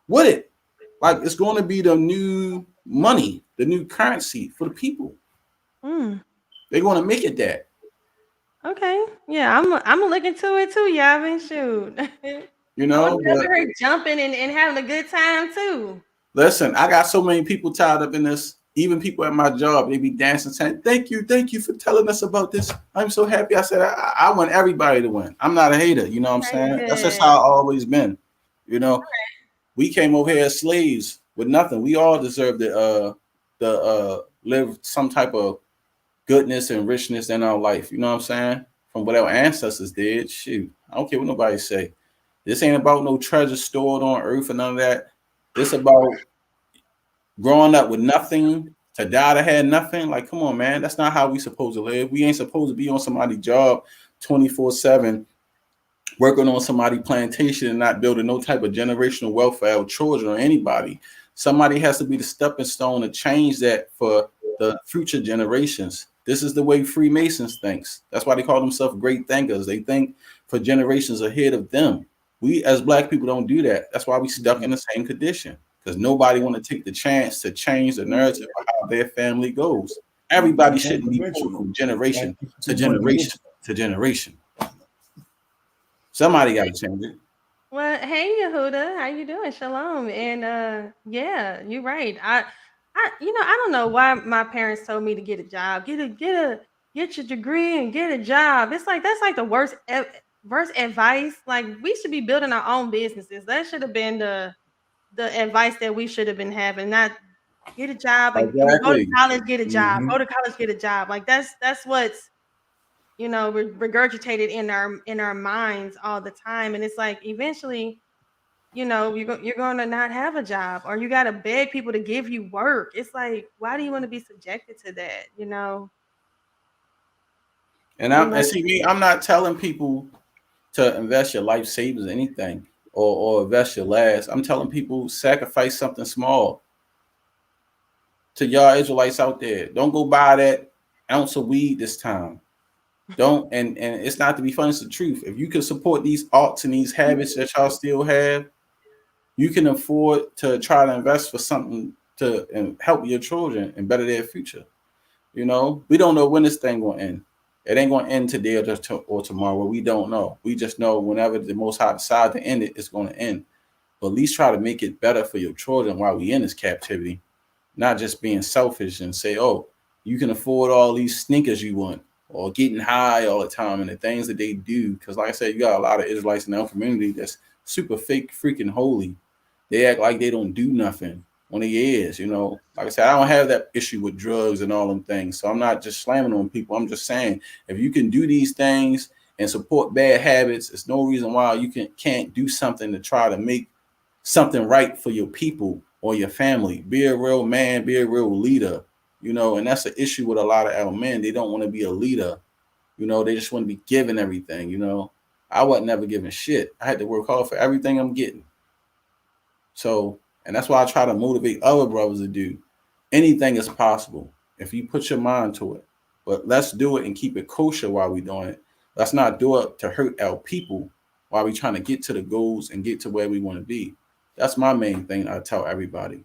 with it. Like it's going to be the new money, the new currency for the people. They're going to make it that. Okay. Yeah, I'm gonna look into it too, Yavin. Shoot. You know, her jumping and having a good time too. Listen, I got so many people tied up in this. Even people at my job, they be dancing, saying, thank you for telling us about this. I'm so happy. I said, I want everybody to win. I'm not a hater. You know what I'm saying? Good. That's just how I've always been. You know, we came over here as slaves with nothing. We all deserve to live some type of goodness and richness in our life. You know what I'm saying? From what our ancestors did. Shoot, I don't care what nobody say. This ain't about no treasure stored on earth and none of that. It's about growing up with nothing to die to have nothing. Like, come on, man. That's not how we supposed to live. We ain't supposed to be on somebody's job 24/7, working on somebody's plantation and not building no type of generational wealth for our children or anybody. Somebody has to be the stepping stone to change that for the future generations. This is the way Freemasons thinks. That's why they call themselves great thinkers. They think for generations ahead of them. We as Black people don't do that. That's why we stuck in the same condition, because nobody want to take the chance to change the narrative of how their family goes. Everybody shouldn't be from generation to generation to generation. Somebody got to change it. Well, hey Yehuda, how you doing? Shalom. And yeah, you're right. I don't know why my parents told me to get a job. Get your degree and get a job. It's like that's like the worst advice. Like we should be building our own businesses. That should have been the advice that we should have been having, not get a job and go to college, get a job, go to college, get a job. Like that's what's regurgitated in our minds all the time. And it's like eventually, you're going to not have a job, or you got to beg people to give you work. It's like, why do you want to be subjected to that? And see me, I'm not telling people to invest your life savings, anything, or invest your last. I'm telling people sacrifice something small. To y'all Israelites out there, don't go buy that ounce of weed this time. Don't, and it's not to be funny, it's the truth. If you can support these arts and these habits that y'all still have, you can afford to try to invest for something to help your children and better their future. We don't know when this thing gonna end. It ain't gonna end today or tomorrow. We don't know. We just know whenever the Most High decides to end it, it's gonna end. But at least try to make it better for your children while we in this captivity, not just being selfish and say, oh, you can afford all these sneakers you want, or getting high all the time and the things that they do. Because like I said, you got a lot of Israelites in our community that's super fake, freaking holy. They act like they don't do nothing when they is, Like I said, I don't have that issue with drugs and all them things. So I'm not just slamming on people. I'm just saying, if you can do these things and support bad habits, there's no reason why you can't do something to try to make something right for your people or your family. Be a real man, be a real leader. And that's the issue with a lot of our men. They don't want to be a leader. They just want to be given everything. I wasn't never given shit. I had to work hard for everything I'm getting. So, and that's why I try to motivate other brothers to do. Anything is possible if you put your mind to it. But let's do it and keep it kosher while we're doing it. Let's not do it to hurt our people while we're trying to get to the goals and get to where we want to be. That's my main thing I tell everybody.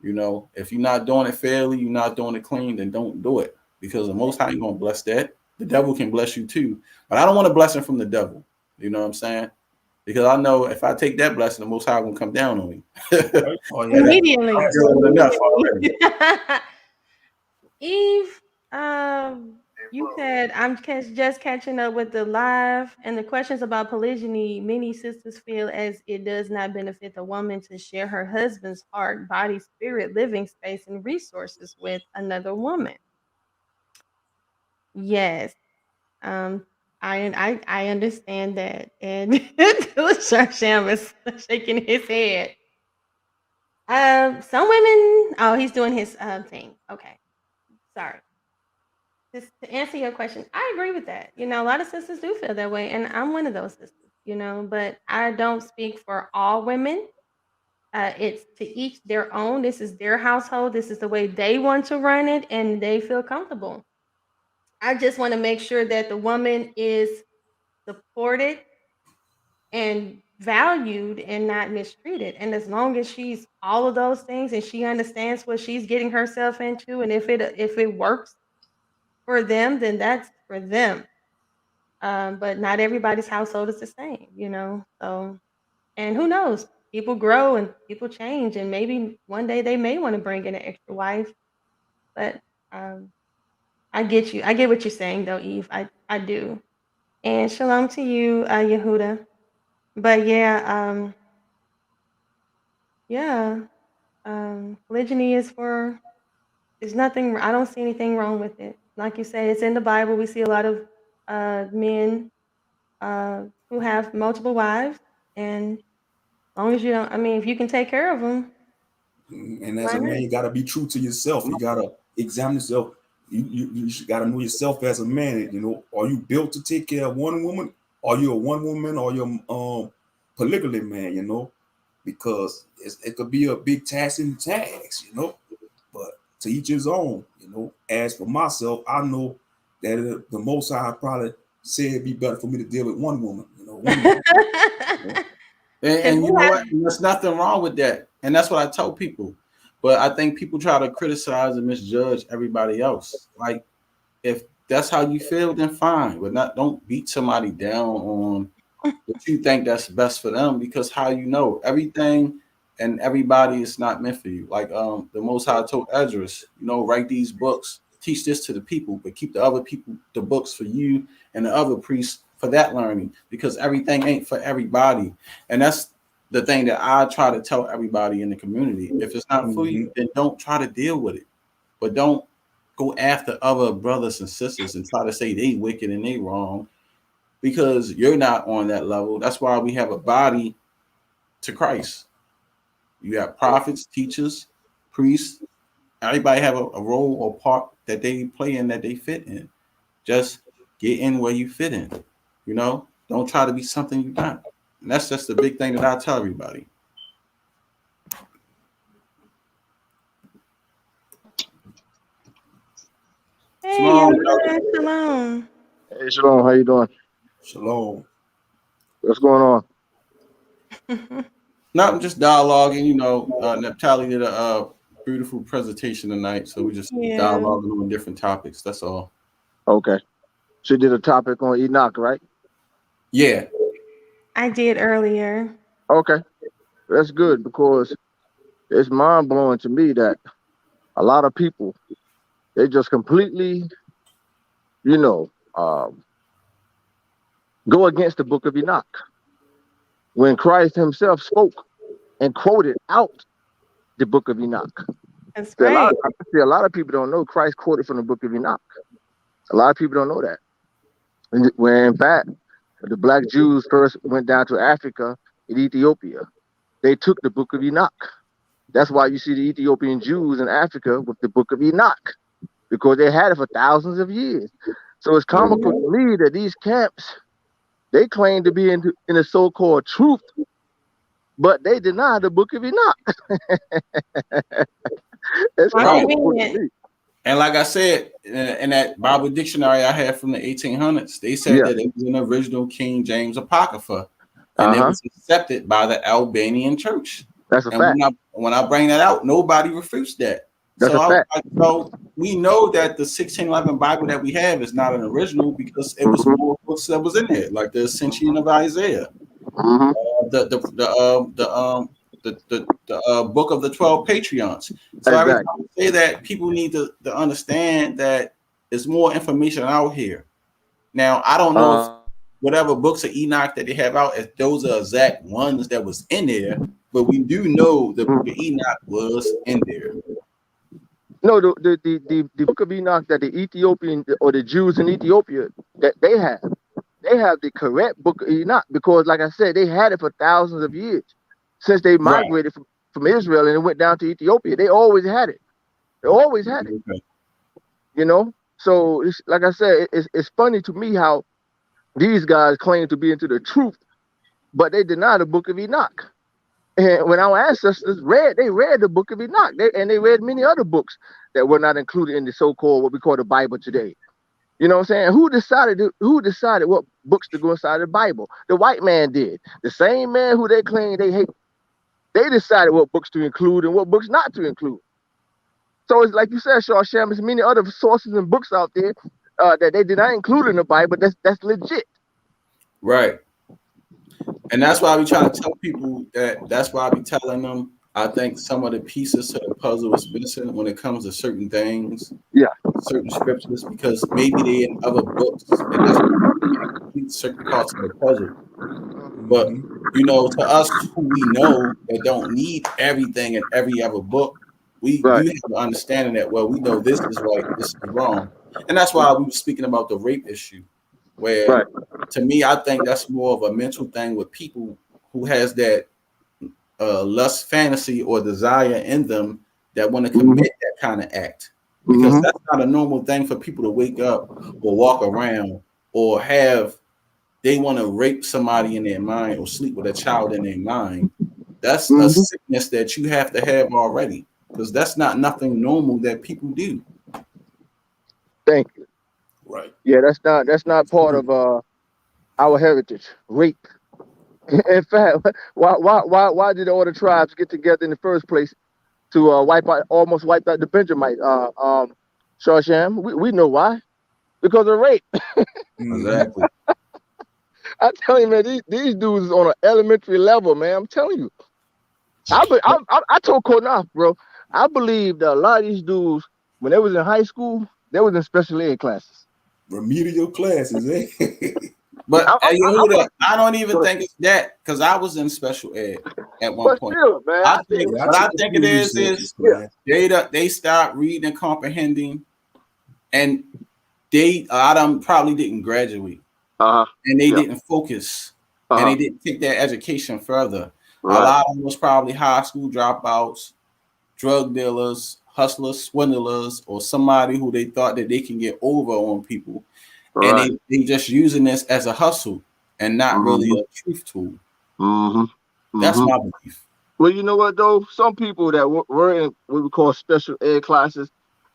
If you're not doing it fairly, you're not doing it clean, then don't do it. Because the Most High ain't going to bless that. The devil can bless you too. But I don't want a blessing from the devil. You know what I'm saying? Because I know if I take that blessing, the Most High will come down on me. Immediately. Eve, you said I'm just catching up with the live and the questions about polygyny. Many sisters feel as it does not benefit the woman to share her husband's heart, body, spirit, living space, and resources with another woman. Yes. I understand that. And Sham is shaking his head. Some women, he's doing his thing. Okay. Sorry. to answer your question, I agree with that. You know, a lot of sisters do feel that way, and I'm one of those sisters, you know, but I don't speak for all women. It's to each their own. This is their household. This is the way they want to run it, and they feel comfortable. I just want to make sure that the woman is supported and valued and not mistreated. And as long as she's all of those things and she understands what she's getting herself into, and if it works for them, then that's for them. But not everybody's household is the same, you know. So, and who knows? People grow and people change, and maybe one day they may want to bring in an extra wife. But I get you. I get what you're saying, though, Eve. I do. And shalom to you, Yehuda. But yeah, polygyny is for. There's nothing. I don't see anything wrong with it. Like you said, it's in the Bible. We see a lot of men who have multiple wives, and as long as you don't, I mean, if you can take care of them. And as a man, you got to be true to yourself. You got to examine yourself. You got to know yourself as a man. You know, are you built to take care of one woman? Are you a one woman? Or you polygamy man? You know, because it could be a big task in tax. You know, but to each his own. You know, as for myself, I know that the Most High probably said it'd be better for me to deal with one woman. You know, one woman. You know? And you know what? There's nothing wrong with that. And that's what I tell people. But I think people try to criticize and misjudge everybody else. Like, if that's how you feel, then fine. But don't beat somebody down on what you think that's best for them, because how you know everything and everybody is not meant for you. Like the Most High told Esdras, you know, write these books, teach this to the people, but keep the other people, the books for you and the other priests for that learning, because everything ain't for everybody. And that's the thing that I try to tell everybody in the community. If it's not for you, then don't try to deal with it. But don't go after other brothers and sisters and try to say they wicked and they wrong, because you're not on that level. That's why we have a body to Christ. You have prophets, teachers, priests. Everybody have a role or part that they play in, that they fit in. Just get in where you fit in. You know, don't try to be something you're not. And that's just the big thing that I tell everybody. Hey, shalom. Shalom. Hey, shalom. How you doing? Shalom. What's going on? Nothing, just dialoguing. You know, Naphtali did a beautiful presentation tonight, so we just dialoguing on different topics. That's all. Okay. She did a topic on Enoch, right? Yeah. I did earlier. Okay. That's good, because it's mind-blowing to me that a lot of people, they just completely, you know, go against the book of Enoch. When Christ himself spoke and quoted out the book of Enoch. That's right. A lot of people don't know Christ quoted from the book of Enoch. A lot of people don't know that. When in fact, the black Jews first went down to Africa in Ethiopia, they took the book of Enoch. That's why you see the Ethiopian Jews in Africa with the book of Enoch, because they had it for thousands of years. So it's comical to me that these camps, they claim to be in the so-called truth, but they deny the book of Enoch. It's comical to me. And like I said, in that Bible dictionary I had from the 1800s, they said that it was an original King James Apocrypha, and it was accepted by the Albanian church. That's a fact. When I bring that out, nobody refutes that. That's a fact. So we know that the 1611 Bible that we have is not an original, because it was more books that was in there, like the Ascension of Isaiah, the book of the 12 Patriarchs. So every time I say that, people need to understand that there's more information out here. Now, I don't know if whatever books of Enoch that they have out, if those are exact ones that was in there, but we do know the book of Enoch was in there. No, the book of Enoch that the Ethiopian or the Jews in Ethiopia that they have the correct book of Enoch, because like I said, they had it for thousands of years since they migrated from Israel and it went down to Ethiopia. They always had it. They always had it. You know, So like I said, it's funny to me how these guys claim to be into the truth, but they deny the book of Enoch. And when our ancestors read the book of Enoch, they read many other books that were not included in the so-called what we call the Bible today. You know what I'm saying? Who decided what books to go inside the Bible? The white man did. The same man who they claim they hate. They decided what books to include and what books not to include. So it's like you said, Shawsham, there's many other sources and books out there that they did not include in the Bible. That's legit. Right. And that's why we try to tell people that's why I be telling them I think some of the pieces to the puzzle is missing when it comes to certain things, certain scriptures, because maybe they in other books and that's complete certain parts of the puzzle. But you know, to us who we know that don't need everything in every other book, we do have an understanding that we know this is right, this is wrong, and that's why we were speaking about the rape issue. Where to me, I think that's more of a mental thing with people who has that lust, fantasy, or desire in them that want to commit that kind of act. Because that's not a normal thing for people to wake up or walk around or have. They want to rape somebody in their mind or sleep with a child in their mind. That's a sickness that you have to have already, because that's not nothing normal that people do. Thank you. Right. Yeah, that's not part of our heritage. Rape. In fact, why did all the tribes get together in the first place to almost wipe out the Benjamite? Shawsham, we know why. Because of rape. Exactly. I tell you, man, these dudes is on an elementary level, man. I'm telling you. I told Qanath, bro, I believe that a lot of these dudes, when they was in high school, they was in special ed classes. Remedial classes, eh? But I don't even think it's that, because I was in special ed at one point. Still, man, I think it is they start reading and comprehending, and a lot of them probably didn't graduate. And they didn't focus, and they didn't take their education further. Right. A lot of them was probably high school dropouts, drug dealers, hustlers, swindlers, or somebody who they thought that they can get over on people. Right. And they just using this as a hustle and not really a truth tool. That's my belief. Well, you know what, though? Some people that were in what we call special ed classes,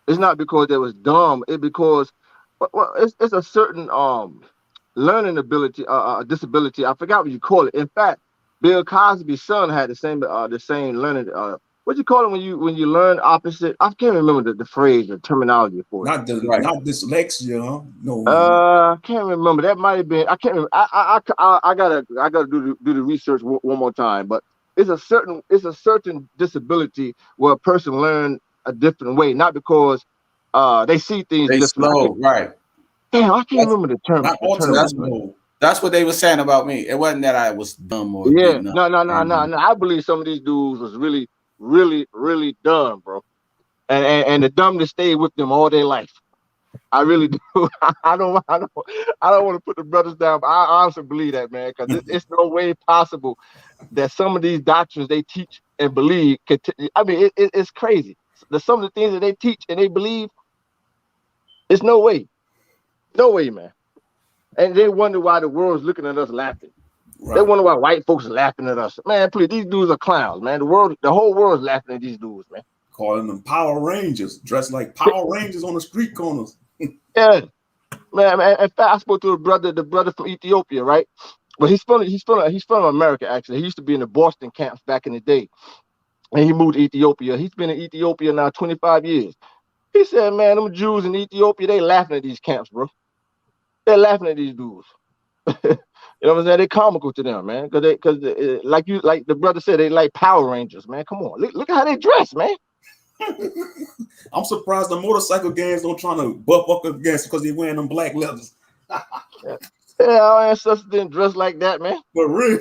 it's not because they was dumb. It's because it's a certain learning ability, disability. I forgot what you call it. In fact, Bill Cosby's son had the same learning. What do you call it when you learn opposite? I can't remember the phrase or terminology for it. Not dyslexia, huh? No. I can't remember. That might have been. I can't remember. I gotta do the research one more time. But it's a certain disability where a person learn a different way, not because they see things differently. Slow, right? Damn, I can't remember the term. That's what they were saying about me. It wasn't that I was dumb or no. I believe some of these dudes was really, really, really dumb, bro. And the dumb to stay with them all their life. I really do. I don't want to put the brothers down, but I honestly believe that, man, because it's no way possible that some of these doctrines they teach and believe. It's crazy. Some of the things that they teach and they believe, it's no way. No way, man. And they wonder why the world's looking at us laughing. Right. They wonder why white folks are laughing at us. Man, please, these dudes are clowns, man. The whole world's laughing at these dudes, man. Calling them Power Rangers, dressed like Power Rangers on the street corners. Yeah, man. In fact, I spoke to the brother from Ethiopia, right? But he's from America, actually. He used to be in the Boston camps back in the day, and he moved to Ethiopia. He's been in Ethiopia now 25 years. He said, man, them Jews in Ethiopia, they laughing at these camps, bro. They're laughing at these dudes. You know what I'm saying? They're comical to them, man. Because like the brother said, they like Power Rangers, man. Come on, look at how they dress, man. I'm surprised the motorcycle gangs don't try to buff up against because they're wearing them black leathers. Yeah, our ancestors didn't dress like that, man. For real.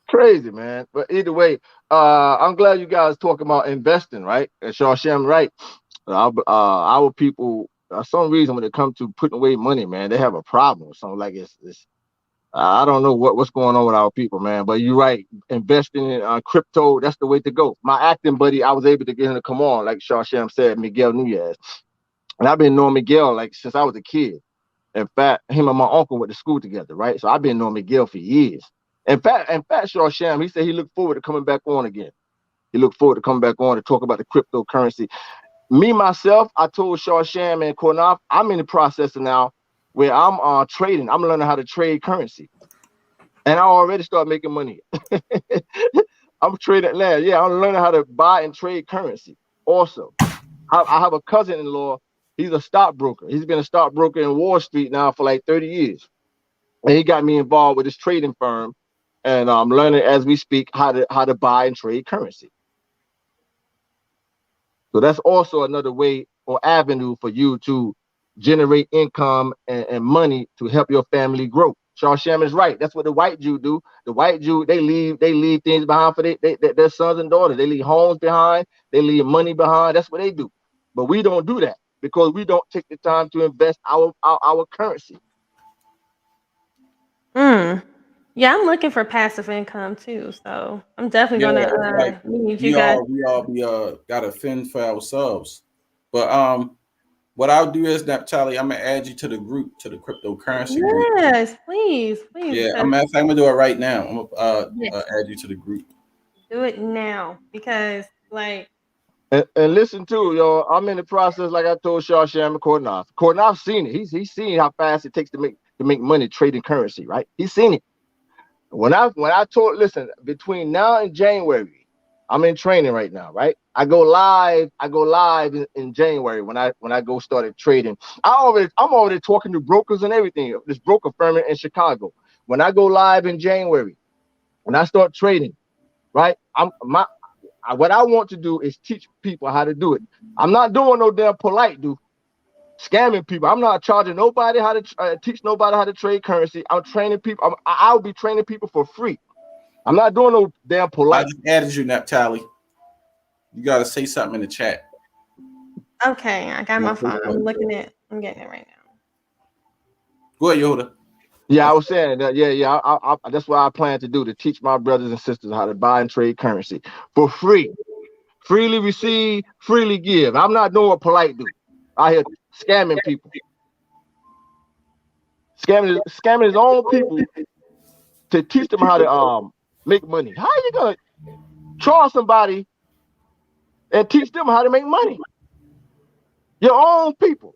Crazy, man. But either way, I'm glad you guys talking about investing, right? And Shawsham, right? Our people, some reason when it comes to putting away money, man, they have a problem. Something like it's I don't know what's going on with our people, man. But you're right. Investing in crypto, that's the way to go. My acting buddy, I was able to get him to come on, like Shawsham said, Miguel Nunez. And I've been knowing Miguel like since I was a kid. In fact, him and my uncle went to school together, right? So I've been knowing Miguel for years. In fact, Sham, he said he looked forward to coming back on again. He looked forward to coming back on to talk about the cryptocurrency. Me, myself, I told Sham and Qanath, I'm in the process now where I'm trading. I'm learning how to trade currency. And I already started making money. I'm trading land. Yeah, I'm learning how to buy and trade currency. Also, I have a cousin-in-law. He's a stockbroker. He's been a stockbroker in Wall Street now for like 30 years. And he got me involved with his trading firm. And I'm learning as we speak how to buy and trade currency. So that's also another way or avenue for you to generate income and money to help your family grow. Sham is right. That's what the white Jew do. The white Jew, they leave things behind for their sons and daughters. They leave homes behind. They leave money behind. That's what they do. But we don't do that because we don't take the time to invest our currency. Yeah, I'm looking for passive income too. So I'm definitely gonna need you guys. We all got to fend for ourselves. But what I'll do is, Naphtali, I'm gonna add you to the group, to the cryptocurrency group. Yes, please. Yeah, I'm gonna do it right now. I'm gonna add you to the group. Do it now because, like. And listen too, yo. I'm in the process, like I told Sham and Qanath. Qanath's seen it. He's seen how fast it takes to make money trading currency, right? He's seen it. When I told, listen, between now and January, I'm in training right now, right? I go live in January when I go started trading. I'm already talking to brokers and everything. This broker firm in Chicago. When I go live in January, when I start trading, right? What I want to do is teach people how to do it. I'm not doing no damn polite, dude. Scamming people. I'm not charging nobody how to teach nobody how to trade currency. I'm training people. I'll be training people for free. I'm not doing no damn polite. I just added you, Naphtali. You got to say something in the chat. Okay, I got my phone. I'm getting it right now. Go ahead, Yoda. Yeah, I was saying that. Yeah. I that's what I plan to do, to teach my brothers and sisters how to buy and trade currency for free. Freely receive, freely give. I'm not doing what polite do. I hear scamming people. Scamming his own people to teach them how to make money. How are you gonna charge somebody and teach them how to make money? Your own people.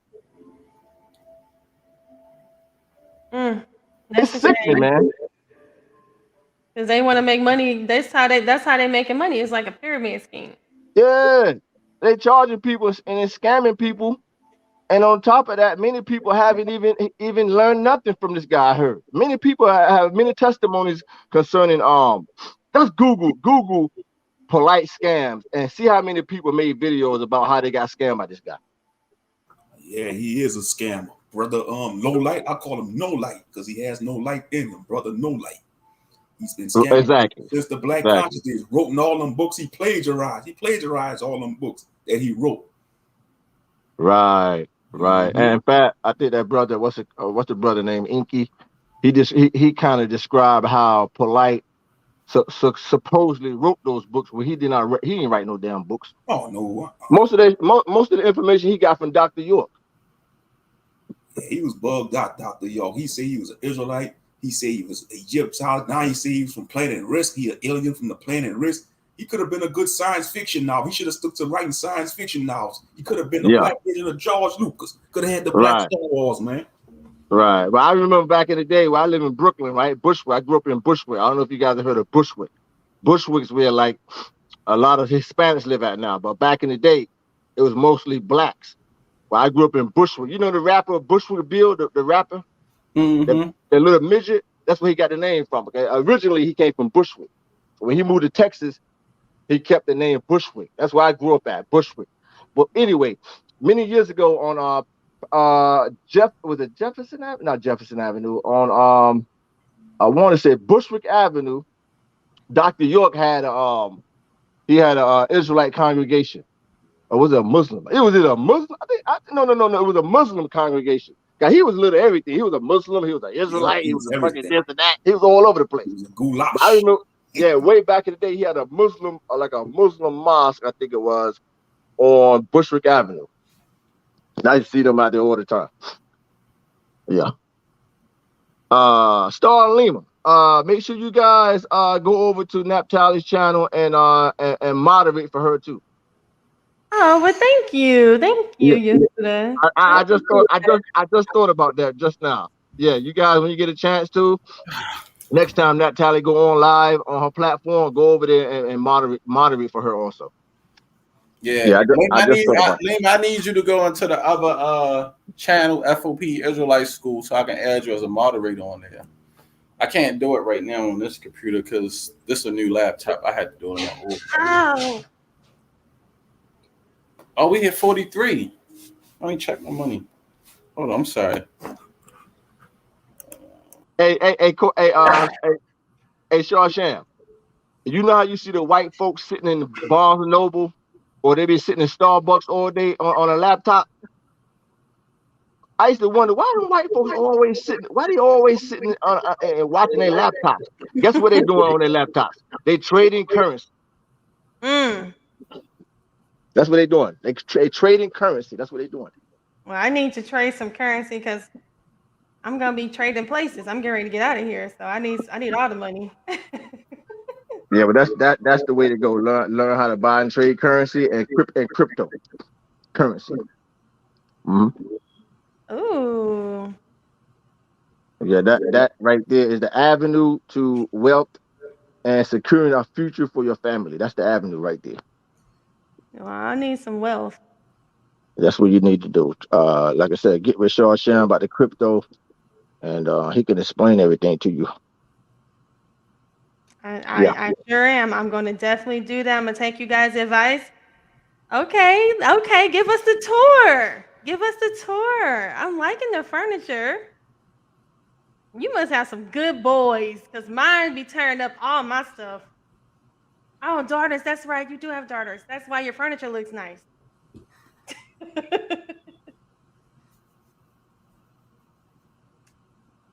It's sickening, man. Because they want to make money. That's how they making money. It's like a pyramid scheme. Yeah, they charging people and they're scamming people. And on top of that, many people haven't even learned nothing from this guy. I heard many people have many testimonies concerning just Google polite scams and see how many people made videos about how they got scammed by this guy. Yeah, he is a scammer, brother. Low light. I call him no light because he has no light in him, brother. No light. He's been scamming since the Black Consciousness. Wrote in all them books. He plagiarized. He plagiarized all them books that he wrote. Right. And in fact, I think that brother, what's the brother name? Inky. He kind of described how polite supposedly wrote those books when he didn't write no damn books. Oh no. Most of the information he got from Dr. York. Yeah, he was bugged out, Dr. York. He said he was an Israelite. He said he was Egyptian. Now he said he was from Planet Risk. He an alien from the Planet Risk. He could have been a good science fiction novel. He should have stuck to writing science fiction novels. He could have been the Black version of George Lucas. Could have had the Black Star Wars, man. Right. But I remember back in the day where I live in Brooklyn, right? Bushwick. I grew up in Bushwick. I don't know if you guys have heard of Bushwick. Bushwick's where like a lot of Hispanics live at now. But back in the day, it was mostly blacks. Well, I grew up in Bushwick. You know the rapper Bushwick Bill, the rapper? The little midget? That's where he got the name from. Okay? Originally, he came from Bushwick. When he moved to Texas, he kept the name Bushwick. That's where I grew up at, Bushwick. But anyway, many years ago on Jefferson Avenue? Not Jefferson Avenue. On I want to say Bushwick Avenue. Dr. York had an Israelite congregation. Or was it a Muslim? It was a Muslim. No. It was a Muslim congregation. God, he was a little everything. He was a Muslim. He was an Israelite. He was a fucking this and that. He was all over the place. He was a goulash. I remember. Yeah, way back in the day, he had a Muslim mosque, I think it was, on Bushwick Avenue. Nice to see them out there all the time. Yeah. Star Lima. Make sure you guys go over to Naphtali's channel and moderate for her too. Oh, well, thank you. Thank you, Yehuda. I just thought about that just now. Yeah, you guys, when you get a chance to, next time Naphtali go on live on her platform, go over there and moderate for her also. Yeah, I need you to go into the other channel, F.O.P.E Israelite School, so I can add you as a moderator on there. I can't do it right now on this computer because this is a new laptop. I had to do it on my old. Oh. Oh, we hit 43. Let me check my money. Hold on, I'm sorry. Hey, Shawsham. You know how you see the white folks sitting in Barnes and Noble, or they be sitting in Starbucks all day on a laptop? I used to wonder why do white folks always sitting? Why they always sitting and watching their laptops? Guess what they doing on their laptops? They trading currency. Mm. That's what they doing. They trading currency. That's what they doing. Well, I need to trade some currency because I'm gonna be trading places. I'm getting ready to get out of here, so I need all the money. Yeah, but that's the way to go. Learn how to buy and trade currency and crypto currency. Mm-hmm. Ooh. Yeah, that right there is the avenue to wealth and securing a future for your family. That's the avenue right there. Well, I need some wealth. That's what you need to do. Like I said, get with Shawsham about the crypto, and he can explain everything to you. I sure am. I'm going to definitely do that. I'm going to take you guys' advice. Okay. Give us the tour. Give us the tour. I'm liking the furniture. You must have some good boys, because mine be tearing up all my stuff. Oh, daughters. That's right. You do have daughters. That's why your furniture looks nice.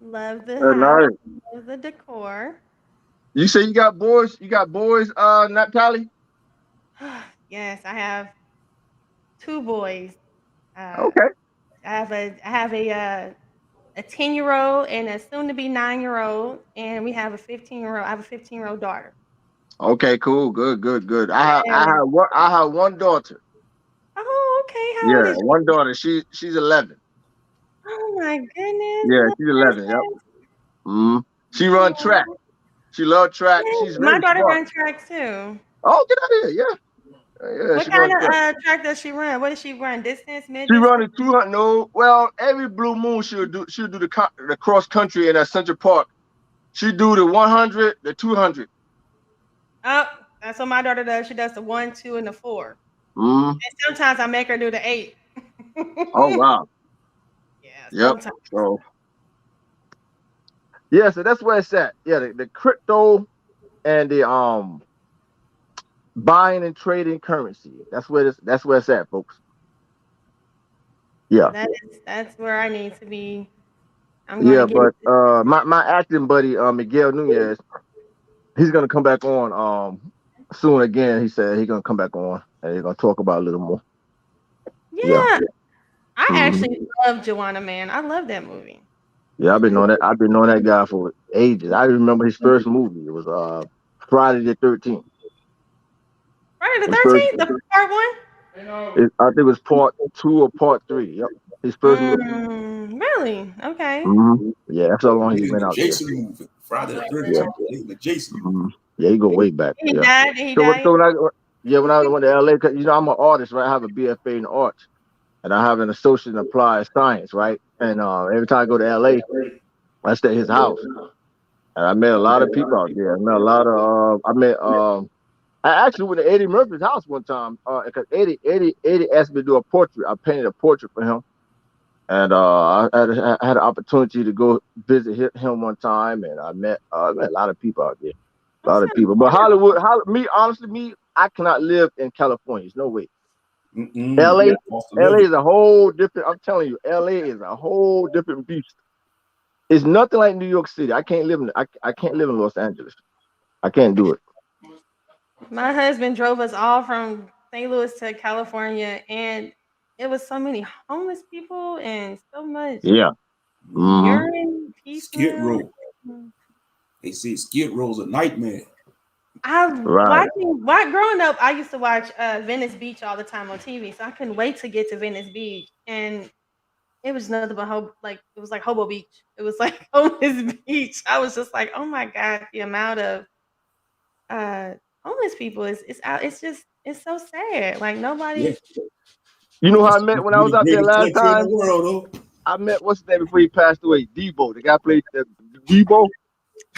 Love the house. Love the decor. You say you got boys? You got boys, Naphtali? Yes, I have 2 boys. Okay. I have a 10-year-old and a soon-to-be 9-year-old, and we have a 15-year-old. I have a 15-year-old daughter. Okay, cool, good. I have one daughter. Oh, okay. How Yeah, old is she? one daughter. She's 11. Oh my goodness. Yeah, she's 11. Yep. Mm-hmm. She run track. She love track. She's My really daughter smart. runs track too. Oh, get out of here. Yeah. What kind of track does she run? What does she run? Distance, mid? She run the 200. No, well, every blue moon she'll do the cross country in Central Park. She do the 100, the 200. Oh, that's what my daughter does. She does the 1, 2, and the 4. Mm. And sometimes I make her do the 8. Oh wow. Yeah. Yep. Sometimes. So that's where it's at. Yeah, the crypto and the buying and trading currency. That's where it's at, folks. Yeah. That's where I need to be. But my acting buddy Miguel Nunez, he's gonna come back on soon again. He said he's gonna come back on and he's gonna talk about it a little more. Yeah. I actually love Joanna Man. I love that movie. Yeah, I've been knowing that guy for ages. I remember his first movie. It was Friday the 13th. Friday the 13th, the part 1? I think it was part 2 or part 3. Yep. His first movie. Really? Okay. Mm-hmm. Yeah, that's how long he's been out there. Jason movie. Friday the 13th. The Jason movie. Mm-hmm. Yeah, he go way back. He died. So when I went to LA, cause I'm an artist, right? I have a BFA in arts, and I have an associate in applied science, right? And every time I go to LA, I stay at his house, and I met a lot of people out there. I met a lot of I actually went to Eddie Murphy's house one time because Eddie asked me to do a portrait. I painted a portrait for him, and I had an opportunity to go visit him one time, and I met a lot of people out there. A lot of people. But Hollywood, honestly, I cannot live in California. There's no way. LA is a whole different, I'm telling you, LA is a whole different beast. It's nothing like New York City. I can't live in Los Angeles. I can't do it. My husband drove us all from St. Louis to California, and it was so many homeless people and so much Yeah. urine, pee Skid smell. Row. They say Skid Row's a nightmare. Right. Growing up, I used to watch Venice Beach all the time on TV, so I couldn't wait to get to Venice Beach, and it was nothing but it was like Hobo Beach. It was like homeless beach. I was just like, oh my god, the amount of homeless people is out. It's so sad. Like Yeah. nobody's. You know how I It's met when I the was out there greatest last country in time? the world, though. I met what's his name before he passed away? Debo. The guy played Debo.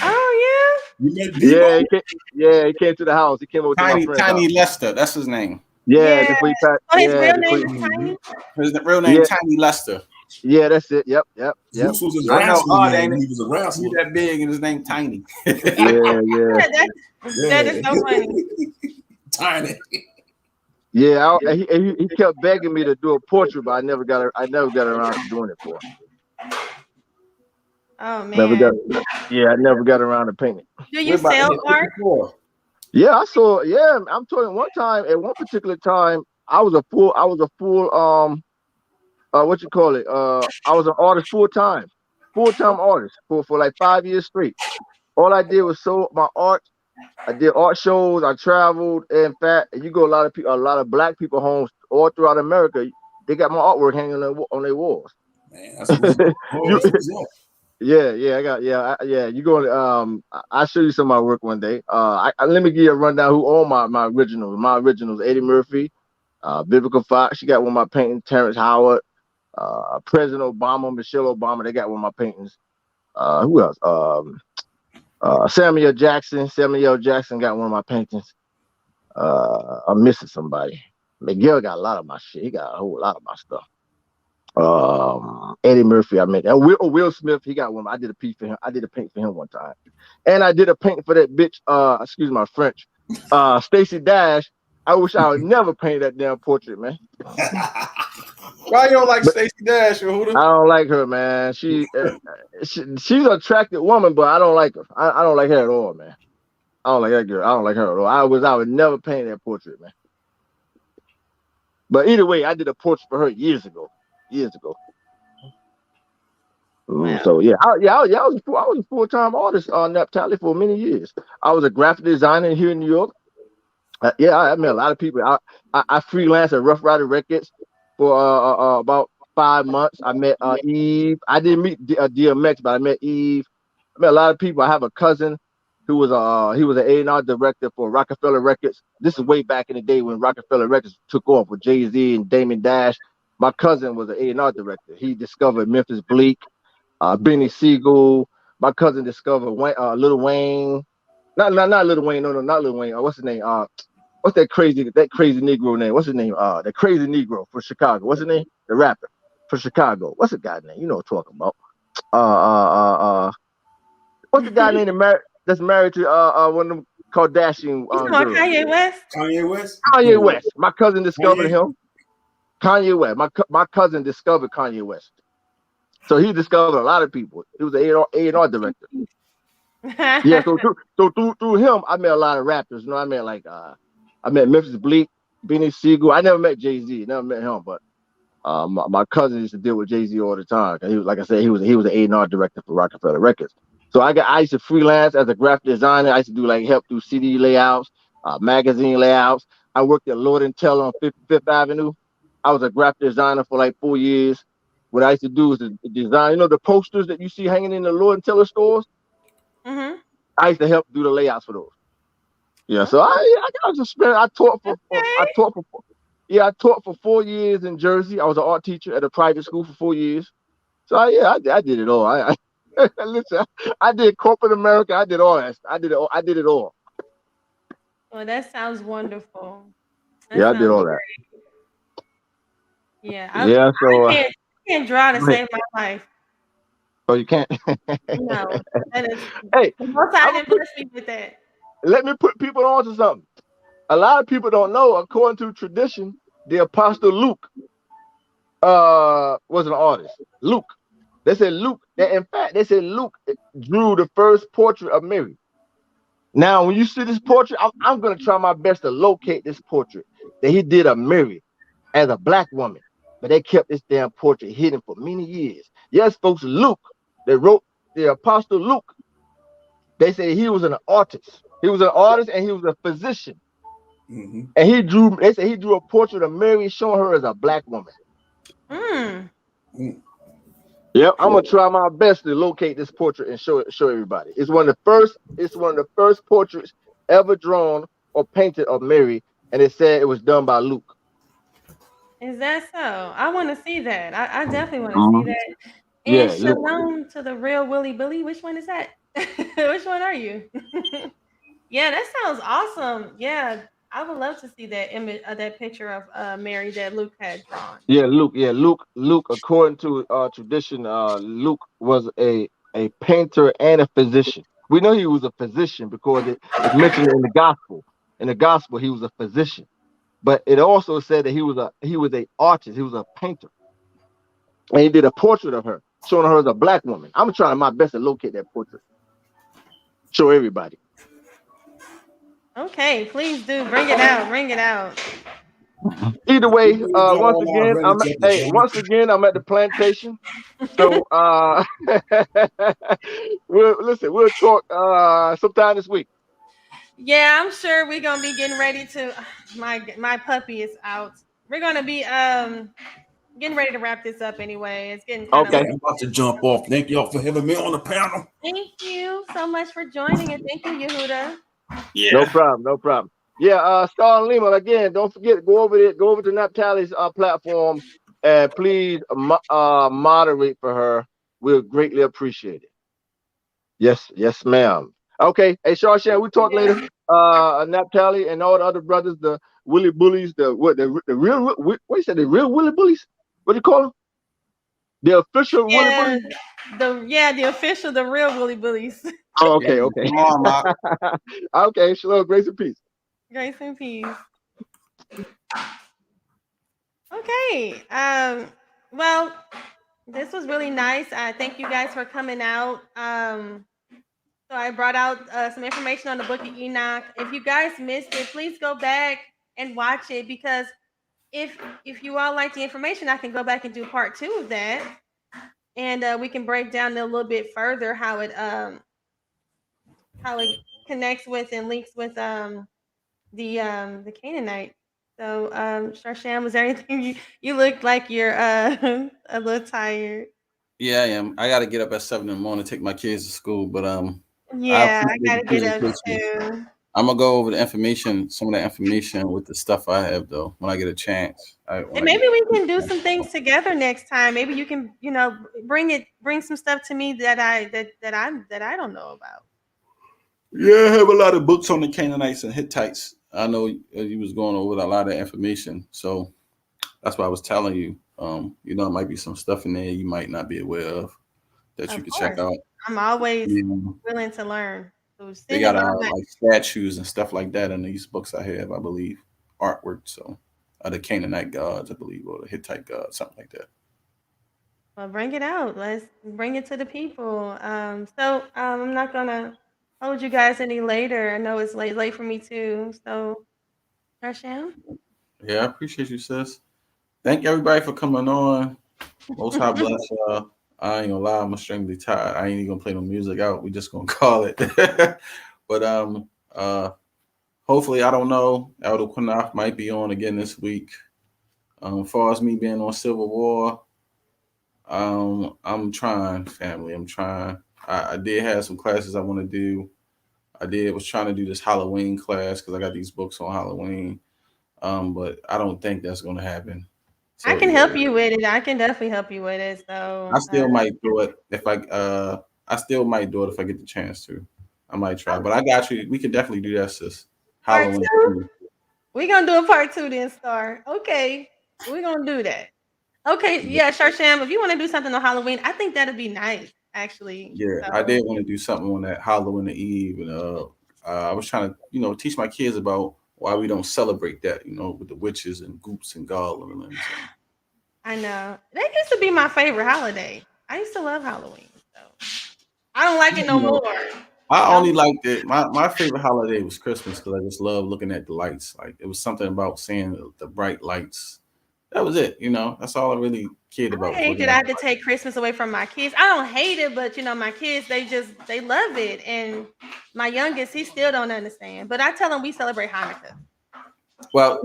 Oh You met Yeah, Debo? he came to the house. He came over to my friend's house. Tiny Lester, that's his name. Yeah, yeah. before he passed. Oh, his Yeah, real before name he, is Tiny. His real name Yeah. Tiny Lester. yeah, that's it. Yep. Zeus was his I know, wrestling odd, name. ain't it? He was a He wrestler. that big and his name Tiny. Yeah. That is so funny. Tiny. Yeah, he kept begging me to do a portrait, but I never got around to doing it for him. Oh man. I never got around to painting. Do you sell art? Yeah, I saw. Yeah, I'm telling you, one time, at one particular time, I was a full what you call it? I was an artist full time artist for like 5 years straight. All I did was sold my art. I did art shows. I traveled. In fact, you go a lot of black people homes all throughout America. They got my artwork hanging on their walls. Man, that's what's up. Yeah, I got You go. I'll show you some of my work one day. Let me give you a rundown who own my originals. My originals: Eddie Murphy, Vivica Fox. She got one of my paintings. Terrence Howard, President Obama, Michelle Obama. They got one of my paintings. Who else? Samuel Jackson. Samuel Jackson got one of my paintings. I'm missing somebody. Miguel got a lot of my shit. He got a whole lot of my stuff. Eddie Murphy, I met. Will Smith, he got one. I did a piece for him. I did a paint for him one time, and I did a paint for that bitch. Excuse my French. Stacey Dash. I wish I would never paint that damn portrait, man. Why you don't like Stacey Dash, or who? I don't like her, man. She's an attractive woman, but I don't like her. I don't like her at all, man. I don't like that girl. I don't like her at all. I would never paint that portrait, man. But either way, I did a portrait for her years ago. Wow. So I was a full-time artist on Naphtali for many years. I was a graphic designer here in New York. I met a lot of people. I freelanced at Rough Rider Records for about 5 months. I met Eve. I didn't meet DMX, but I met Eve. I met a lot of people. I have a cousin who was an A&R director for Rockefeller Records. This is way back in the day when Rockefeller Records took off with Jay-Z and Damon Dash. My cousin was an A&R director. He discovered Memphis Bleak, Benny Siegel. My cousin discovered Lil Wayne. Not Lil Wayne. No, not Lil Wayne. What's his name? What's that crazy Negro name? What's his name? The crazy Negro for Chicago. What's his name? The rapper for Chicago. What's the guy's name? You know what I'm talking about. What's the guy name that's married to one of them Kardashian girls? Kanye West? Kanye West. My cousin discovered him. Kanye West. My cousin discovered Kanye West. So he discovered a lot of people. He was an A&R director. Yeah, so through him, I met a lot of rappers. You know, I met Memphis Bleak, Benny Siegel. I never met Jay-Z, never met him, but my cousin used to deal with Jay-Z all the time. He was, like I said, he was an A&R director for Rockefeller Records. So I used to freelance as a graphic designer. I used to do help do CD layouts, magazine layouts. I worked at Lord & Taylor on Fifth Avenue. I was a graphic designer for 4 years. What I used to do was to design, the posters that you see hanging in the Lord & Taylor stores. Mm-hmm. I used to help do the layouts for those. Yeah, so I taught for 4 years in Jersey. I was an art teacher at a private school for 4 years. So I did it all. Listen, I did corporate America. I did all that. I did it all. Well, that sounds wonderful. I did all that. Yeah. I can't draw to save my life. Oh, you can't? No. Hey, I didn't bless me with that. Let me put people on to something. A lot of people don't know, according to tradition, the Apostle Luke was an artist. Luke. They said Luke drew the first portrait of Mary. Now, when you see this portrait, I'm going to try my best to locate this portrait that he did of Mary as a black woman. but they kept this damn portrait hidden for many years. Yes, folks, Luke, they wrote the Apostle Luke. They say he was an artist. He was an artist and he was a physician. Mm-hmm. And they say he drew a portrait of Mary showing her as a black woman. Yep, I'm gonna try my best to locate this portrait and show everybody. It's one of the first portraits ever drawn or painted of Mary, and it said it was done by Luke. Is that so? I want to see that. I definitely want to see that. And shalom to the real Willie Billy. Which one is that? Which one are you? Yeah, that sounds awesome. Yeah, I would love to see that image, that picture of Mary that Luke had drawn. Yeah, Luke. According to tradition, Luke was a painter and a physician. We know he was a physician because it's mentioned in the gospel. In the gospel, he was a physician, but it also said that he was a artist. He was a painter, and he did a portrait of her, showing her as a black woman. I'm trying my best to locate that portrait, show everybody. Okay, please do bring it out. Bring it out. Either way, once again, I'm at the plantation. So we'll talk sometime this week. Yeah, I'm sure we're gonna be getting ready to. My puppy is out. We're gonna be getting ready to wrap this up anyway. It's getting kind of late. I'm about to jump off. Thank y'all for having me on the panel. Thank you so much for joining, and thank you, Yehuda. Yeah. No problem. Yeah, Star and Lima, again, don't forget, go over to Naphtali's platform and please moderate for her. We'll greatly appreciate it. Yes, ma'am. Okay, hey, Sharshan, we talk later. Naphtali and all the other brothers, the Willie Bullies, the real, what you said, the real Willie Bullies? What do you call them? The official Willie Bullies? The official, the real Willie Bullies. Oh, okay. Okay, shalom, grace and peace. Grace and peace. Okay. Well, this was really nice. Thank you guys for coming out. So I brought out some information on the book of Enoch. If you guys missed it, please go back and watch it, because if you all like the information, I can go back and do part 2 of that, and we can break down a little bit further how it connects with and links with the Canaanite. So Sharshan, was there anything you look like you're a little tired? Yeah, I am. I gotta get up at 7 in the morning to take my kids to school, but yeah, I gotta get up too. I'm gonna go over the information, some of the information with the stuff I have though when I get a chance. And maybe we can do some things together next time. Maybe you can, bring some stuff to me that I don't know about. Yeah, I have a lot of books on the Canaanites and Hittites. I know you was going over a lot of information, so that's why I was telling you. It might be some stuff in there you might not be aware of that you could check out. I'm always willing to learn. So they got like statues and stuff like that in these books I have, I believe, artwork. So the Canaanite gods, I believe, or the Hittite gods, something like that. Well, bring it out. Let's bring it to the people. So I'm not gonna hold you guys any later. I know it's late for me too. So, Sharshan? Yeah, I appreciate you, sis. Thank everybody for coming on. Most High bless y'all. I ain't gonna lie, I'm extremely tired. I ain't even gonna play no music out. We just gonna call it. But hopefully, I don't know. Elder Qanath might be on again this week. As far as me being on Civil War, I'm trying, family. I'm trying. I did have some classes I want to do. Was trying to do this Halloween class because I got these books on Halloween. But I don't think that's gonna happen. So, I can help you with it. I can definitely help you with it. So I still might do it if I get the chance to. I might try, but I got you. We can definitely do that, sis. Halloween. We're gonna do a part 2 then, Star. Okay, we're gonna do that. Okay, yeah, Sharshan, if you want to do something on Halloween, I think that'd be nice, actually. Yeah, so I did want to do something on that Halloween Eve, and I was trying to, teach my kids about why we don't celebrate that, with the witches and goops and goblins. I know. That used to be my favorite holiday. I used to love Halloween. So I don't like it no more. I only liked it. My favorite holiday was Christmas because I just love looking at the lights. Like it was something about seeing the bright lights that was it. You know, that's all I really cared about. I hate that I have to take Christmas away from my kids. I don't hate it, but you know, my kids, they love it. And my youngest, he still don't understand. But I tell him we celebrate Hanukkah. Well,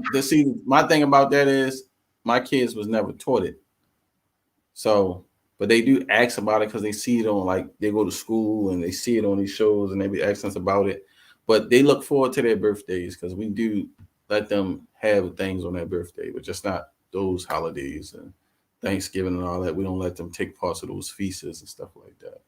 my thing about that is my kids was never taught it. So, but they do ask about it because they see it on, like, they go to school and they see it on these shows and they be asking us about it. But they look forward to their birthdays because we do let them have things on their birthday, but just not those holidays and Thanksgiving and all that. We don't let them take parts of those feasts and stuff like that.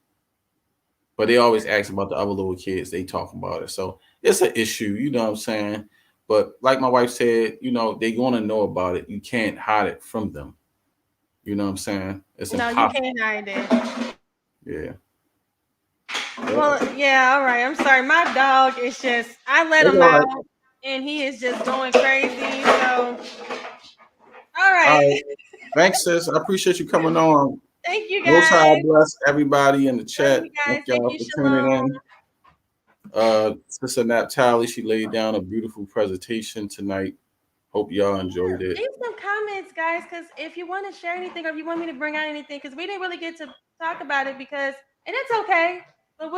But they always ask about the other little kids. They talk about it. So it's an issue, you know what I'm saying? But like my wife said, you know, they're going to know about it. You can't hide it from them. You know what I'm saying? It's impossible. You can't hide it. Yeah. Well, yeah, all right. I'm sorry. My dog is just, I let him out and he is just going crazy. So, all right. Thanks, sis. I appreciate you coming on. Thank you, guys. Most High bless everybody in the chat. Thank y'all for tuning in. Sister Naphtali, she laid down a beautiful presentation tonight. Hope y'all enjoyed it. Leave some comments, guys, because if you want to share anything or if you want me to bring out anything, because we didn't really get to talk about it and it's okay. But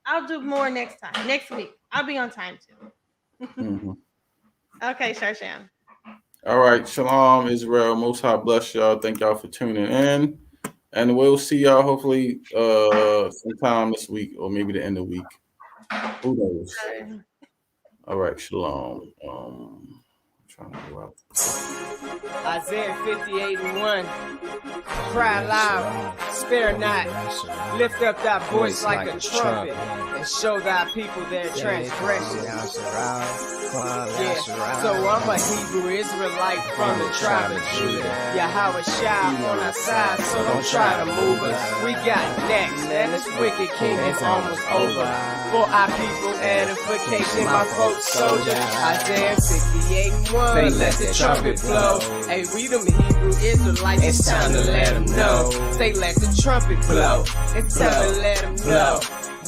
I'll do more next week. I'll be on time too. Mm-hmm. Okay, Sharshan. All right, shalom, Israel. Most High bless y'all. Thank y'all for tuning in, and we'll see y'all hopefully sometime this week or maybe the end of the week. Who knows? All right, shalom. Trying to go out. Isaiah 58:1. Cry loud, spare not. Lift up thy voice like a trumpet, and show thy people their transgression. Yeah, so I'm a Hebrew Israelite from the tribe of Judah. Yahawashi on our side, so don't try to move us. We got next, and this wicked king is almost over. For our people, edification, my folks, soldier. Isaiah 58:1. Say let the trumpet blow. Hey, we them Hebrew Israelites, it's time to let them know. Say let the trumpet blow. It's time to let them know.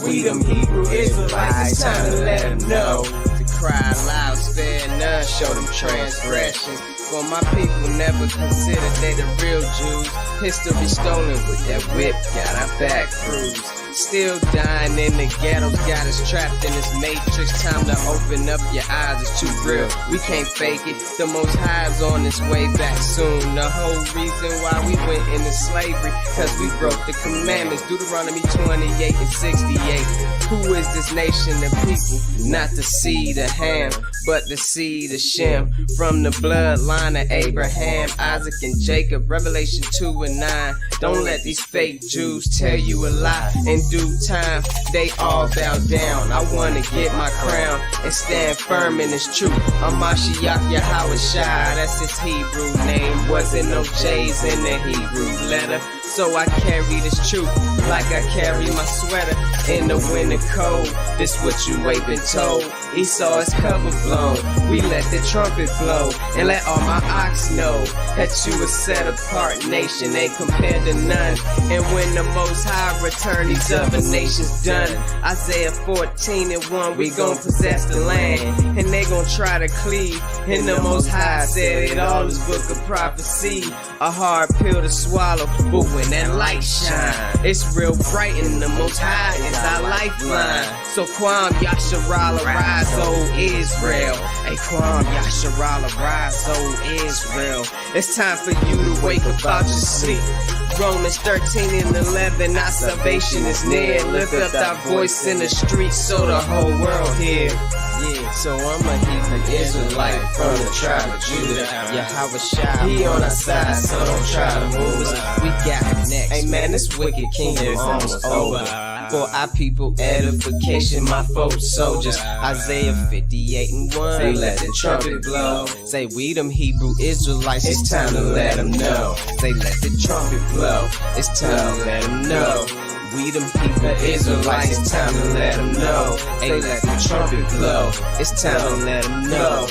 We them Hebrew Israelites, it's time to let them know. To cry loud, spare none, show them transgressions. For my people never considered they the real Jews. History stolen with that whip, got our back bruised. Still dying in the ghettos, got us trapped in this matrix. Time to open up your eyes, it's too real. We can't fake it. The Most High's on its way back soon. The whole reason why we went into slavery, cause we broke the commandments. Deuteronomy 28 and 68. Who is this nation of people? Not the seed of Ham, but the seed of Shem. From the bloodline of Abraham, Isaac, and Jacob. Revelation 2 and 9. Don't let these fake Jews tell you a lie. In due time, they all bow down. I wanna get my crown and stand firm in this truth. Ha Mashayach Yahawashi, that's his Hebrew name. Wasn't no J's in the Hebrew letter. So I carry this truth like I carry my sweater in the winter cold. This what you ain't been told. Esau is cover blown. We let the trumpet blow and let all my ox know that you a set apart nation, ain't compared to none. And when the Most High return, these other nations done. Isaiah 14:1, we gon' possess the land, and they gon' try to cleave. And the Most High said it all is book of prophecy, a hard pill to swallow, but when that light shine, it's real bright, and the Most High is our lifeline. So Quam Yasharala, rise, O Israel. Hey, Quam Yasharala, rise, O Israel. It's time for you to wake up out your sleep. Romans 13 and 11, our salvation is near. Lift up thy voice in the streets so the whole world hear. Yeah, so I'm a Hebrew Israelite from the tribe of Judah. Yahawashi, he on our side, so don't try to move us. We got next. Hey man, this wicked kingdom almost over. For our people, edification, my folks, soldiers. Isaiah 58:1. Say let the trumpet blow. Say we them Hebrew Israelites, it's time to let them know. Say let the trumpet blow. It's time to let them know. We them people Israelites, it's time to let them know. Hey, let the trumpet blow. It's time to let them know.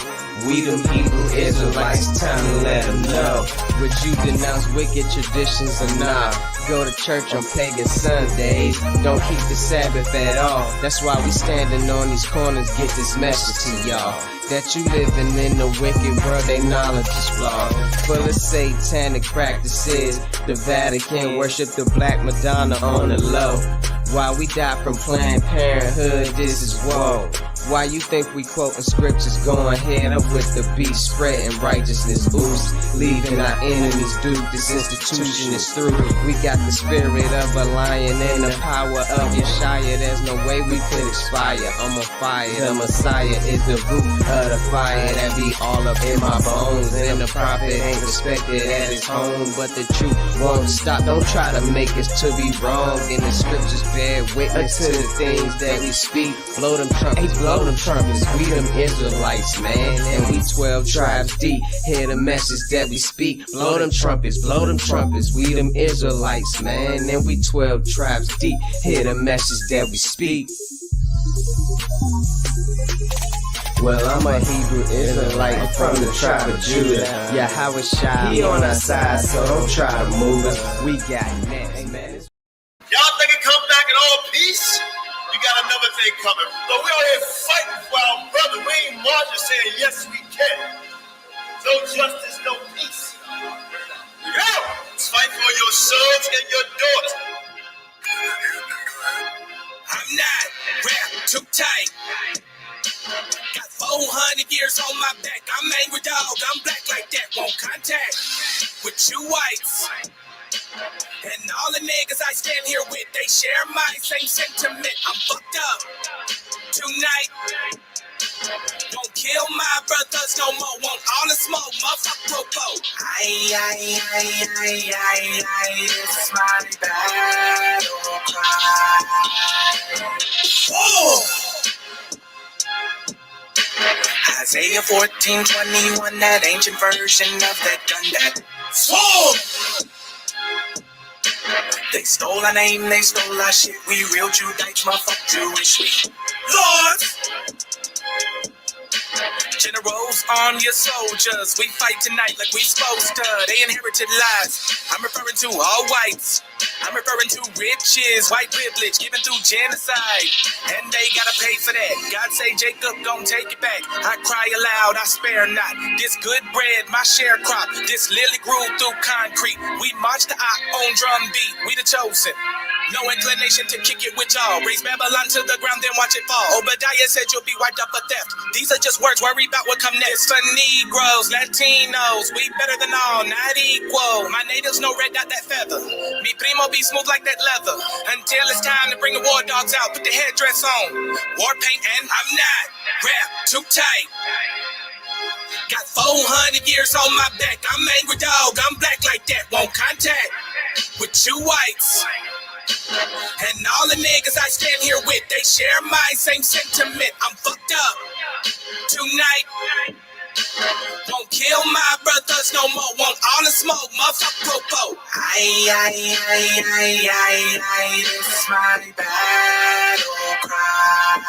We them Hebrew Israelites, time to let them know. Would you denounce wicked traditions or not? Go to church on pagan Sundays, don't keep the Sabbath at all. That's why we standing on these corners, get this message to y'all. That you living in the wicked world, they knowledge is flawed. Full of satanic practices. The Vatican worship the Black Madonna on the low. While we die from Planned Parenthood, this is woe. Why you think we quoting scriptures, going head up with the beast, spreading righteousness ooze, leaving our enemies duped. This institution is through. We got the spirit of a lion and the power of Yeshaya. There's no way we could expire. I'm on fire. The Messiah is the root of the fire that be all up in my bones. And the prophet ain't respected at his home, but the truth won't stop. Don't try to make us to be wrong. In the scriptures bear witness to the things that we speak. Blow them trumpets, blow them trumpets. We them Israelites, man, and we 12 tribes deep. Hear the message that we speak. Blow them trumpets, blow them trumpets. We them Israelites, man, and we 12 tribes deep. Hear the message that we speak. Well, I'm a Hebrew Israelite from the tribe of Judah. Yahawashi, he on our side, so don't try to move us. We got next, man. Y'all think it come back in all peace? You got another thing coming. So we out here fighting for our brother. We ain't marching saying yes we can. No justice, no peace. Yo! Let's fight for your sons and your daughters. I'm not wrapped too tight. Got 400 years on my back. I'm angry dog. I'm black like that. Won't contact with you whites. And all the niggas I stand here with, they share my same sentiment. I'm fucked up tonight. Won't kill my brothers no more. Want all the smoke, motherfucker popo. I, this is my battle cry. Oh! Isaiah 14:21, that ancient version of that gun that swore. They stole our name, they stole our shit. We real Judites, motherfucker Jewish. We lords, generals, arm your soldiers. We fight tonight like we supposed to. They inherited lies. I'm referring to all whites. I'm referring to riches, white privilege, given through genocide. And they gotta pay for that. God say Jacob gon' take it back. I cry aloud, I spare not. This good bread, my sharecrop. This lily grew through concrete. We march to our own drum beat. We the chosen. No inclination to kick it with y'all. Raise Babylon to the ground, then watch it fall. Obadiah said you'll be wiped out for theft. These are just words, worry about what come next. For Negroes, Latinos, we better than all, not equal. My natives no red dot that feather. Mi primo be smooth like that leather. Until it's time to bring the war dogs out, put the headdress on. War paint and I'm not wrapped too tight. Got 400 years on my back. I'm angry dog, I'm black like that. Won't contact with you whites. And all the niggas I stand here with, they share my same sentiment. I'm fucked up tonight. Won't kill my brothers no more. Want all the smoke, motherfucker popo. This is my battle cry.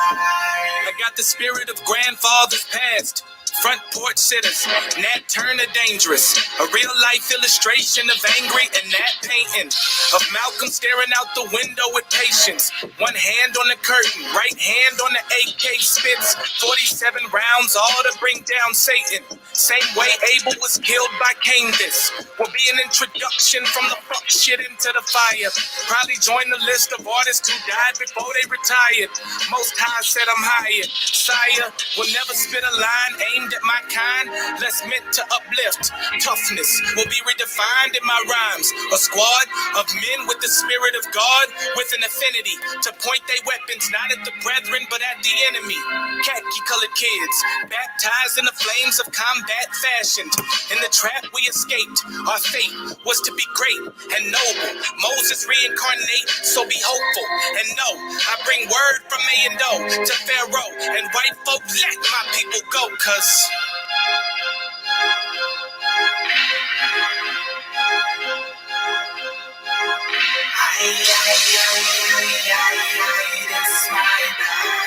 I got the spirit of grandfathers past. Front porch sitters, Nat Turner dangerous. A real life illustration of angry and Nat painting. Of Malcolm staring out the window with patience. One hand on the curtain, right hand on the AK spits. 47 rounds, all to bring down Satan. Same way Abel was killed by Cain. This will be an introduction from the fuck shit into the fire. Probably join the list of artists who died before they retired. Most High said I'm hired. Sire will never spit a line aimed at my kind, less meant to uplift. Toughness will be redefined in my rhymes. A squad of men with the spirit of God, with an affinity to point their weapons not at the brethren but at the enemy. Khaki colored kids, baptized in the flames of combat fashioned. In the trap we escaped, our fate was to be great and noble. Moses reincarnate, so be hopeful and know I bring word from A and O to Pharaoh and white folk. Let my people go, cause this my